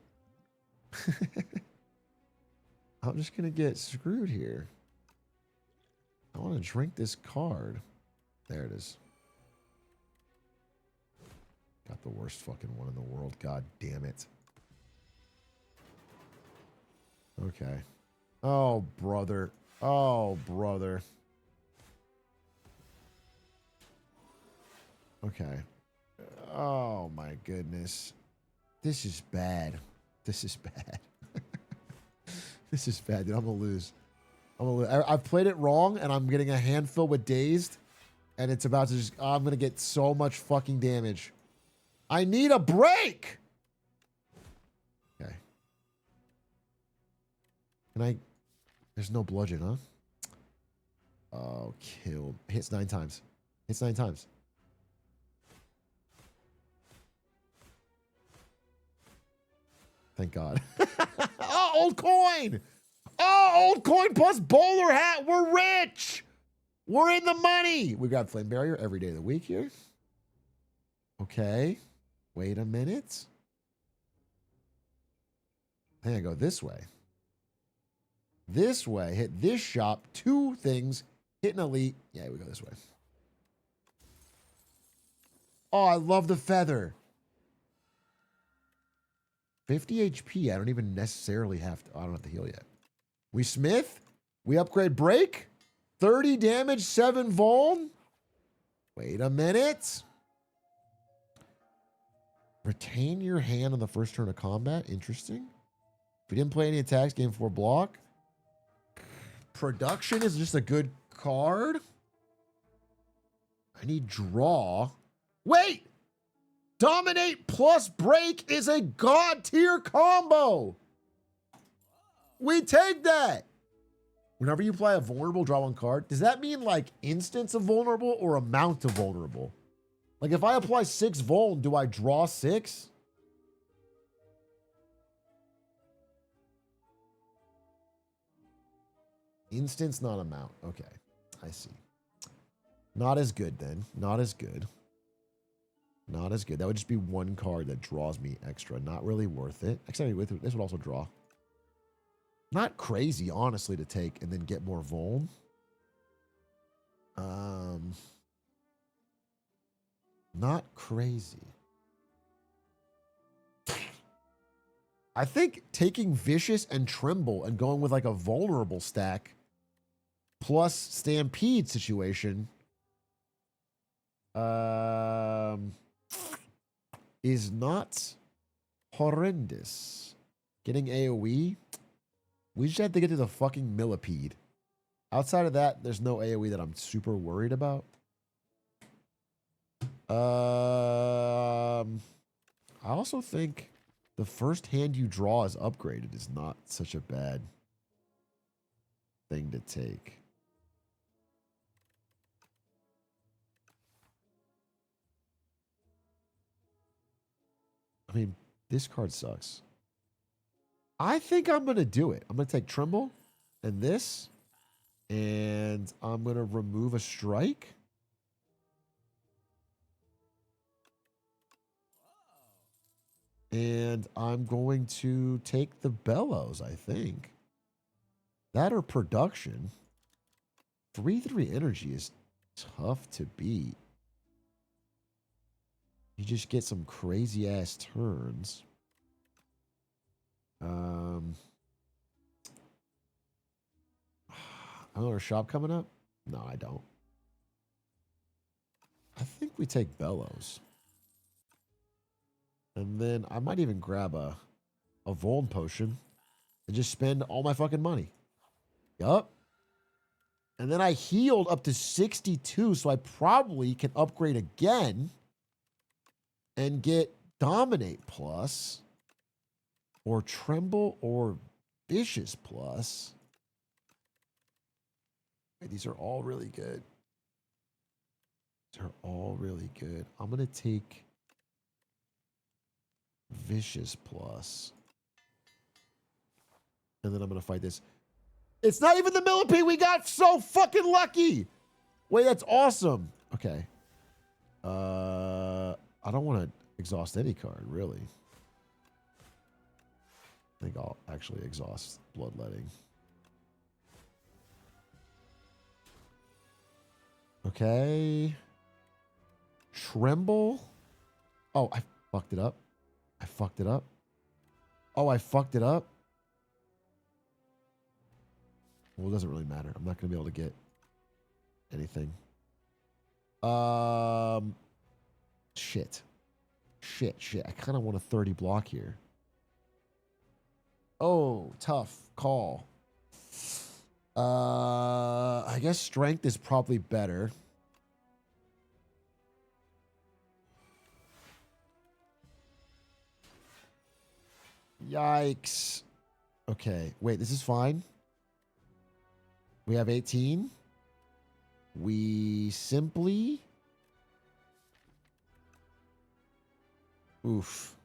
I'm just going to get screwed here. I want to drink this card. There it is. Got the worst fucking one in the world. God damn it. Okay. Oh, brother. Oh, brother. Okay. Oh, my goodness. This is bad. This is bad. This is bad, dude. I'm gonna lose. I've played it wrong, and I'm getting a handful with dazed, and it's about to just. I'm gonna get so much fucking damage. I need a break. Okay. Can I? There's no bludgeon, huh? Oh, killed. Hits 9 times. Hits 9 times. Thank God. Oh, old coin. Oh, old coin plus bowler hat. We're rich. We're in the money. We got flame barrier every day of the week here. Okay. Wait a minute. I think I go this way. This way. Hit this shop. 2 things. Hit an elite. Yeah, we go this way. Oh, I love the feather. 50 HP. I don't even necessarily have to. I don't have to heal yet. We smith. We upgrade break. 30 damage, 7 vuln. Wait a minute. Retain your hand on the first turn of combat. Interesting. If you didn't play any attacks, game 4 block. Production is just a good card. I need draw. Wait! Dominate plus break is a god tier combo. We take that. Whenever you play a vulnerable, draw 1 card. Does that mean like instance of vulnerable or amount of vulnerable? Like if I apply 6 vuln, do I draw 6? Instance, not amount. Okay, I see. Not as good then. Not as good. Not as good. That would just be 1 card that draws me extra. Not really worth it. Actually, this would also draw. Not crazy, honestly, to take and then get more vuln. Not crazy. I think taking Vicious and Tremble and going with like a vulnerable stack plus Stampede situation is not horrendous. Getting AoE, we just have to get to the fucking millipede. Outside of that, there's no AoE that I'm super worried about. I also think the first hand you draw is upgraded is not such a bad thing to take. I mean, this card sucks. I think I'm going to do it. I'm going to take Tremble and this, and I'm going to remove a strike. And I'm going to take the Bellows, I think. That or production. 3/3 energy is tough to beat. You just get some crazy ass turns. Another shop coming up? No, I don't. I think we take Bellows. And then I might even grab a Vuln potion and just spend all my fucking money. Yup. And then I healed up to 62, so I probably can upgrade again and get Dominate plus or Tremble or Vicious plus. These are all really good. These are all really good. I'm going to take Vicious plus. And then I'm going to fight this. It's not even the millipede. We got so fucking lucky. Wait, that's awesome. Okay. I don't want to exhaust any card, really. I think I'll actually exhaust Bloodletting. Okay. Tremble. Oh, I fucked it up. I fucked it up. Oh, I fucked it up. Well, it doesn't really matter. I'm not going to be able to get anything. Shit. Shit. I kind of want a 30 block here. Oh, tough call. I guess strength is probably better. Yikes. Okay, wait, this is fine. We have 18. We simply... Oof.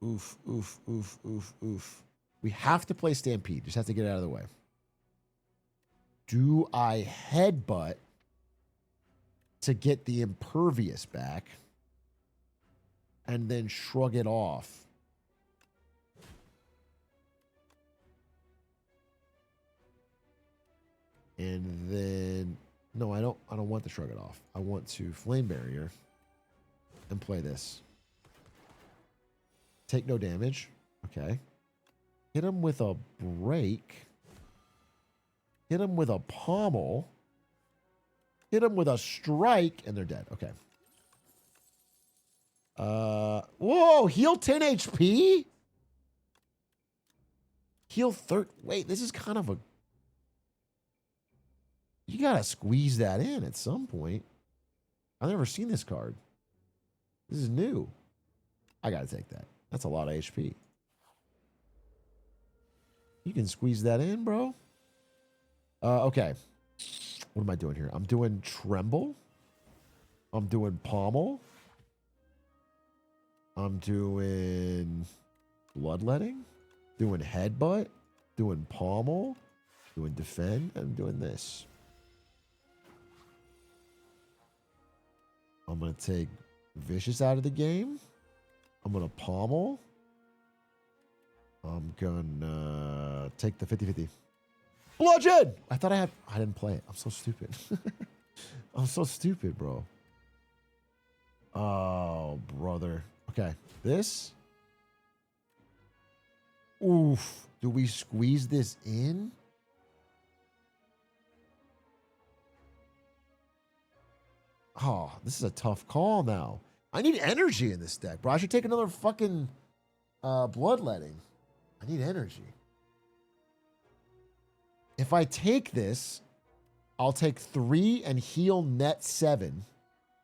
Oof, oof, oof, oof, oof. We have to play Stampede. Just have to get it out of the way. Do I headbutt to get the impervious back and then shrug it off? And then no, I don't want to shrug it off. I want to flame barrier and play this. Take no damage. Okay. Hit him with a break. Hit him with a pommel. Hit him with a strike, and they're dead. Okay. Whoa, heal 10 HP? Heal 30. Wait, this is kind of a... You gotta squeeze that in at some point. I've never seen this card. This is new. I gotta take that. That's a lot of HP. You can squeeze that in, bro. Okay. What am I doing here? I'm doing Tremble. I'm doing Pommel. I'm doing Bloodletting. Doing Headbutt. Doing Pommel. Doing Defend. And I'm doing this. I'm going to take Vicious out of the game. I'm going to Pommel. I'm going to take the 50-50. Bludgeon! I thought I didn't play it. I'm so stupid. I'm so stupid, bro. Oh, brother. Okay. This. Oof. Do we squeeze this in? Oh, this is a tough call now. I need energy in this deck, bro. I should take another fucking Bloodletting. I need energy. If I take this, I'll take 3 and heal net 7,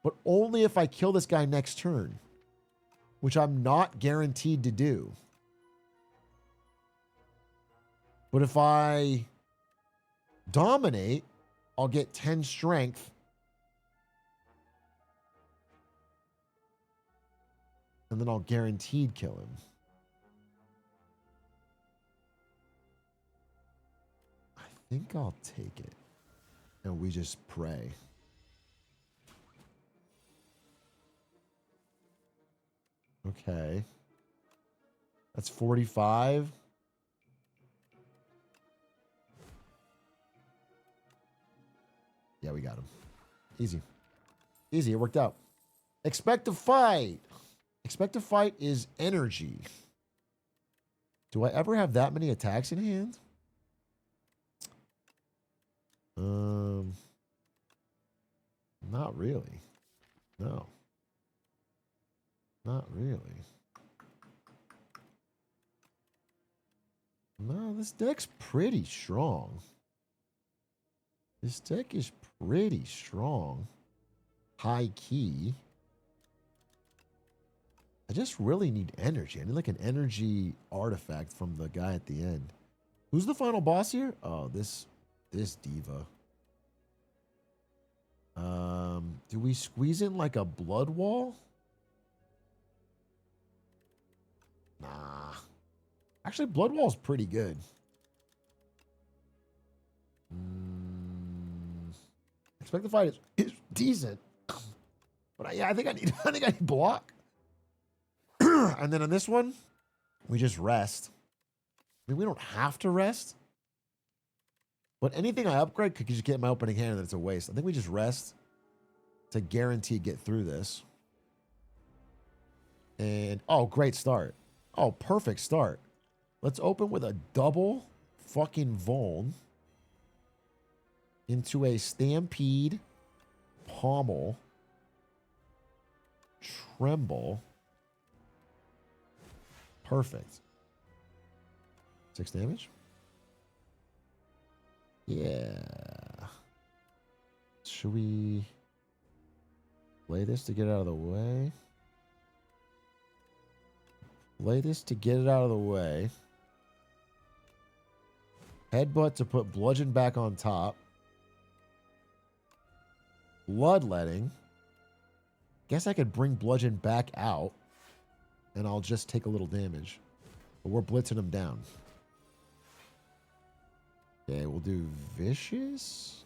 but only if I kill this guy next turn, which I'm not guaranteed to do. But if I dominate, I'll get 10 strength. And then I'll guaranteed kill him. I think I'll take it. And we just pray. Okay. That's 45. Yeah, we got him. Easy. Easy, it worked out. Expect to fight. Expect to fight is energy. Do I ever have that many attacks in hand? Not really. No. Not really. No, this deck's pretty strong. This deck is pretty strong. High key. I just really need energy. I need like an energy artifact from the guy at the end. Who's the final boss here? Oh, this diva. Do we squeeze in like a blood wall? Nah. Actually, blood wall's pretty good. Expect the fight is decent. But yeah, I think I need block. And then on this one, we just rest. I mean, we don't have to rest. But anything I upgrade could just get in my opening hand and it's a waste. I think we just rest to guarantee get through this. And, oh, great start. Oh, perfect start. Let's open with a double fucking Vuln into a Stampede, Pommel, Tremble. Perfect. 6 damage? Yeah. Should we play this to get out of the way? Play this to get it out of the way. Headbutt to put bludgeon back on top. Bloodletting. Guess I could bring bludgeon back out. And I'll just take a little damage. But we're blitzing him down. Okay, we'll do vicious.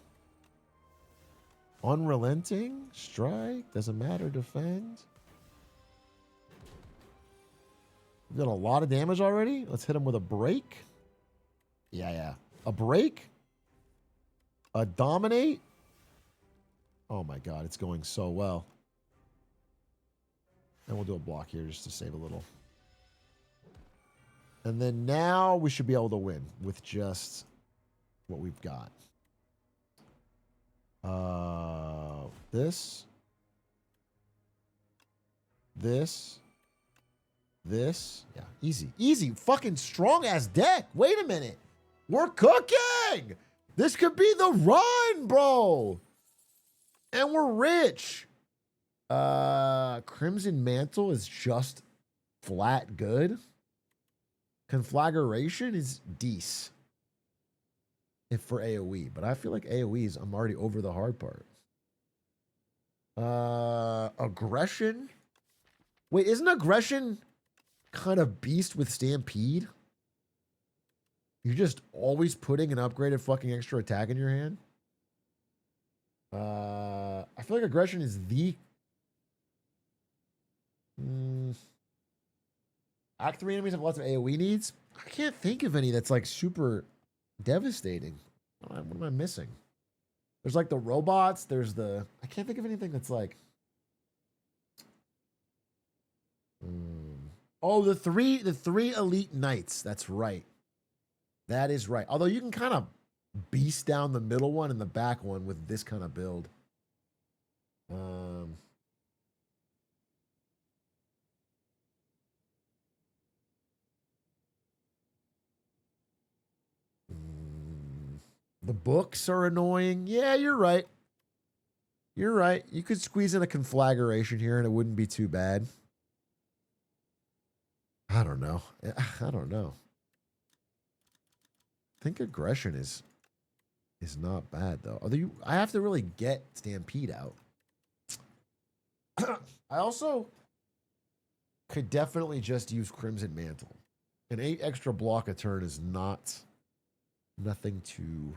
Unrelenting. Strike. Doesn't matter. Defend. We've done a lot of damage already. Let's hit him with a break. Yeah. A break. A dominate. Oh my god, it's going so well. And we'll do a block here just to save a little. And then now we should be able to win with just what we've got. This. Yeah, easy. Easy. Fucking strong ass deck. Wait a minute. We're cooking. This could be the run, bro. And we're rich. Crimson Mantle is just flat good. Conflagration is decent. If for AoE, but I feel like AoEs, I'm already over the hard part. Aggression. Wait, isn't aggression kind of beast with Stampede? You're just always putting an upgraded fucking extra attack in your hand. I feel like aggression is the Act 3 enemies have lots of AoE needs. I can't think of any that's like super devastating. What am I missing? There's like the robots. There's the... I can't think of anything that's like... Oh, the three elite knights. That's right. That is right. Although you can kind of beast down the middle one and the back one with this kind of build. The books are annoying. Yeah, you're right. You're right. You could squeeze in a conflagration here and it wouldn't be too bad. I don't know. I don't know. I think aggression is not bad though. Although I have to really get Stampede out. I also could definitely just use Crimson Mantle. An 8 extra block a turn is nothing to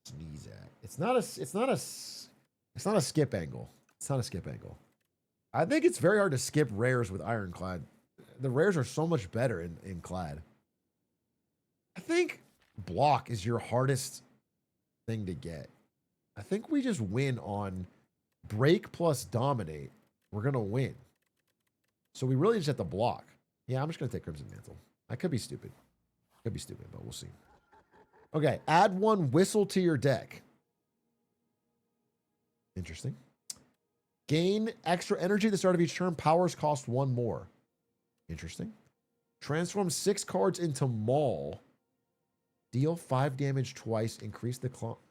sneeze at. It's not a skip angle. It's not a skip angle. I think it's very hard to skip rares with Ironclad. The rares are so much better in Clad. I think block is your hardest thing to get. I think we just win on break plus dominate. We're going to win. So we really just have to block. Yeah, I'm just going to take Crimson Mantle. I could be stupid. Could be stupid, but we'll see. Okay, add 1 whistle to your deck. Interesting. Gain extra energy at the start of each turn. Powers cost 1 more. Interesting. Transform 6 cards into Maul. Deal 5 damage twice. Increase the clock.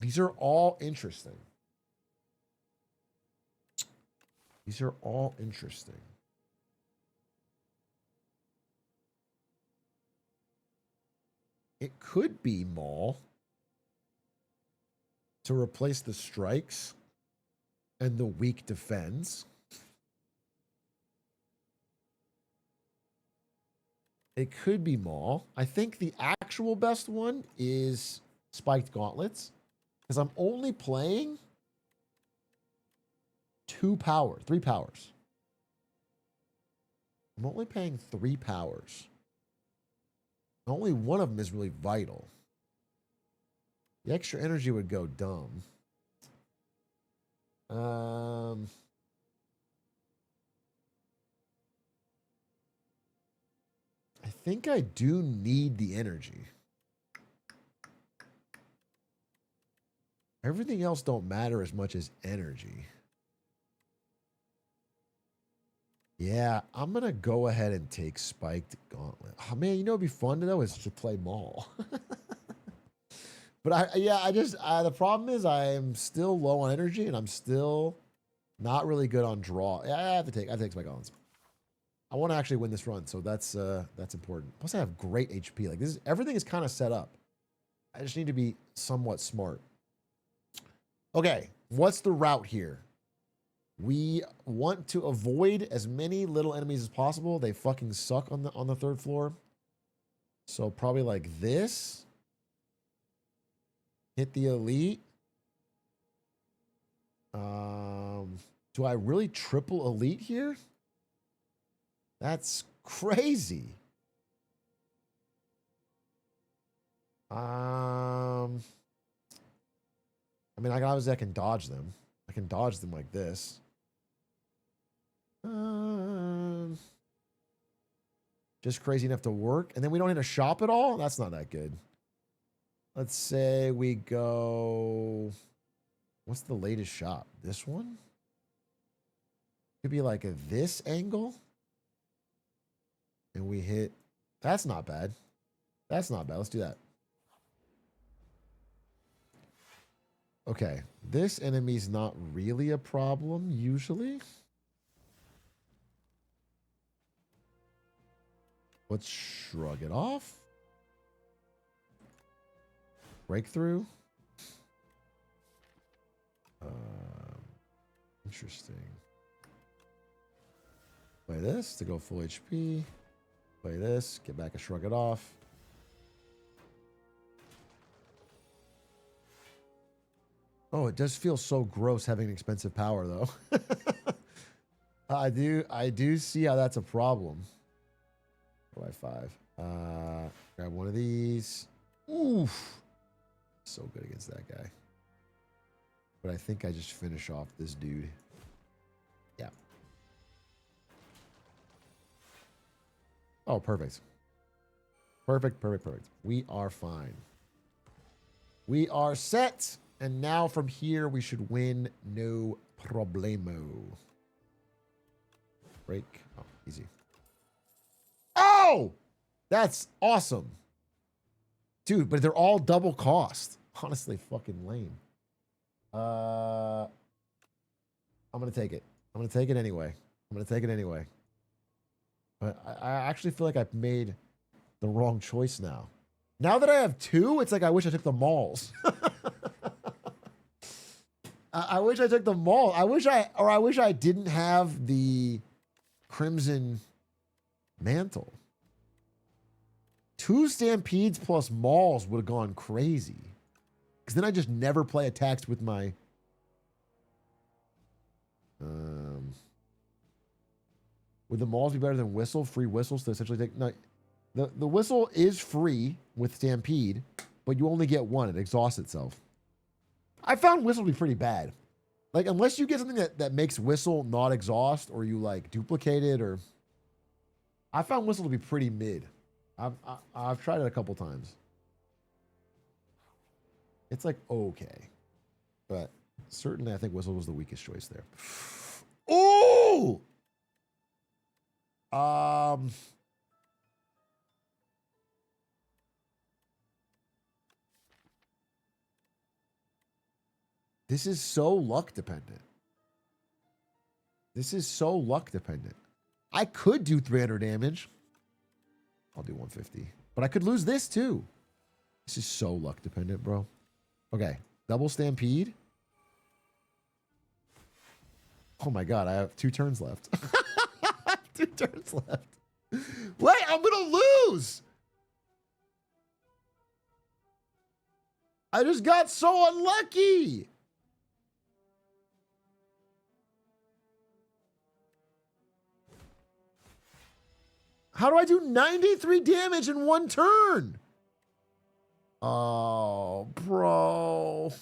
These are all interesting. These are all interesting. It could be Maul to replace the strikes and the weak defense. It could be Maul. I think the actual best one is Spiked Gauntlets because I'm only playing 3 powers. I'm only paying 3 powers. Only one of them is really vital. The extra energy would go dumb. I think I do need the energy. Everything else don't matter as much as energy. Yeah, I'm gonna go ahead and take Spiked Gauntlet. Oh man, you know what'd be fun though is to play Maul. But the problem is I'm still low on energy and I'm still not really good on draw. Yeah, I have to take Spike Gauntlets. I want to actually win this run, so that's important. Plus, I have great HP. Like everything is kind of set up. I just need to be somewhat smart. Okay, what's the route here? We want to avoid as many little enemies as possible. They fucking suck on the third floor. So probably like this. Hit the elite. Do I really triple elite here? That's crazy. I mean, I can dodge them. I can dodge them like this. Just crazy enough to work. And then we don't hit a shop at all? That's not that good. Let's say we go... What's the latest shop? This one? Could be like this angle. And we hit... That's not bad. That's not bad. Let's do that. Okay. This enemy's not really a problem, usually. Let's shrug it off. Breakthrough. Interesting. Play this to go full HP. Play this. Get back and shrug it off. Oh, it does feel so gross having expensive power, though. I do see how that's a problem. 4x5. Grab one of these. Oof. So good against that guy. But I think I just finish off this dude. Yeah. Oh, perfect. Perfect. We are fine. We are set. And now from here, we should win no problemo. Break. Oh, easy. Oh! That's awesome. Dude, but they're all double cost. Honestly, fucking lame. I'm going to take it. I'm going to take it anyway. But I actually feel like I've made the wrong choice now. Now that I have two, it's like I wish I took the malls. I wish I took the mall. I wish I didn't have the Crimson Mantle. 2 Stampedes plus Mauls would have gone crazy. Because then I just never play attacks with my... Would the Mauls be better than Whistle? Free Whistles to essentially take... No, the Whistle is free with Stampede, but you only get one. It exhausts itself. I found Whistle to be pretty bad. Like, unless you get something that makes Whistle not exhaust, or you, like, duplicate it, or... I found Whistle to be pretty mid. I've tried it a couple times. It's, like, okay. But certainly I think Whistle was the weakest choice there. Ooh! This is so luck dependent. I could do 300 damage. I'll do 150. But I could lose this too. This is so luck dependent, bro. Okay. Double Stampede. Oh my god, I have 2 turns left. 2 turns left. Wait, I'm gonna lose! I just got so unlucky! How do I do 93 damage in 1 turn? Oh, bro.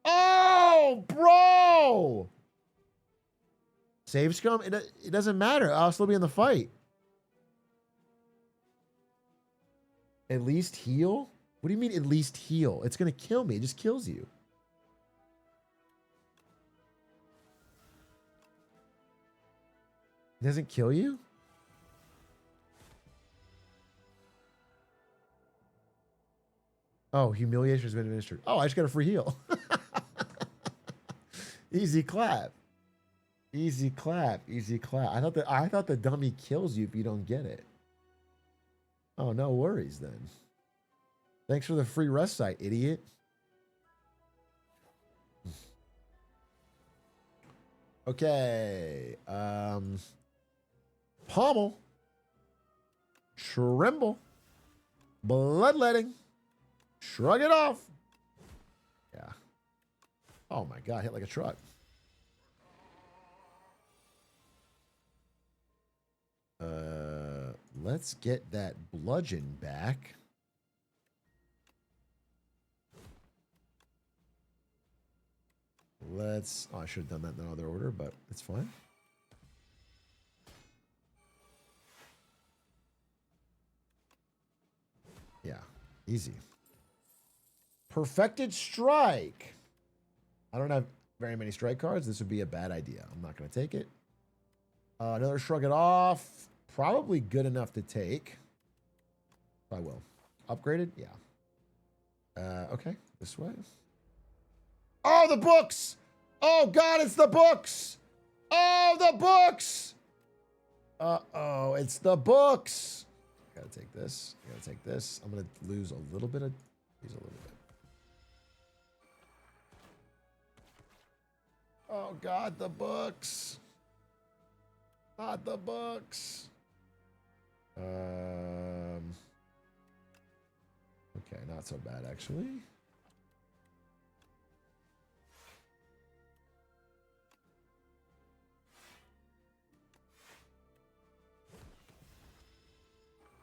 Oh, bro. Save scum? It doesn't matter. I'll still be in the fight. At least heal? What do you mean at least heal? It's going to kill me. It just kills you. It doesn't kill you? Oh, humiliation has been administered. Oh, I just got a free heal. Easy clap. Easy clap. Easy clap. I thought the dummy kills you if you don't get it. Oh, no worries then. Thanks for the free rest site, idiot. Okay. Pommel. Tremble. Bloodletting. Shrug it off. Yeah. Oh my god, hit like a truck. Let's get that bludgeon back. Let's... Oh, I should have done that in another order, but it's fine. Yeah, easy. Perfected Strike. I don't have very many strike cards. This would be a bad idea. I'm not going to take it. Another Shrug It Off. Probably good enough to take. I will. Upgraded? Yeah. Okay, this way. Oh, the books! Oh, God, it's the books! Oh, the books! Uh-oh, it's the books! Gotta take this. Gotta take this. I'm gonna lose a little bit of... Use a little bit. Oh, God, the books! Not the books! Okay, not so bad, actually.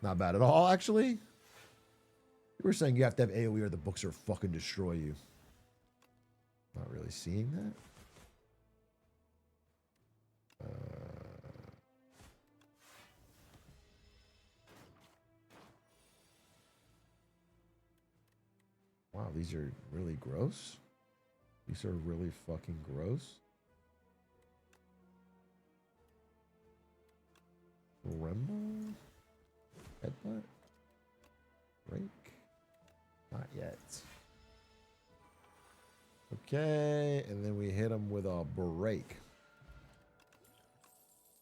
Not bad at all, actually. You were saying you have to have AoE or the books are fucking destroy you. Not really seeing that. Wow, these are really gross. These are really fucking gross. Rumble? Headbutt? Break? Not yet. Okay, and then we hit him with a break.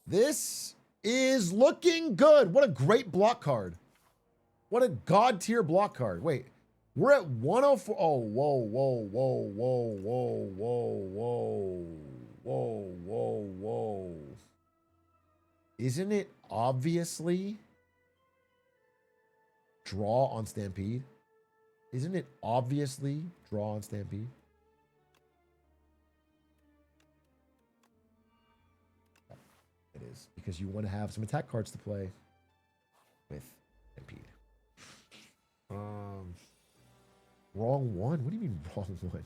This is looking good. What a great block card. What a god tier block card. Wait, we're at 104. Oh, whoa, whoa, whoa, whoa, whoa, whoa, whoa, whoa, whoa, whoa. Isn't it obviously draw on Stampede? Isn't it obviously draw on Stampede? It is, because you want to have some attack cards to play with Stampede. Wrong one? What do you mean wrong one?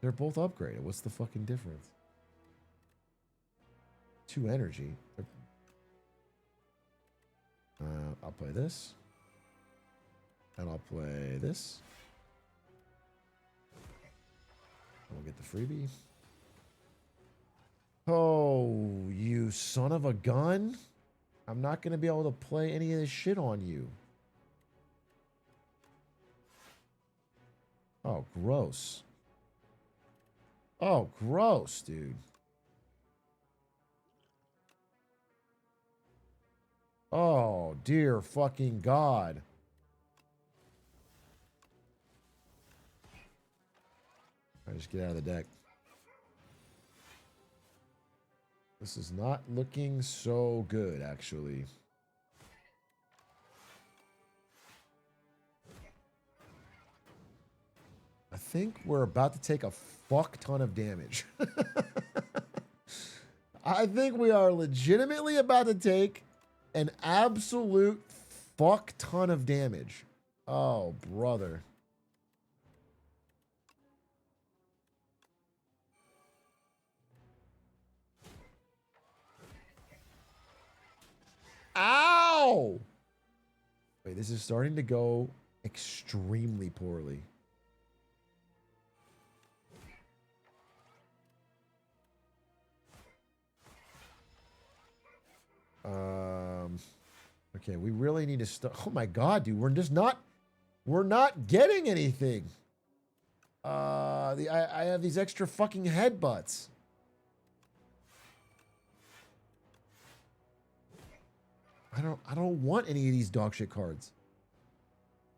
They're both upgraded. What's the fucking difference? 2 energy. I'll play this. And I'll play this. And we'll get the freebie. Oh, you son of a gun. I'm not going to be able to play any of this shit on you. Oh, gross. Oh, gross, dude. Oh, dear fucking God. I just get out of the deck. This is not looking so good, actually. I think we're about to take a fuck ton of damage. I think we are legitimately about to take an absolute fuck ton of damage. Oh, brother. Ow! Wait, this is starting to go extremely poorly. Okay, we really need to start. Oh my god, dude, we're not getting anything. I have these extra fucking headbutts. I don't want any of these dog shit cards.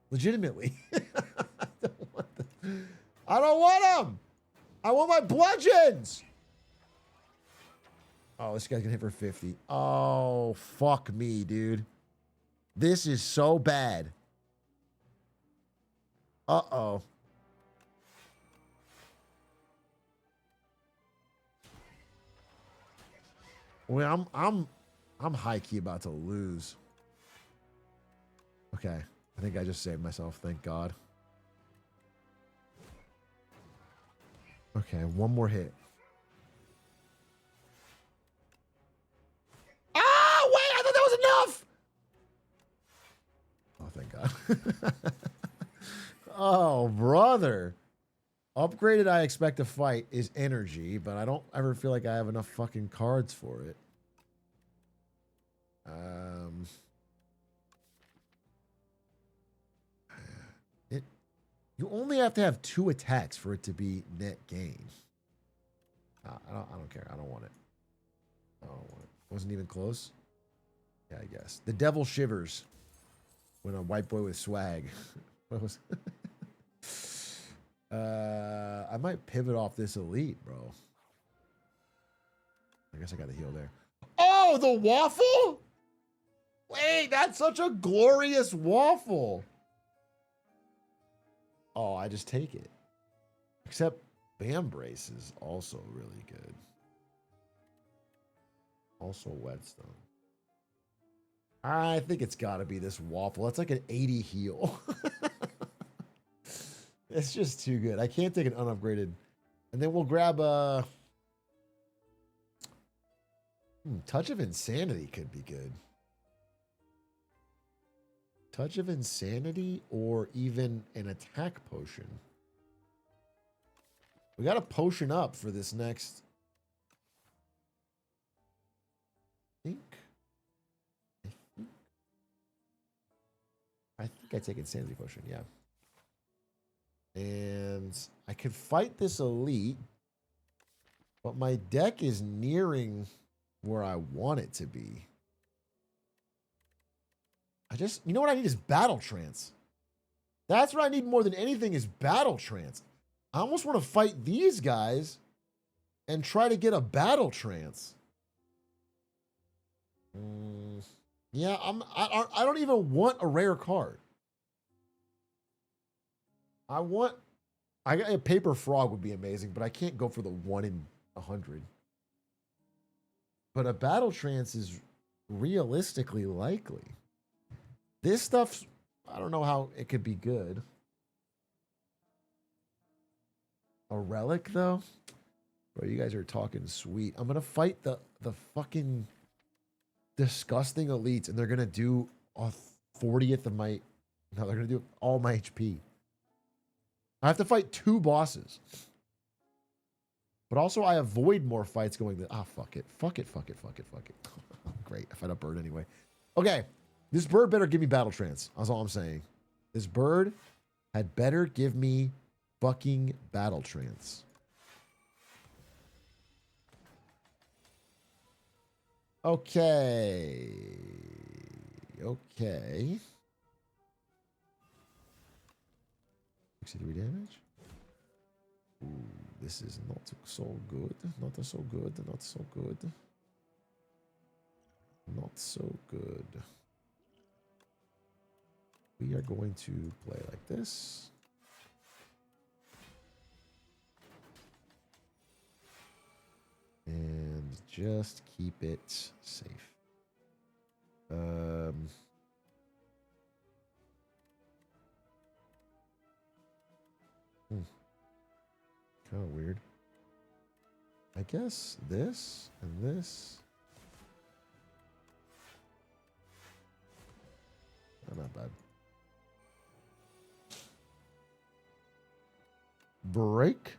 Legitimately. I don't want them. I want my bludgeons. Oh, this guy's gonna hit for 50. Oh, fuck me, dude. This is so bad. Uh-oh. Well, I'm high key about to lose. Okay, I think I just saved myself. Thank God. Okay, one more hit. Ah, wait! I thought that was enough. Oh, thank God. Oh, brother. Upgraded I expect to fight is energy, but I don't ever feel like I have enough fucking cards for it. You only have to have 2 attacks for it to be net gain. I don't care. I don't want it. I don't want it. Wasn't even close. Yeah, I guess. The devil shivers when a white boy with swag. What was? I might pivot off this elite, bro. I guess I got the heal there. Oh, the waffle? Wait, that's such a glorious waffle. Oh, I just take it. Except Bam Brace is also really good. Also Whetstone. I think it's got to be this waffle. That's like an 80 heal. It's just too good. I can't take an unupgraded. And then we'll grab a... Touch of Insanity could be good. Touch of Insanity or even an attack potion. We got a potion up for this next. I think I take Insanity potion, yeah. And I could fight this elite, but my deck is nearing where I want it to be. You know what I need is Battle Trance. That's what I need more than anything is Battle Trance. I almost want to fight these guys and try to get a Battle Trance. Yeah, I don't even want a rare card. A Paper Frog would be amazing, but I can't go for the 1 in 100. But a Battle Trance is realistically likely. This stuff, I don't know how it could be good. A relic, though? Bro, you guys are talking sweet. I'm going to fight the fucking disgusting elites, and they're going to do a 40th of my... No, they're going to do all my HP. I have to fight 2 bosses. But also, I avoid more fights going... fuck it. Fuck it. Great. I fight a bird anyway. Okay. This bird better give me Battle Trance. That's all I'm saying. This bird had better give me fucking Battle Trance. Okay. 63 damage. Ooh, this is not so good. Not so good. We are going to play like this. And just keep it safe. Kind of weird. I guess this and this. Not bad. Break.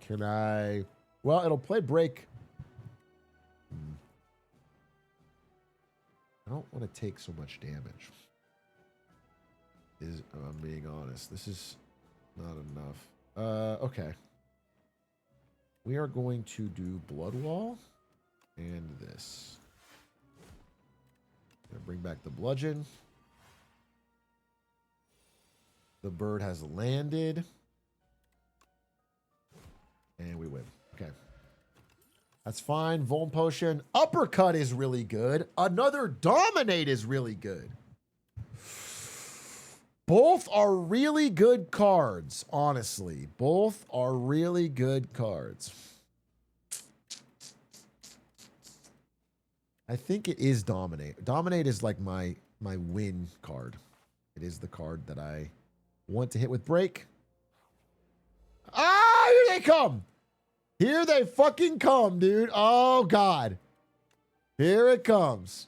Can I? Well, it'll play break. want to take so much damage. I'm being honest. This is not enough. Okay. We are going to do Blood Wall and this. Gonna bring back the bludgeon. The bird has landed. And we win. Okay. That's fine. Vuln Potion. Uppercut is really good. Another Dominate is really good. Both are really good cards, honestly. Both are really good cards. I think it is Dominate. Dominate is like my win card. It is the card that I want to hit with Break. Ah, here they come. Here they fucking come, dude. Oh, God. Here it comes.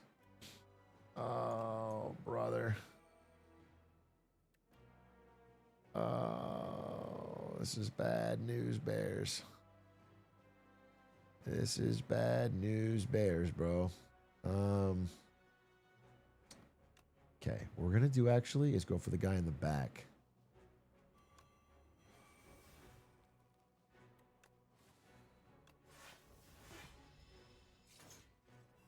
Oh, brother. Oh, this is bad news, Bears. This is bad news, Bears, bro. Okay, what we're going to do actually is go for the guy in the back.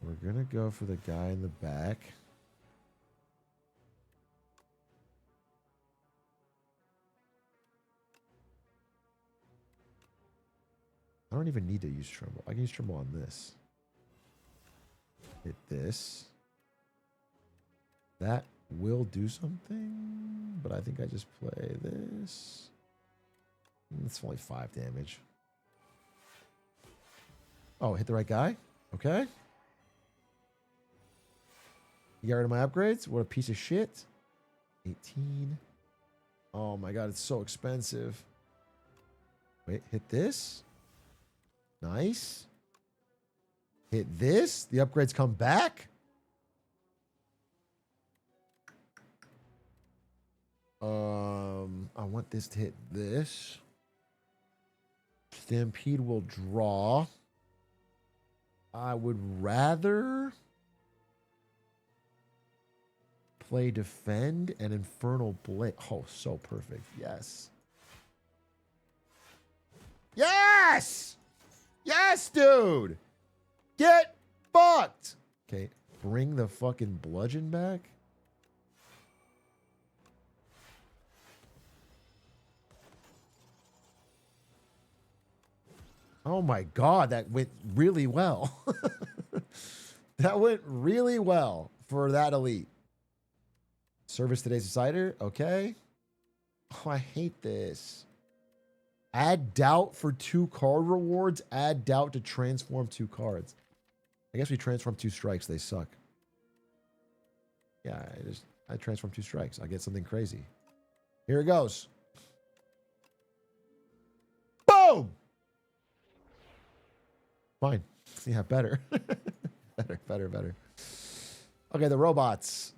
We're going to go for the guy in the back. I don't even need to use Tremble. I can use Tremble on this. Hit this. That will do something, but I think I just play this. It's only 5 damage. Oh, hit the right guy? Okay. You got rid of my upgrades? What a piece of shit. 18. Oh my God, it's so expensive. Wait, hit this? Nice. Hit this. The upgrades come back. I want this to hit this. Stampede will draw. I would rather play Defend and Infernal Blade. Oh, so perfect. Yes. Yes! Yes, dude! Get fucked! Okay, bring the fucking bludgeon back. Oh my God, that went really well. That went really well for that elite. Service today's decider. Okay. Oh, I hate this. Add doubt for 2 card rewards. Add doubt to transform 2 cards. I guess we transform 2 strikes. They suck. Yeah, I transform 2 strikes. I get something crazy. Here it goes. Boom! Fine. Yeah, better. better. Okay, the robots.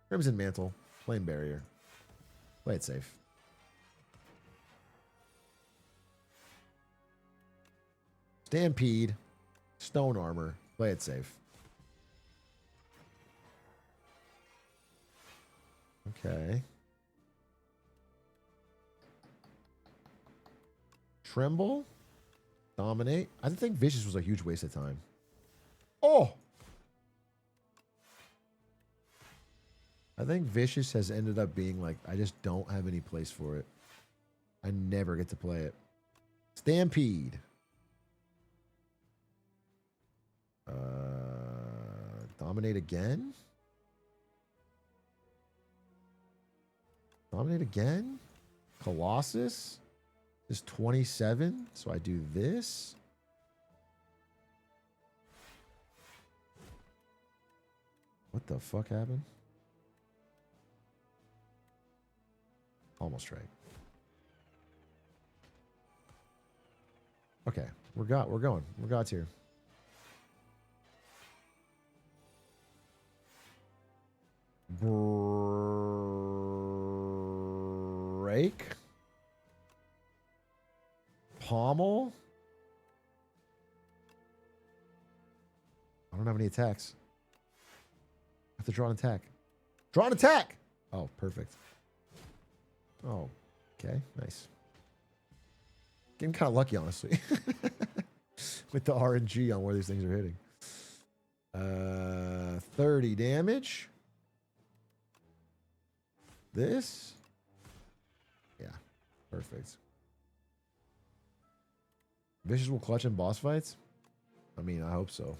Crimson Mantle. Flame Barrier. Play it safe. Stampede. Stone Armor. Play it safe. Okay. Tremble. Dominate. I think Vicious was a huge waste of time. Oh! I think Vicious has ended up being like, I just don't have any place for it. I never get to play it. Stampede. Dominate again? Dominate again? Colossus is 27, so I do this. What the fuck happened? Almost right. Okay, we're going. We're God's here. Break. Pommel. any attacks. I have to draw an attack. Draw an attack! Oh, perfect. Oh, okay. Nice. Getting kind of lucky, honestly. With the RNG on where these things are hitting. 30 damage. This? Yeah, perfect. Vicious will clutch in boss fights? I mean, I hope so.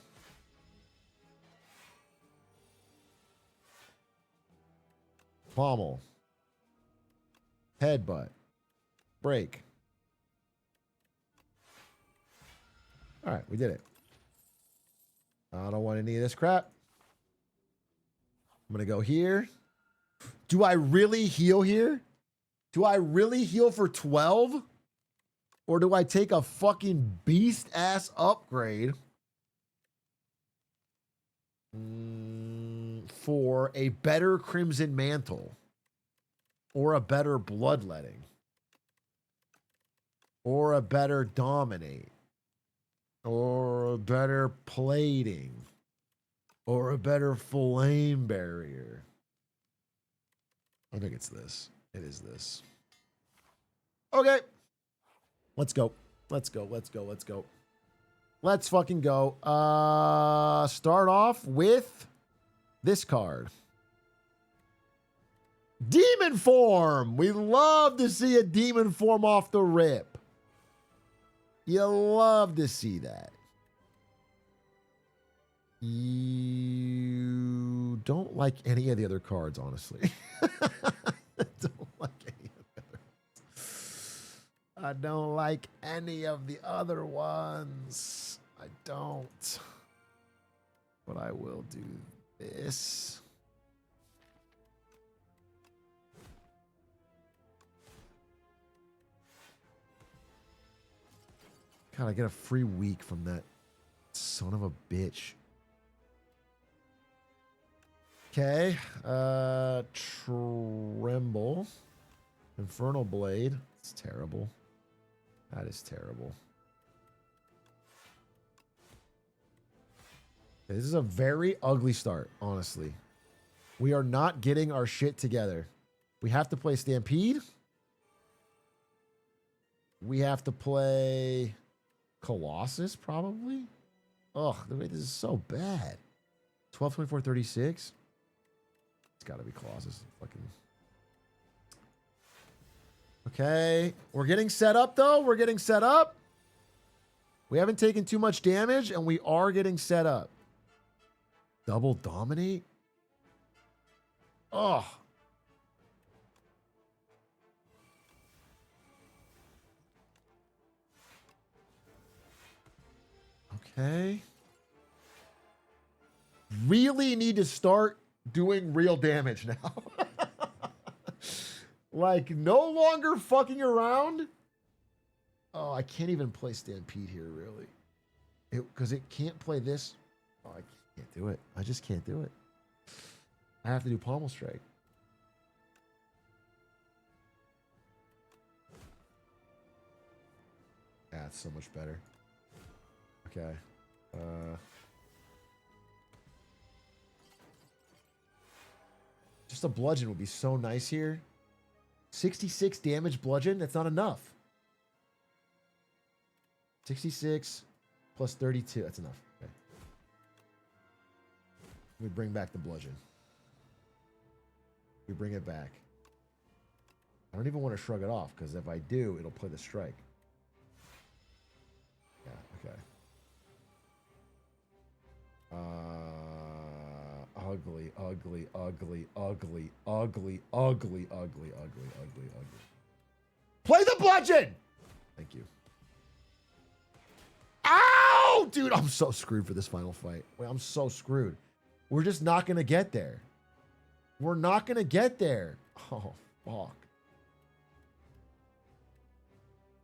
Pommel. Headbutt. Break. All right, we did it. I don't want any of this crap. I'm going to go here. Do I really heal here? Do I really heal for 12? Or do I take a fucking beast-ass upgrade for a better Crimson Mantle? Or a better Bloodletting? Or a better Dominate? Or a better Plating? Or a better Flame Barrier? I think it's this. It is this. Okay. Let's go. Let's go. Let's go. Let's go. Let's fucking go. Start off with this card. Demon form. We love to see a demon form off the rip. You love to see that. You don't like any of the other cards, honestly. Don't like any of the others. I don't like any of the other ones. I don't. But I will do this. God, I get a free week from that son of a bitch. Okay. Tremble. Infernal Blade. It's terrible. That is terrible. This is a very ugly start, honestly. We are not getting our shit together. We have to play Stampede. We have to play Colossus, probably. Ugh, this is so bad. 12, 24, 36. It's got to be Colossus. Fucking. Okay. We're getting set up, though. We're getting set up. We haven't taken too much damage, and we are getting set up. Double Dominate? Ugh. Okay. Really need to start doing real damage now. Like, no longer fucking around. Oh, I can't even play Stampede here, really. Because it can't play this. Oh, I can't do it. I just can't do it. I have to do Pommel Strike. That's so much better. Okay. Just a bludgeon would be so nice here. 66 damage bludgeon. That's not enough. 66 plus 32. That's enough. Okay. We bring back the bludgeon. We bring it back. I don't even want to shrug it off because if I do, it'll play the strike. Yeah, okay. Ugly, ugly, ugly, ugly, ugly, ugly, ugly, ugly, ugly, ugly. Play the bludgeon! Thank you. Ow! Dude, I'm so screwed for this final fight. Wait, I'm so screwed. We're just not going to get there. We're not going to get there. Oh, fuck.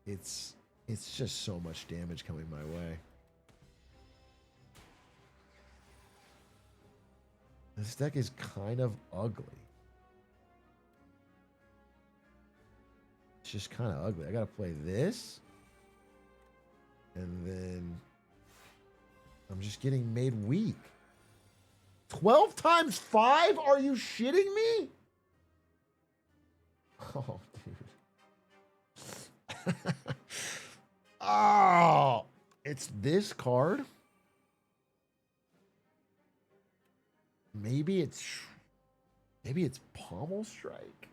It's just so much damage coming my way. This deck is kind of ugly. It's just kind of ugly. I got to play this. And then I'm just getting made weak. 12 times 5? Are you shitting me? Oh, dude. Oh, it's this card? Maybe it's Pommel Strike.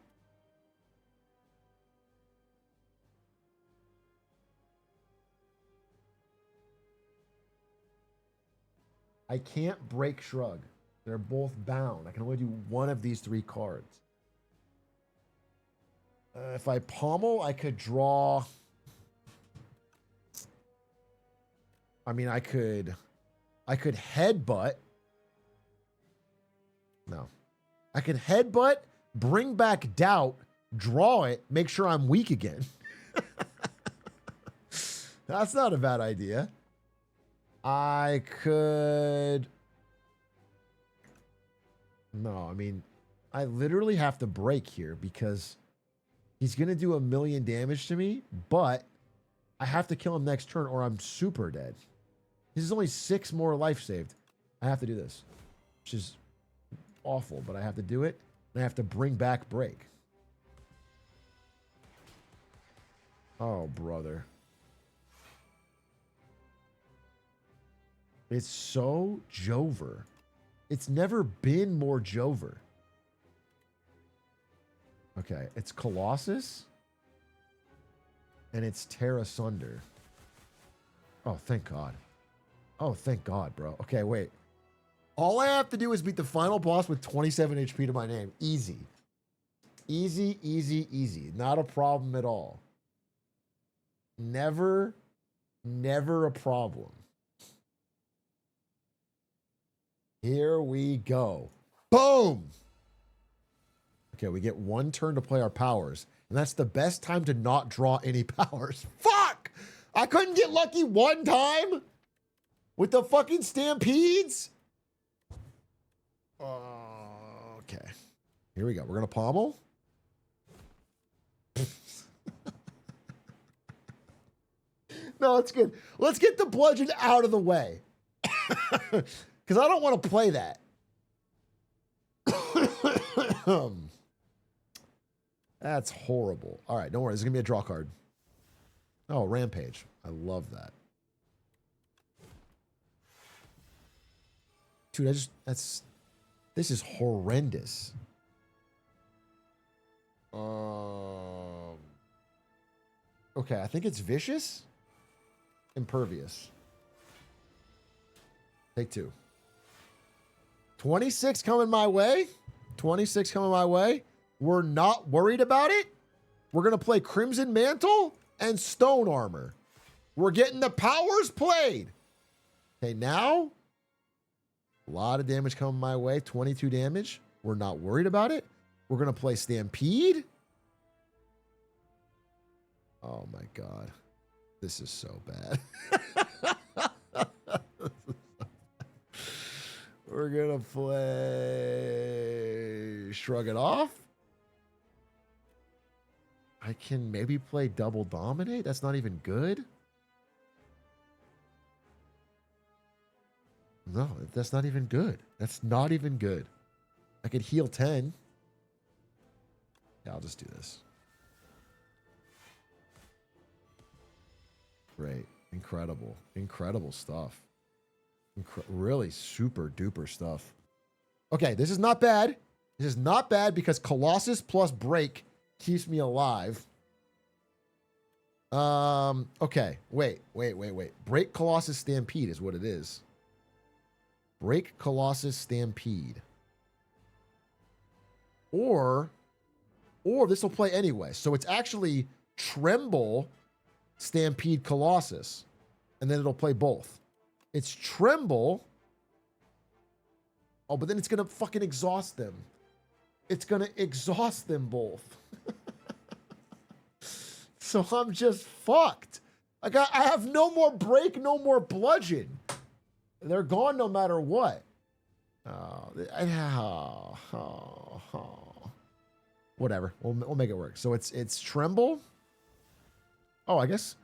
I can't break Shrug. They're both bound. I can only do one of these 3 cards. If I Pommel, I could draw. I mean, I could Headbutt. No. I could Headbutt, bring back Doubt, draw it, make sure I'm weak again. That's not a bad idea. I could... No, I mean, I literally have to break here because he's going to do 1,000,000 damage to me, but I have to kill him next turn or I'm super dead. This is only 6 more life saved. I have to do this, which is awful, but I have to do it. And I have to bring back break. Oh, brother. It's so Jover. It's never been more Jover. Okay, it's Colossus. And it's Terra Sunder. Oh, thank God. Oh, thank God, bro. Okay, wait. All I have to do is beat the final boss with 27 HP to my name. Easy. Easy, easy, easy. Not a problem at all. Never a problem. Here we go. Boom! Okay, we get 1 turn to play our powers. And that's the best time to not draw any powers. Fuck! I couldn't get lucky 1 time? With the fucking Stampedes? Okay. Here we go. We're going to Pommel. No, it's good. Let's get the bludgeon out of the way. Because I don't want to play that. That's horrible. All right, don't worry. This is going to be a draw card. Oh, Rampage. I love that. Dude, this is horrendous. Okay, I think it's Vicious. Impervious. Take 2. 26 coming my way. 26 coming my way. We're not worried about it. We're going to play Crimson Mantle and Stone Armor. We're getting the powers played. Okay, now, a lot of damage coming my way. 22 damage. We're not worried about it. We're going to play Stampede. Oh, my God. This is so bad. We're going to play Shrug It Off. I can maybe play Double Dominate. That's not even good. No, that's not even good. That's not even good. I could heal 10. Yeah, I'll just do this. Great. Incredible. Incredible stuff. Really super duper stuff. Okay, this is not bad. This is not bad because Colossus plus Break keeps me alive. Okay. Wait. Break Colossus Stampede is what it is. Break Colossus Stampede. Or this will play anyway. So it's actually Tremble Stampede Colossus. And then it'll play both. It's Tremble. Oh, but then it's going to fucking exhaust them. It's going to exhaust them both. So I'm just fucked. I have no more Break, no more Bludgeon. They're gone no matter what. Whatever. We'll make it work. So it's Tremble. Oh, I guess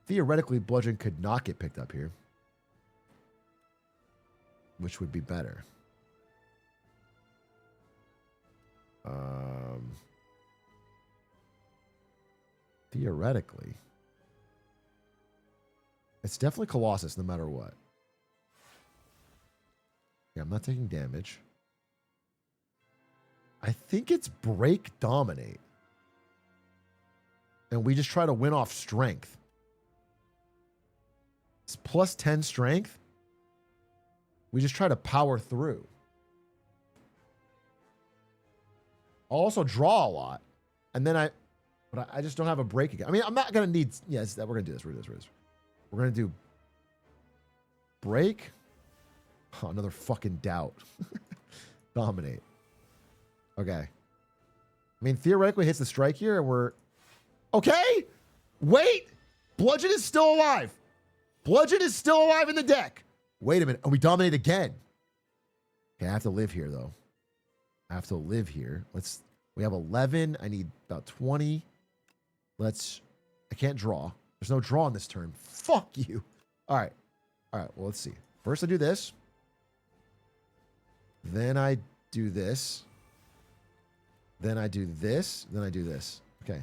theoretically Bludgeon could not get picked up here, which would be better. Theoretically, it's definitely Colossus no matter what. Yeah, I'm not taking damage. I think it's Break Dominate. And we just try to win off strength. It's plus 10 strength. We just try to power through. I'll also draw a lot. And then I just don't have a break again. I mean, I'm not going to need... Yes, we're going to do this. We're going to do this. We're going to do break. Oh, another fucking doubt. Dominate. Okay. I mean, theoretically hits the strike here and we're... Okay. Wait. Bludgeon is still alive. Bludgeon is still alive in the deck. Wait a minute. And we dominate again. Okay, I have to live here, though. I have to live here. We have 11. I need about 20. I can't draw. There's no draw on this turn. Fuck you. All right. All right, well, let's see. First I do this. Then I do this. Then I do this. Then I do this. Okay.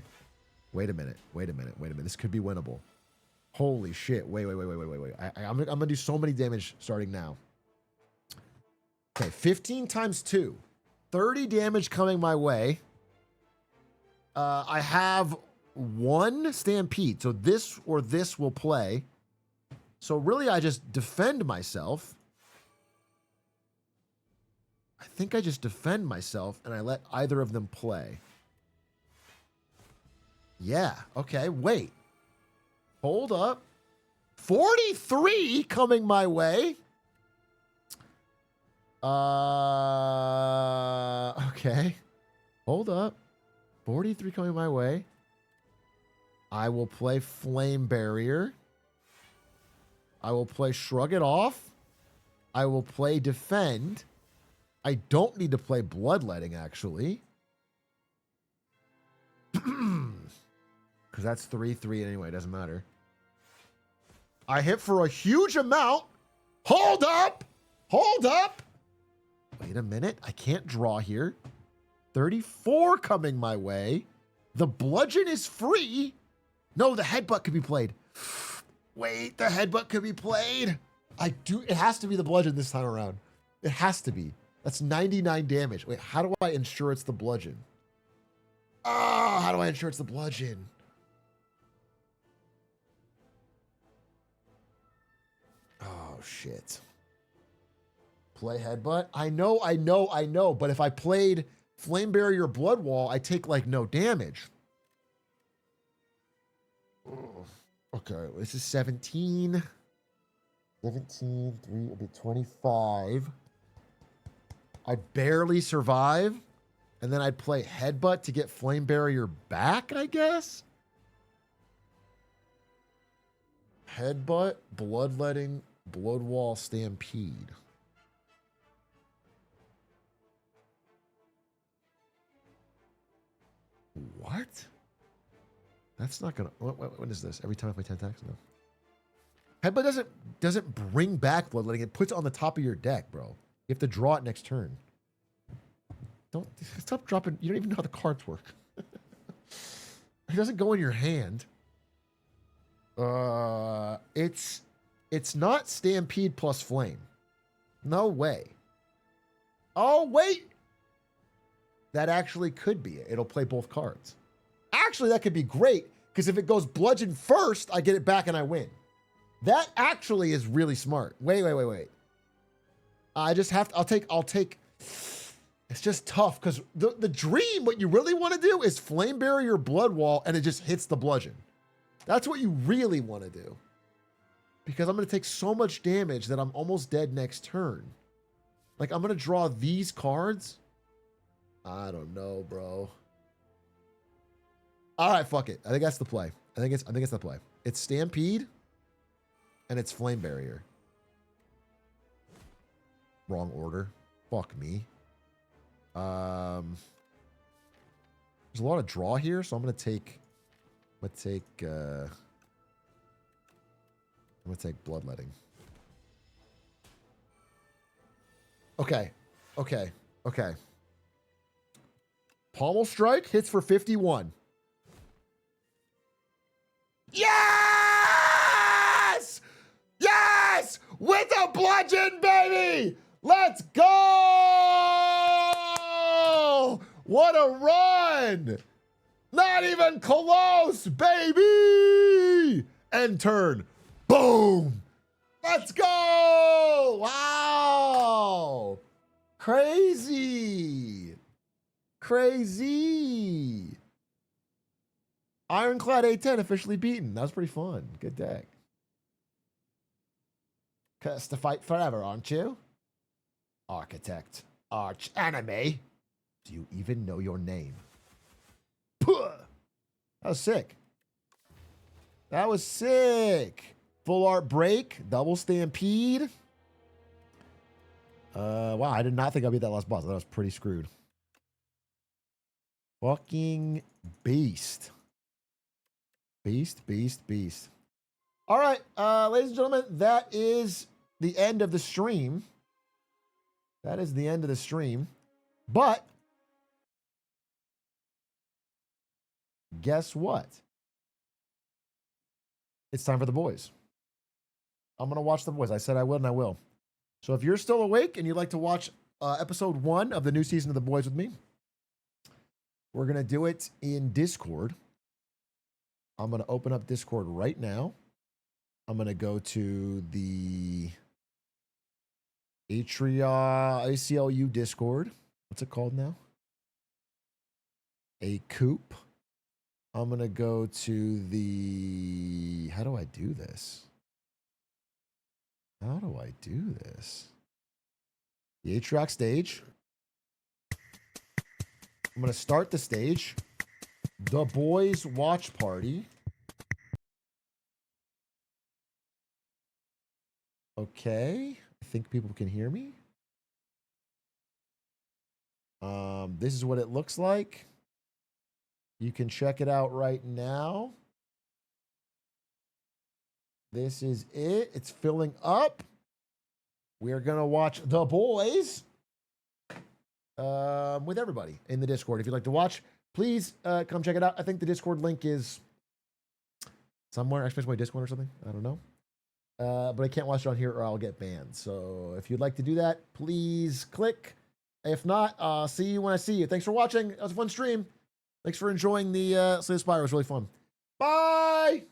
Wait a minute. Wait a minute. Wait a minute. This could be winnable. Holy shit. Wait. I'm going to do so many damage starting now. Okay, 15 times 2. 30 damage coming my way. I have 1 Stampede. So this or this will play. So really, I just defend myself. I think I just defend myself and I let either of them play. Yeah. Okay, wait. Hold up. 43 coming my way. Okay. Hold up. 43 coming my way. I will play Flame Barrier. I will play Shrug It Off. I will play Defend. I don't need to play Bloodletting, actually. Because that's 3/3 anyway. It doesn't matter. I hit for a huge amount. Hold up. Hold up. Wait a minute. I can't draw here. 34 coming my way. The bludgeon is free. No, the headbutt could be played. Wait, the headbutt could be played. It has to be the bludgeon this time around. It has to be. That's 99 damage. Wait, how do I ensure it's the bludgeon? Ah, how do I ensure it's the bludgeon? Oh, shit. Play headbutt? I know. But if I played Flame Barrier Blood Wall, I take like no damage. Okay, this is 17. 17, 3, it'll be 25. I barely survive. And then I'd play Headbutt to get Flame Barrier back, I guess? Headbutt, Bloodletting, Blood Wall, Stampede. What? That's not gonna... What is this? Every time I play 10 attacks? No. Headbutt doesn't bring back Bloodletting. It puts it on the top of your deck, bro. You have to draw it next turn. Don't... Stop dropping... You don't even know how the cards work. It doesn't go in your hand. It's not Stampede plus Flame. No way. Oh, wait! That actually could be it. It'll play both cards. Actually, that could be great, because if it goes bludgeon first, I get it back and I win. That actually is really smart. Wait. I just have to, I'll take, it's just tough, because the dream, what you really want to do is Flame Barrier Blood Wall, and it just hits the bludgeon. That's what you really want to do. Because I'm going to take so much damage that I'm almost dead next turn. Like, I'm going to draw these cards. I don't know, bro. All right, fuck it. I think that's the play. I think it's the play. It's Stampede, and it's Flame Barrier. Wrong order. Fuck me. There's a lot of draw here, so I'm gonna take Bloodletting. Okay. Pommel Strike hits for 51. Yes! Yes! With a bludgeon, baby! Let's go! What a run! Not even close, baby! End turn. Boom! Let's go! Wow! Crazy! Crazy! Ironclad A10 officially beaten. That was pretty fun. Good deck. Cursed to fight forever, aren't you? Architect. Arch enemy. Do you even know your name? Puh! That was sick. That was sick. Full art break. Double stampede. Wow, I did not think I'd beat that last boss. That was pretty screwed. Fucking beast. Beast, beast, beast. All right, ladies and gentlemen, that is the end of the stream. That is the end of the stream. But guess what? It's time for the boys. I'm going to watch the boys. I said I would, and I will. So if you're still awake and you'd like to watch episode 1 of the new season of the boys with me, we're going to do it in Discord. I'm going to open up Discord right now. I'm going to go to the Atrioc ACLU Discord. What's it called now? A coop. I'm going to go to the... How do I do this? How do I do this? The Atrioc stage. I'm going to start the stage. The boys watch party. Okay. I think people can hear me. This is what it looks like. You can check it out right now. This is it. It's filling up. We're going to watch the boys with everybody in the Discord. If you'd like to watch, please come check it out. I think the Discord link is somewhere. Actually, my Discord or something. I don't know. But I can't watch it on here or I'll get banned. So if you'd like to do that, please click. If not, see you when I see you. Thanks for watching. That was a fun stream. Thanks for enjoying the Slay the Spire. It was really fun. Bye!